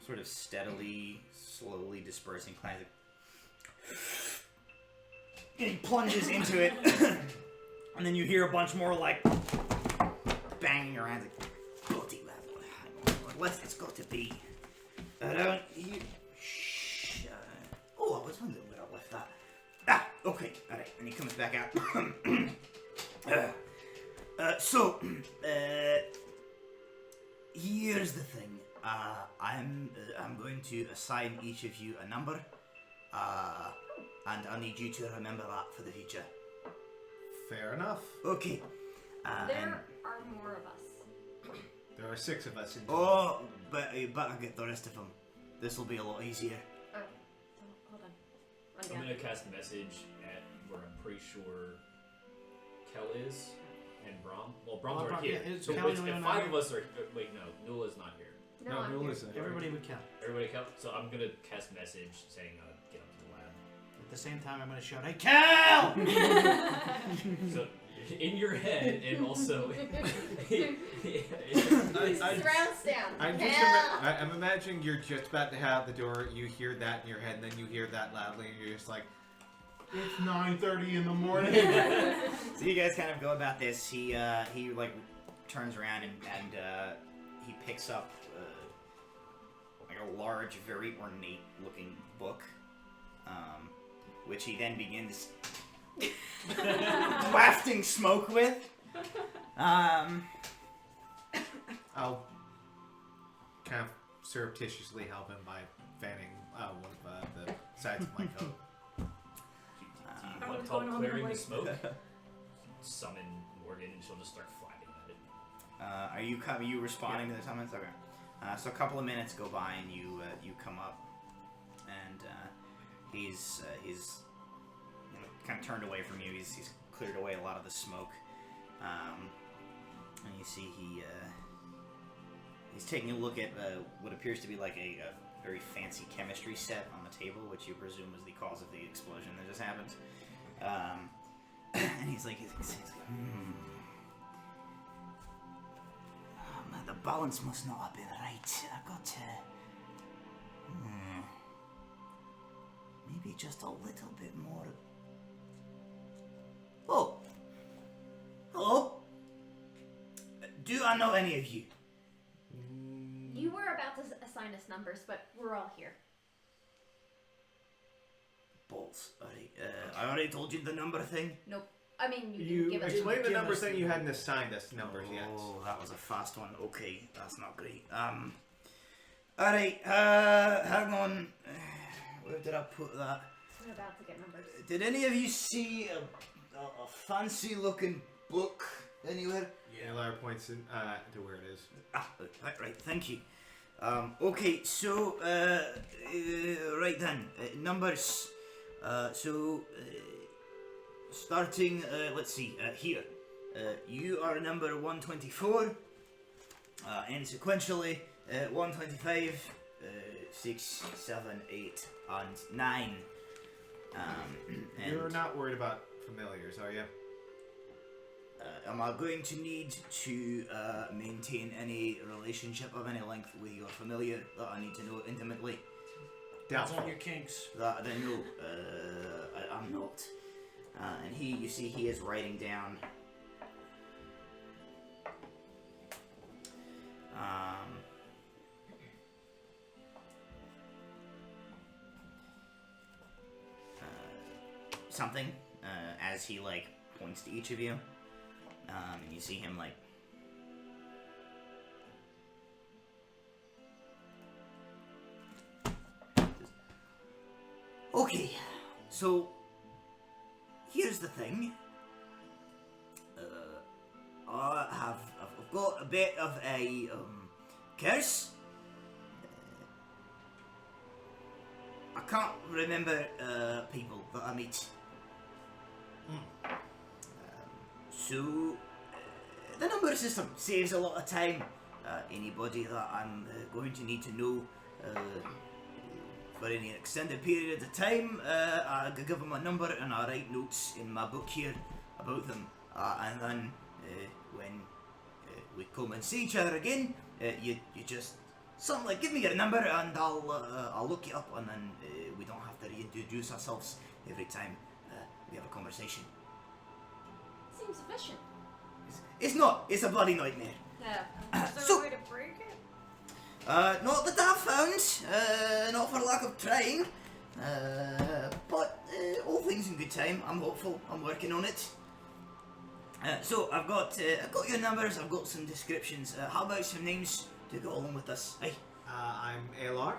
S1: sort of steadily, slowly dispersing cloud. And he plunges into it, and then you hear a bunch more like banging around. Like, bloody level, unless it's got to be around here. Shh. Oh, I was wondering where I left that. Ah, okay, all right. And he comes back out. So, here's the thing. I'm going to assign each of you a number, and I need you to remember that for the future.
S8: Fair enough.
S1: Okay.
S5: There are more of us.
S8: There are 6 of us in
S1: Oh, but you better get the rest of them. This will be a lot easier.
S5: Okay. Hold on.
S6: I'm gonna cast a message at where I'm pretty sure Kel is and Brom. Well, Brom's already here.
S7: yeah, it's
S6: So
S7: Kel
S6: if
S7: and Leon
S6: 5
S7: are
S6: of us are. Wait, no, Nula's not here.
S5: No, I'm
S8: Nula
S5: here.
S8: isn't.
S7: Everybody would count.
S6: Everybody Kel. So I'm gonna cast a message saying get up to the lab.
S7: At the same time, I'm going to shout, "Hey, Cal!"
S6: So in your head and also.
S5: Surround sound.
S8: I'm imagining you're just about to have the door. You hear that in your head, and then you hear that loudly, and you're just like,
S2: It's 9:30 in the morning.
S1: So you guys kind of go about this. He like turns around and he picks up like a large, very ornate looking book, which he then begins wafting smoke with.
S8: I'll kind of surreptitiously help him by fanning one of the sides of my coat.
S6: What
S3: what's
S6: called
S3: going on
S6: clearing
S3: there,
S6: the
S3: like-
S6: smoke? Summon Morgan and she'll just start flapping at it.
S1: Are you responding to the summons? Okay. So a couple of minutes go by and you come up, and he's kind of turned away from you. He's cleared away a lot of the smoke, and you see he's taking a look at what appears to be like a very fancy chemistry set on the table, which you presume was the cause of the explosion that just happened. And he's like, the balance must not have been right. I got to maybe just a little bit more. Oh, hello. Do I know any of you?
S5: You were about to assign us numbers, but we're all here.
S1: Balls. Alright. I already told you the number thing.
S5: Nope. I mean, you
S8: You
S5: didn't give us.
S8: explained the
S7: give
S8: numbers
S7: us
S8: thing.
S7: the
S8: You hadn't assigned us numbers yet.
S1: Oh, that was a fast one. Okay, that's not great. Alright, hang on. Where did I put that?
S5: We're about to get numbers.
S1: Did any of you see a fancy looking book anywhere?
S8: Yeah. Lara points to where it is.
S1: Ah, right, thank you.
S10: Okay, so, right then, numbers. Starting, let's see, here. You are number 124, and sequentially, 125, 6, 7, 8, and 9.
S8: You're not worried about familiars, are you?
S10: Am I going to need to maintain any relationship of any length with your familiar that I need to know intimately?
S7: That's on your kinks.
S10: That I know, I'm not. And you see he is writing down. Something, as he like points to each of you. And you see him like okay, so here's the thing. I've got a bit of a curse. I can't remember people that I meet. So the number system saves a lot of time. Anybody that I'm going to need to know for any extended period of time, I give them a number and I write notes in my book here about them. And then when we come and see each other again, you just something like give me your number and I'll look you up, and then we don't have to reintroduce ourselves every time we have a conversation.
S5: Seems efficient.
S10: It's not. It's a bloody nightmare.
S5: Yeah.
S3: Is there
S10: So-
S3: a way to break it?
S10: Not that I've found, not for lack of trying, but all things in good time. I'm hopeful. I'm working on it. So I've got your numbers. I've got some descriptions. How about some names to go along with this? Hey.
S8: I'm Alar.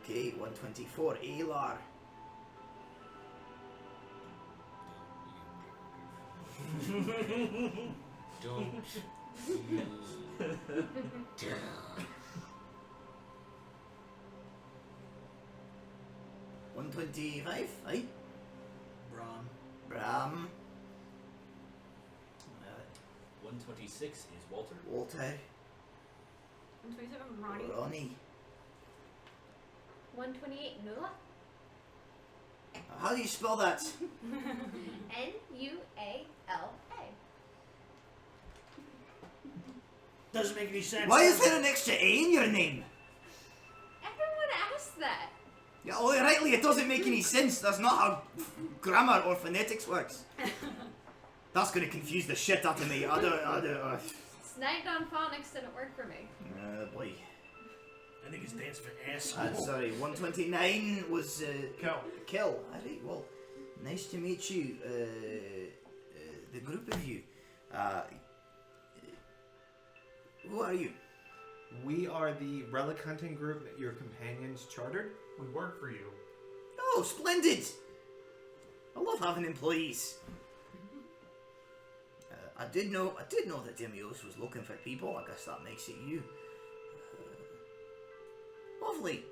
S10: Okay, 124, Alar.
S9: Don't you dare.
S10: 125, aye. Bram.
S6: 126 is Walter.
S10: Walter.
S3: 127, Ronnie.
S10: Ronnie.
S5: 128 Nula.
S10: How do you spell that?
S5: N-U-A-L-A.
S7: Doesn't make any sense.
S10: Why is there an extra A in your name?
S5: Everyone asked that.
S10: Yeah, well, rightly, it doesn't make any sense. That's not how grammar or phonetics works. That's going to confuse the shit out of me. I don't.
S5: Snagged on phonics didn't work for me.
S10: Boy.
S7: I think it stands for ass.
S10: Sorry, 129 was
S2: Kel.
S10: Kel. Alright, well, nice to meet you. The group of you. Who are you?
S8: We are the relic hunting group that your companions chartered.
S2: We work for you.
S10: Oh, splendid! I love having employees. I did know that Demios was looking for people. I guess that makes it you. Lovely.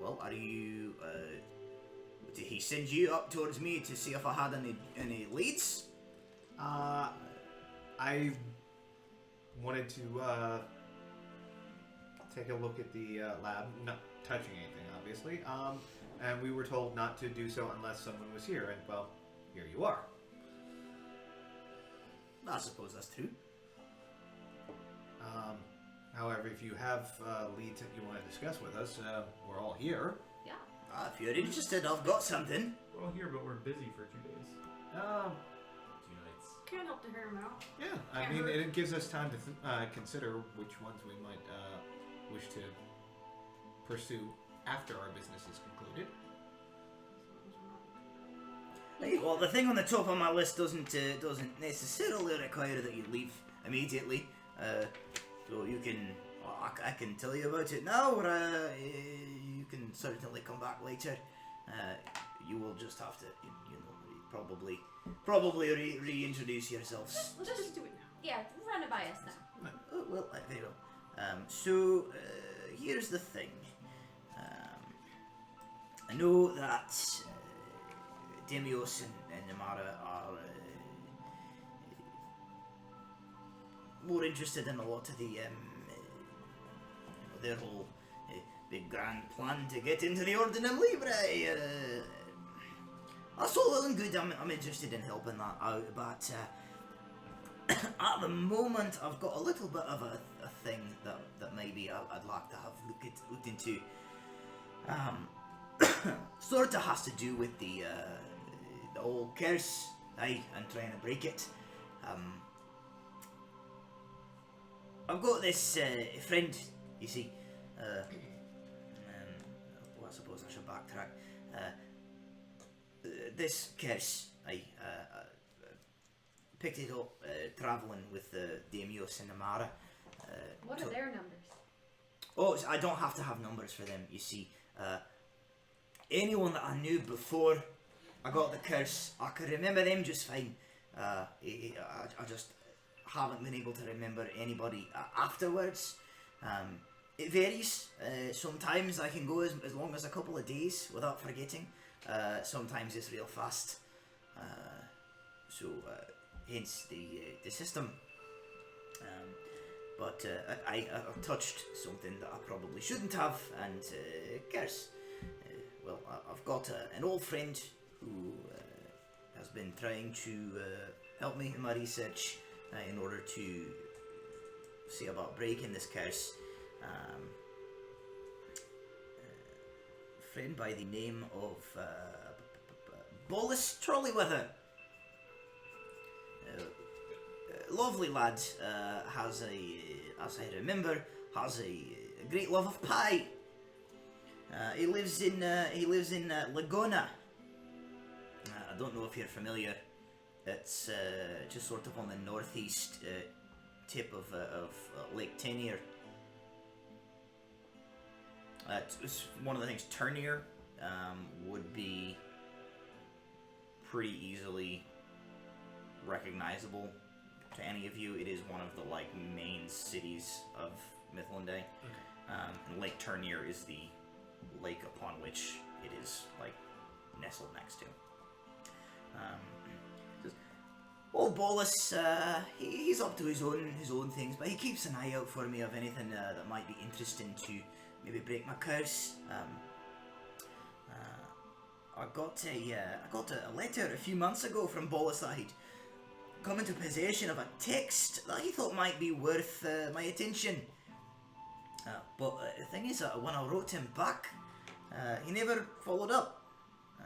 S10: Well, are you? Did he send you up towards me to see if I had any leads?
S8: I wanted to take a look at the lab, not touching anything, obviously. And we were told not to do so unless someone was here, and well, here you are.
S10: I suppose that's true.
S8: However, if you have leads that you want to discuss with us, we're all here.
S5: Yeah.
S10: If you're interested, I've got something.
S2: We're all here, but we're busy for 2 days.
S6: 2 nights.
S3: Can't help to hear him out.
S8: Yeah, I
S3: Can't
S8: mean,
S3: hurt.
S8: it gives us time to consider which ones we might wish to pursue after our business is concluded.
S10: Hey, well, the thing on the top of my list doesn't necessarily require that you leave immediately. So you can, I can tell you about it now, or you can certainly come back later. You will just have to, probably reintroduce yourselves.
S3: Let's just do it now.
S5: Yeah, run it by us now.
S10: Oh, well, very well. So
S1: here's the thing. I know that Demios and Namara are more interested in a lot of the their whole big grand plan to get into the Ordinum Libre. That's all well and good. I'm interested in helping that out, but at the moment I've got a little bit of a thing that maybe I'd like to have looked into. Sort of has to do with the old curse, and trying to break it. I've got this friend, you see. Well, I suppose I should backtrack. This curse, I picked it up travelling with Demios and Amara.
S5: What are their numbers?
S1: Oh, I don't have to have numbers for them, you see. Anyone that I knew before I got the curse, I could remember them just fine. I just haven't been able to remember anybody afterwards. It varies. Sometimes I can go as long as a couple of days without forgetting. Sometimes it's real fast. Hence the system. But I touched something that I probably shouldn't have, and curse. Well, I've got an old friend who has been trying to help me in my research in order to see about breaking this curse. A friend by the name of Bolus Trolleyweather. Lovely lad, has as I remember, has a great love of pie. He lives in Laguna. I don't know if you're familiar. It's just sort of on the northeast tip of Lake Tenier. It's one of the things. Turnier would be pretty easily recognizable to any of you. It is one of the main cities of Mythlanday. And Lake Turnier is the lake upon which it is nestled next to. Old Bolus, he's up to his own things, but he keeps an eye out for me of anything that might be interesting to maybe break my curse. I got a letter a few months ago from Bolus that he'd come into possession of a text that he thought might be worth my attention. But the thing is that when I wrote him back, he never followed up.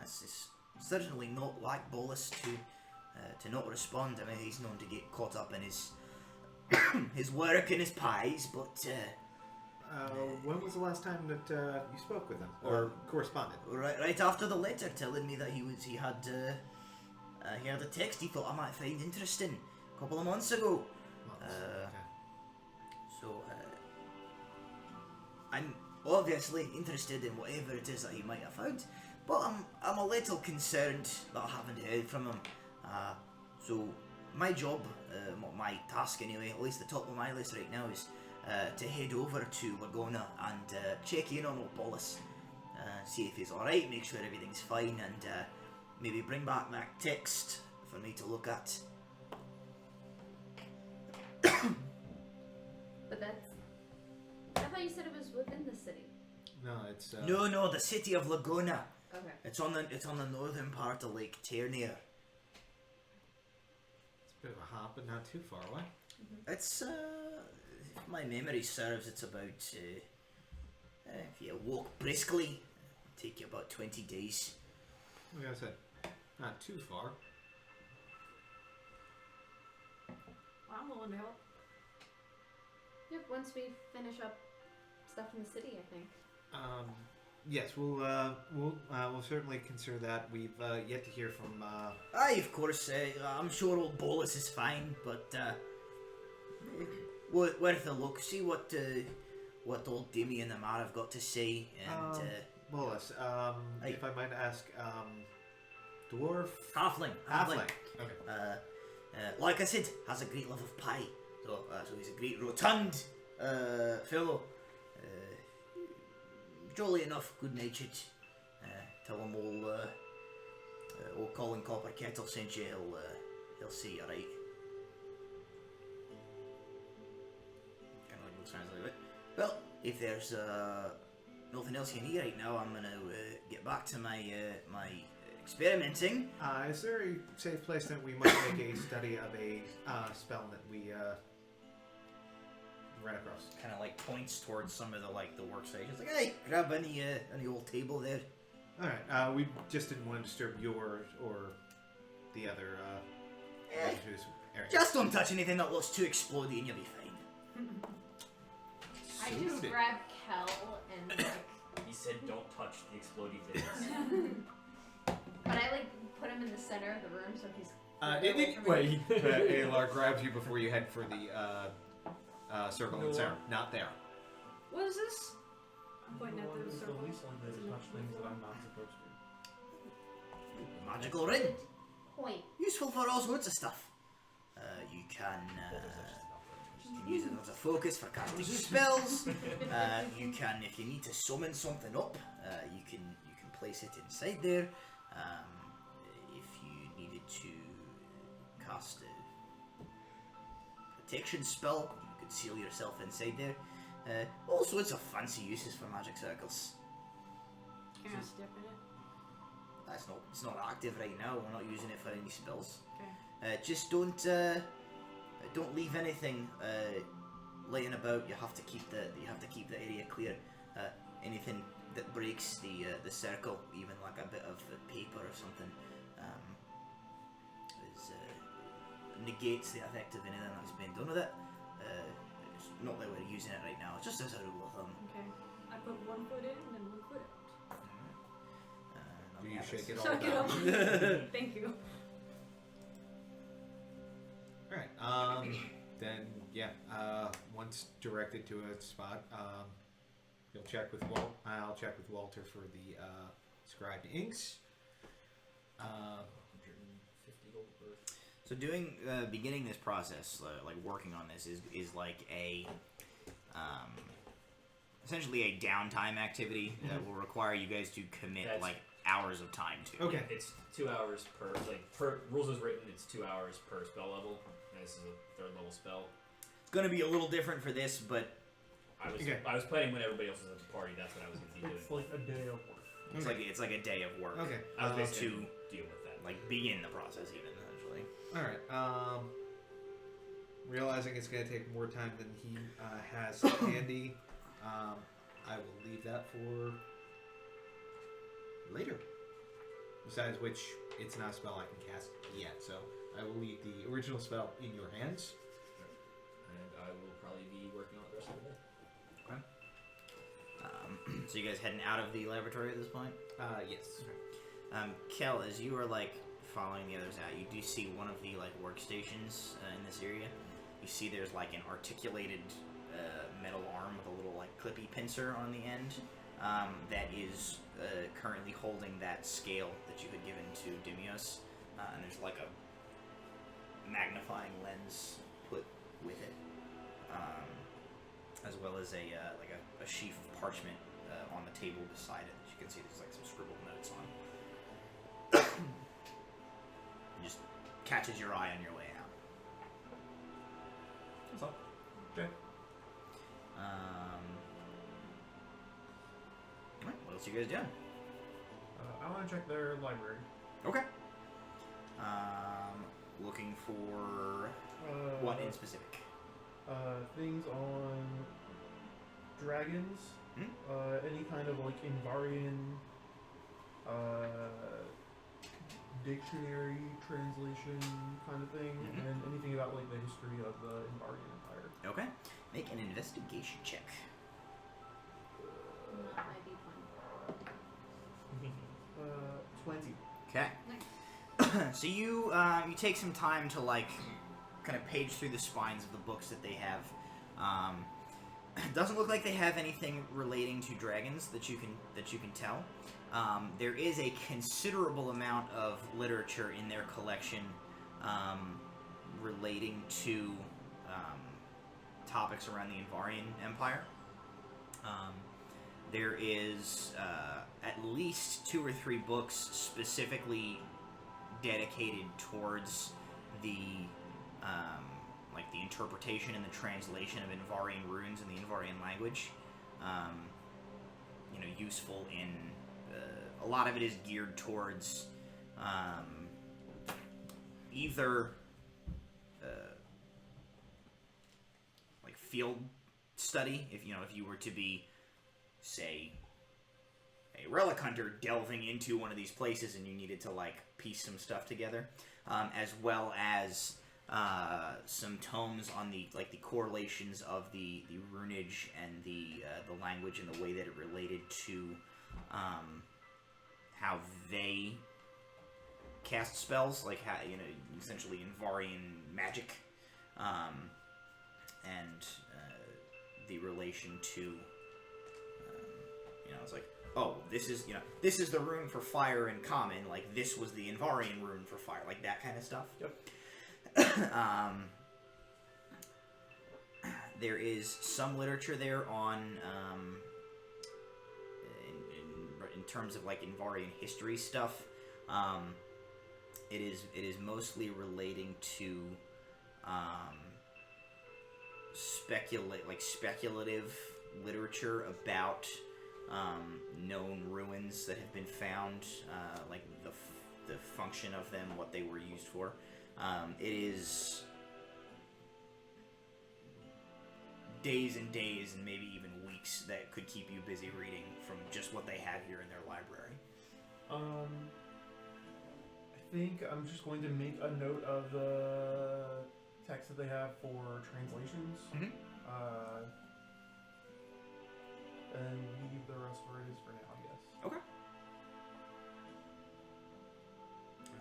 S1: It's certainly not like Bolus to not respond. I mean, he's known to get caught up in his work and his pies, but...
S8: when was the last time that you spoke with him or corresponded?
S1: Right after the letter telling me that he had a text he thought I might find interesting a couple of months ago. So I'm obviously interested in whatever it is that he might have found, but I'm a little concerned that I haven't heard from him. So my job, my task anyway, at least the top of my list right now, is to head over to Laguna and check in on old Bolus, see if he's alright, make sure everything's fine, and maybe bring back that text for me to look at.
S5: But I thought you said it was within the city.
S8: No, it's
S1: No, the city of Laguna.
S5: Okay.
S1: It's on the northern part of Lake Tenier.
S8: It's a bit of a hop, but not too far away.
S5: Mm-hmm.
S1: It's if my memory serves, it's about if you walk briskly, it'll take you about 20 days.
S8: Like I said, not too far.
S3: Well, I'm willing to help.
S5: Yep, once we finish up stuff in the city, I think.
S8: Yes, we'll certainly consider that. We've yet to hear from.
S1: Aye, of course. I'm sure old Bolus is fine, but worth a look. See what old Demi and Amar have got to say. And
S8: Bolus,
S1: Aye.
S8: if I might ask, dwarf,
S1: halfling.
S8: Okay.
S1: Like I said, has a great love of pie. So he's a great rotund fellow. jolly enough, good-natured. Tell him old Colin Copper Kettle sent you. He'll see you right. Kind of like looks around a little bit. Well, if there's nothing else you need right now, I'm gonna get back to my experimenting.
S8: Is there a safe place that we might make a study of a spell that we ran across?
S1: Kind of like points towards some of the workstations. Like, hey, grab any old table there.
S8: All right. We just didn't want to disturb yours or the other. Who's Errant.
S1: Just don't touch anything that looks too explodey, and you'll be fine.
S5: I just grab Kel and like.
S6: He said, "Don't touch the explodey things."
S5: But I like put him in the center of the room so he's.
S8: Wait, Alar grabs you before you head for the circle in center. Not there.
S3: What is this? I'm pointing at
S2: What
S3: the
S2: is the
S3: circle.
S2: least likely to touch things that I'm not supposed to?
S1: Magical ring.
S5: Point.
S1: Useful for all sorts of stuff. You can use it as a focus for casting spells. You can, if you need to summon something up, you can place it inside there. If you needed to cast a protection spell, you could seal yourself inside there. All sorts of fancy uses for magic circles.
S3: Can I step in it?
S1: It's not active right now. We're not using it for any spells.
S3: Okay.
S1: Just don't leave anything laying about. You have to keep the area clear. Anything that breaks the circle, even like a bit of paper or something, negates the effect of anything that's been done with it. It's not that we're using it right now. It's just as a rule of thumb.
S3: Okay. I put one foot in and then one foot out.
S8: Do you shake it all
S3: Suck it
S8: down?
S3: up. Thank you.
S8: Alright, then, yeah, once directed to a spot, you'll check with I'll check with Walter for the, scribed inks.
S6: 150 gold worth.
S1: So beginning this process, like working on this, is like a, essentially a downtime activity that will require you guys to commit
S6: That's-
S1: hours of time to.
S8: Okay.
S6: It's 2 hours per rules is written. It's 2 hours per spell level. And this is a 3rd level spell.
S1: It's gonna be a little different for this, but
S6: I was planning when everybody else was at the party. That's what I was going to be doing.
S2: It's like a day of work.
S1: it's like a day of work.
S8: Okay.
S6: I was
S1: to
S6: basically going to deal with that.
S1: like begin the process even essentially.
S8: Alright, realizing it's going to take more time than he has handy, I will leave that for later. Besides which, it's not a spell I can cast yet, so I will leave the original spell in your hands.
S6: And I will probably be working on it the rest of the day.
S1: So you guys heading out of the laboratory at this point?
S8: Yes.
S1: Kel, as you are like following the others out, you do see one of the like workstations in this area. You see there's like an articulated metal arm with a little like clippy pincer on the end that is currently holding that scale that you had given to Dimios, and there's like a magnifying lens put with it, as well as a sheaf of parchment on the table beside it. As you can see, there's like some scribbled notes on. It just catches your eye on your way out. That's all.
S2: Okay.
S1: Alright, what else are you guys doing?
S2: I want to check their library.
S1: Okay. Looking for what in specific?
S2: Things on dragons. Any kind of like Invarian dictionary translation kind of thing, and anything about like the history of the Invarian Empire.
S1: Okay. Make an investigation check.
S5: That might be fun.
S2: 20.
S1: Okay. So you take some time to like kind of page through the spines of the books that they have. It doesn't look like they have anything relating to dragons that you can tell. There is a considerable amount of literature in their collection relating to topics around the Invarian Empire. there is at least 2 or 3 books specifically dedicated towards the like the interpretation and the translation of Invarian runes in the Invarian language. You know, useful in a lot of it is geared towards either like field study. If you were to be, say, a relic hunter delving into one of these places and you needed to like piece some stuff together, as well as some tomes on the correlations of the runage and the language and the way that it related to how they cast spells, like how, you know, essentially Invarian magic, and the relation to, you know, it's like, oh, this is the rune for fire in common, like this was the Invarian rune for fire, like that kind of stuff.
S2: Yep.
S1: There is some literature there on, in terms of like Invarian history stuff. It is mostly relating to speculative literature about known ruins that have been found, like the function of them, what they were used for. It is days and days and maybe even weeks that could keep you busy reading from just what they have here in their library.
S2: I think I'm just going to make a note of the text that they have for translations.
S1: Mhm.
S2: And leave the rest where it is for now, I guess.
S1: Okay.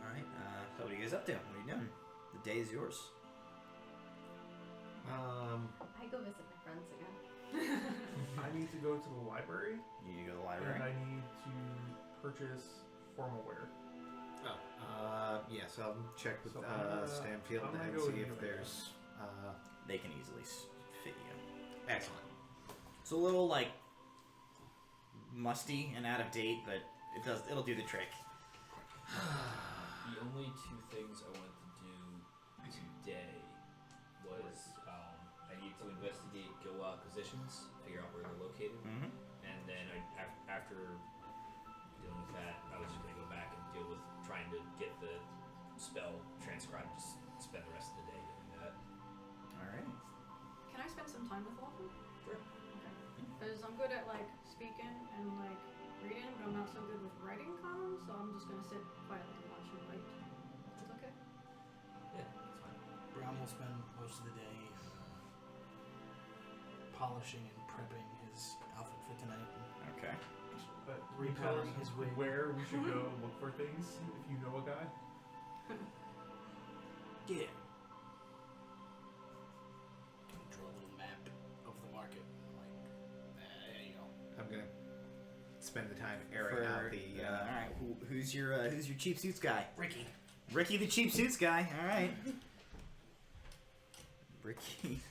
S1: Alright, so what are you guys up to? What are you doing? The day is yours.
S5: I go visit my friends again.
S2: I need to go to the library.
S1: You need to go to the
S2: And
S1: library?
S2: I need to purchase formal wear.
S8: Yes, I'll check with
S2: So,
S8: Stanfield
S2: I'm gonna
S8: and
S2: go
S8: see
S2: with
S8: if
S2: you, I
S8: there's.
S1: They can easily fit you.
S8: Excellent.
S1: It's a little, like, musty and out of date, but it'll do the trick.
S6: The only 2 things I wanted to do today was I need to investigate guild acquisitions, figure out where they're located,
S1: Mm-hmm.
S6: and then after dealing with that, I was just going to go back and deal with trying to get the spell transcribed. Just spend the rest of the day doing that.
S1: Alright.
S3: Can I spend some time with Walton?
S6: Sure.
S3: Okay. Because I'm good at like speaking and like reading, but I'm not so good with writing common, so I'm just gonna sit quietly and watch him write. That's okay.
S6: Yeah, that's fine.
S7: Brown will spend most of the day polishing and prepping his outfit for tonight.
S1: Okay.
S2: But you tell us
S7: Repowering his wig.
S2: where we should go look for things if you know a guy.
S7: Yeah. Draw a little map of the market. Like, there you go.
S8: I'm gonna spend the time airing out the.
S1: Alright, who's your cheap suits guy?
S7: Ricky.
S1: Ricky the cheap suits guy. Alright. Ricky.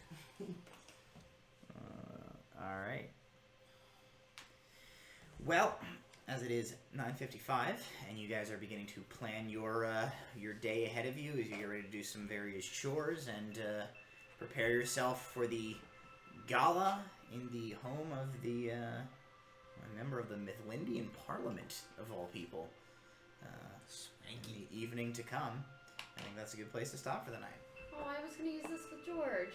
S1: Alright. Well, as it is 9:55, and you guys are beginning to plan your day ahead of you as you get ready to do some various chores and prepare yourself for the gala in the home of the a member of the Mythlindian Parliament, of all people. In the evening to come. I think that's a good place to stop for the night.
S5: Oh, I was gonna use this with George.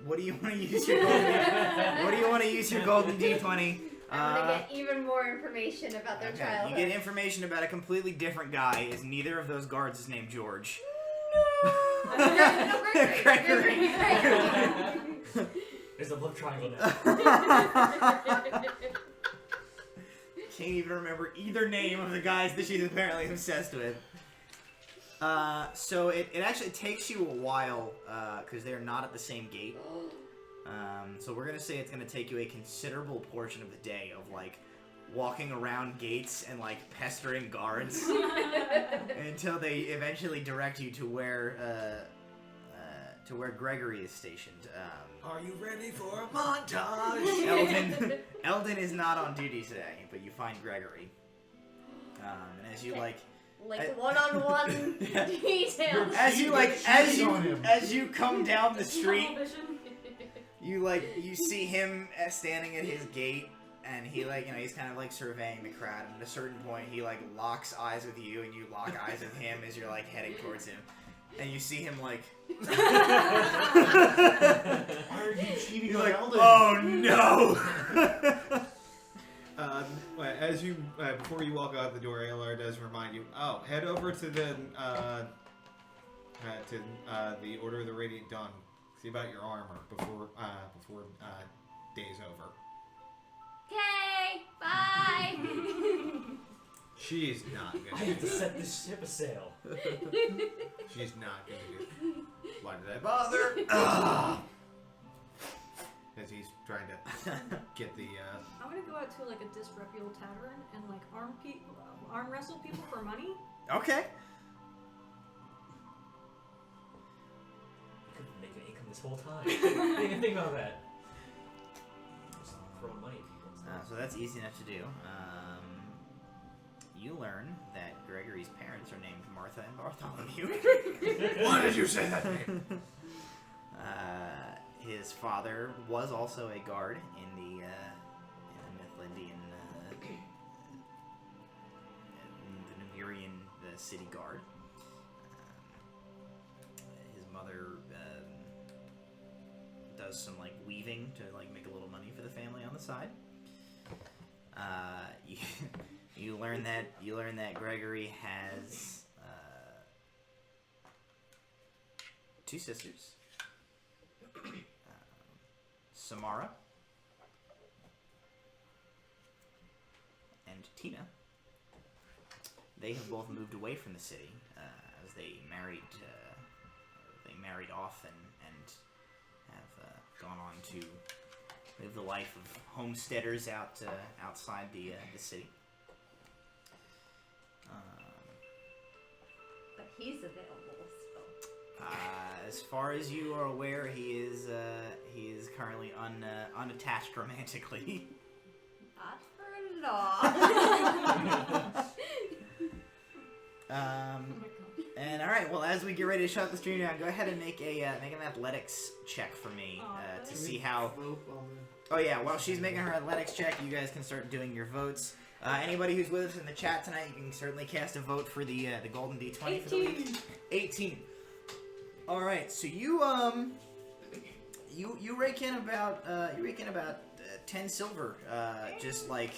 S1: What do you want to use your golden? What do you want to use your golden D20?
S5: I'm gonna get even more information about their
S1: Okay,
S5: childhood.
S1: you get information about a completely different guy. Is neither of those guards is named George?
S5: No, Gregory.
S6: There's a love triangle now.
S1: Can't even remember either name of the guys that she's apparently obsessed with. So it actually takes you a while because they're not at the same gate. So we're gonna say it's gonna take you a considerable portion of the day of like walking around gates and like pestering guards until they eventually direct you to where Gregory is stationed.
S9: Are you ready for a montage?
S1: Eldon is not on duty today, but you find Gregory. And as you
S5: Okay.
S1: like,
S5: Like one-on-one
S1: Yeah.
S5: details.
S1: as you come down the street,
S3: Tunnel vision.
S1: you see him standing at his gate, and he he's kind of like surveying the crowd. And at a certain point, he like locks eyes with you, and you lock eyes with him as you're like heading towards him, and you see him like.
S2: Why are you cheating
S1: You're
S2: on
S1: like,
S2: Eldon?
S1: oh no!
S8: As you before you walk out the door, Alar does remind you. Oh, head over to the Order of the Radiant Dawn. See about your armor before day's over.
S5: Okay, bye.
S8: She's not
S6: I
S8: gonna
S6: have
S8: do
S6: to
S8: that.
S6: set this ship a sail.
S8: She's not gonna do. Why did I bother? As he's trying to get the.
S3: I'm gonna go out to like a disreputable tavern and like arm wrestle people for money.
S1: Okay.
S6: I could be making income this whole time. Didn't even think about that. Just throwing money at people and stuff.
S1: So that's easy enough to do. You learn that Gregory's parents are named Martha and Bartholomew.
S8: Why did you say that name?
S1: His father was also a guard in the Mythlandian, the Numerian city guard. His mother does some like weaving to like make a little money for the family on the side. You learn that Gregory has two sisters. Samara and Tina. They have both moved away from the city as they married off and have gone on to live the life of homesteaders outside the city.
S5: But he's available still.
S1: As far as you are aware, he is currently unattached romantically.
S5: Not for long.
S3: Oh my god.
S1: And all right, well, as we get ready to shut the stream down, go ahead and make an athletics check for me to see how. Oh yeah, while she's making her athletics check, you guys can start doing your votes. Anybody who's with us in the chat tonight, you can certainly cast a vote for the golden D20 for the week. 18. All right, so you rake in about 10 silver. Just like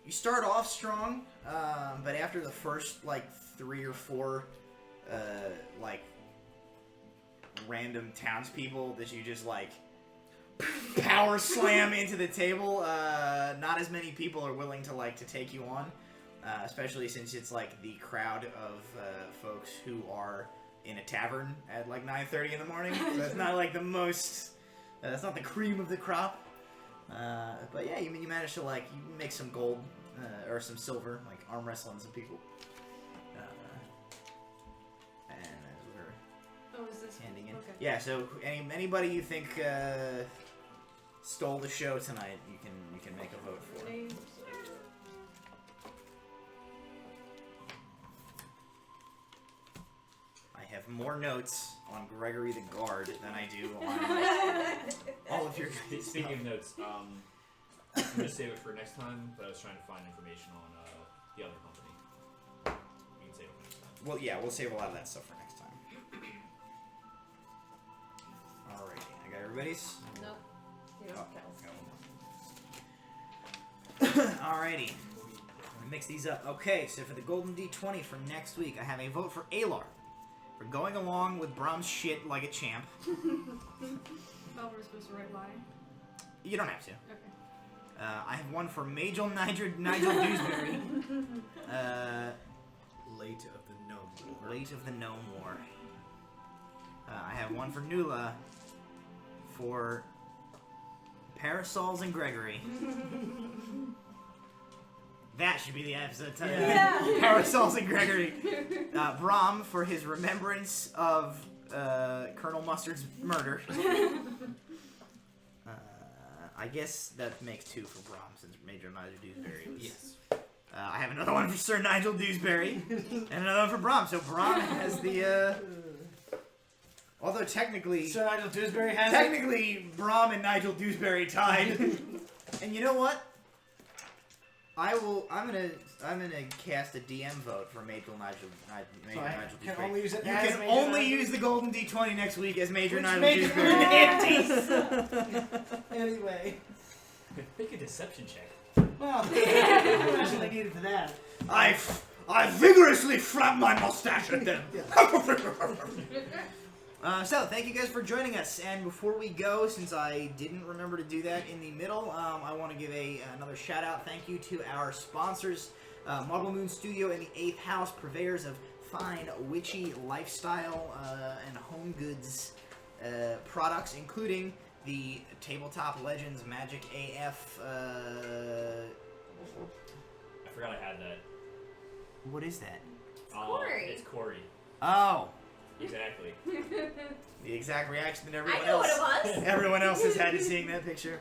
S1: you start off strong, but after the first like 3 or 4 like random townspeople that you just like power slam into the table, not as many people are willing to take you on, especially since it's like the crowd of folks who are in a tavern at like 9:30 in the morning. So that's not like the most. That's not the cream of the crop. But yeah, you manage to you make some gold or some silver, like arm wrestling some people. And as we're
S3: Oh, is this
S1: handing in,
S3: Okay.
S1: yeah. So anybody you think stole the show tonight, you can make a vote for.
S3: Names.
S1: I have more notes on Gregory the Guard than I do on all of your guys'
S6: Speaking
S1: stuff.
S6: of notes, I'm gonna save it for next time, but I was trying to find information on the other company. We can save it for next time.
S1: Well, yeah, we'll save a lot of that stuff for next time. Alrighty, I got everybody's.
S5: Nope. You
S1: Oh,
S5: don't
S1: go. Alrighty, I'm gonna mix these up. Okay, so for the golden D20 for next week, I have a vote for Alar for going along with Brahm's shit like a champ.
S3: Oh, we're supposed to write by.
S1: You don't have to.
S3: Okay.
S1: I have one for Nigel Dewsbury.
S8: Late of the Gnome War.
S1: Late of the Gnome War. I have one for Nula for Parasols and Gregory. That should be the episode title.
S3: Yeah.
S1: Parasols and Gregory. Brahm for his remembrance of Colonel Mustard's murder. I guess that makes 2 for Brom since Major Nigel Dewsbury was.
S6: Yes.
S1: I have another one for Sir Nigel Dewsbury and another one for Brom. So Brom has the. Although technically,
S7: Sir Nigel Dewsbury has
S1: technically Brom and Nigel Dewsbury tied. And you know what? I'm gonna cast a DM vote for Major Nigel
S7: So I
S1: Dewsbury.
S7: can only use it
S1: You
S7: as
S1: can
S7: Major
S1: only
S7: Nigel?
S1: use the golden D20 next week as Major
S7: Which
S1: Nigel
S7: makes
S1: Dewsbury.
S7: Anyway.
S6: Make a deception check.
S7: Well, that's what I needed for that.
S10: I vigorously flap my mustache at them.
S1: So, thank you guys for joining us. And before we go, since I didn't remember to do that in the middle, I want to give another shout out. Thank you to our sponsors, Marble Moon Studio and the 8th House, purveyors of fine, witchy lifestyle and home goods products, including the Tabletop Legends Magic AF.
S6: I forgot I had that.
S1: What is that?
S5: Corey.
S6: It's Corey.
S1: Oh,
S6: Exactly.
S1: the exact reaction that everyone
S5: I know
S1: else.
S5: what it was.
S1: Everyone else has had to seeing that picture.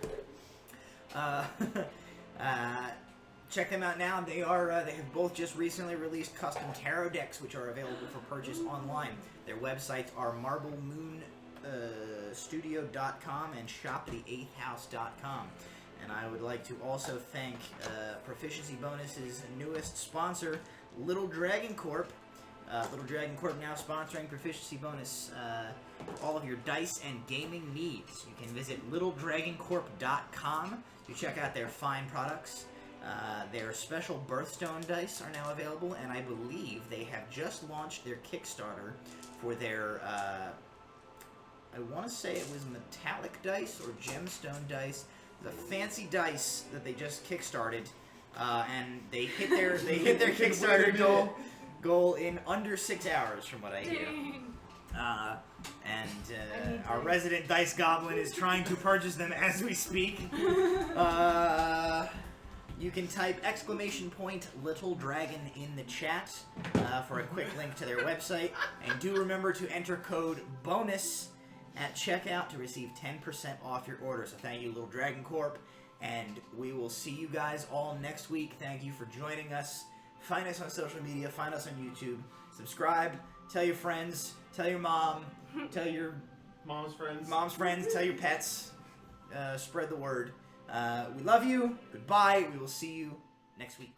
S1: Check them out now. They have both just recently released custom tarot decks, which are available for purchase online. Their websites are marblemoonstudio.com and shopthe8thhouse.com. And I would like to also thank Proficiency Bonus's newest sponsor, Little Dragon Corp. Little Dragon Corp now sponsoring Proficiency Bonus all of your dice and gaming needs. You can visit littledragoncorp.com to check out their fine products. Their special birthstone dice are now available, and I believe they have just launched their Kickstarter for their, I want to say it was metallic dice or gemstone dice. The fancy dice that they just kickstarted, and they hit their Kickstarter goal in under 6 hours, from what I hear. And our resident dice goblin is trying to purchase them as we speak. You can type !Little Dragon in the chat for a quick link to their website, and do remember to enter code BONUS at checkout to receive 10% off your order. So thank you, Little Dragon Corp, and we will see you guys all next week. Thank you for joining us. Find us on social media, find us on YouTube, subscribe, tell your friends, tell your mom, tell your
S2: Mom's friends.
S1: tell your pets, spread the word. We love you, goodbye, we will see you next week.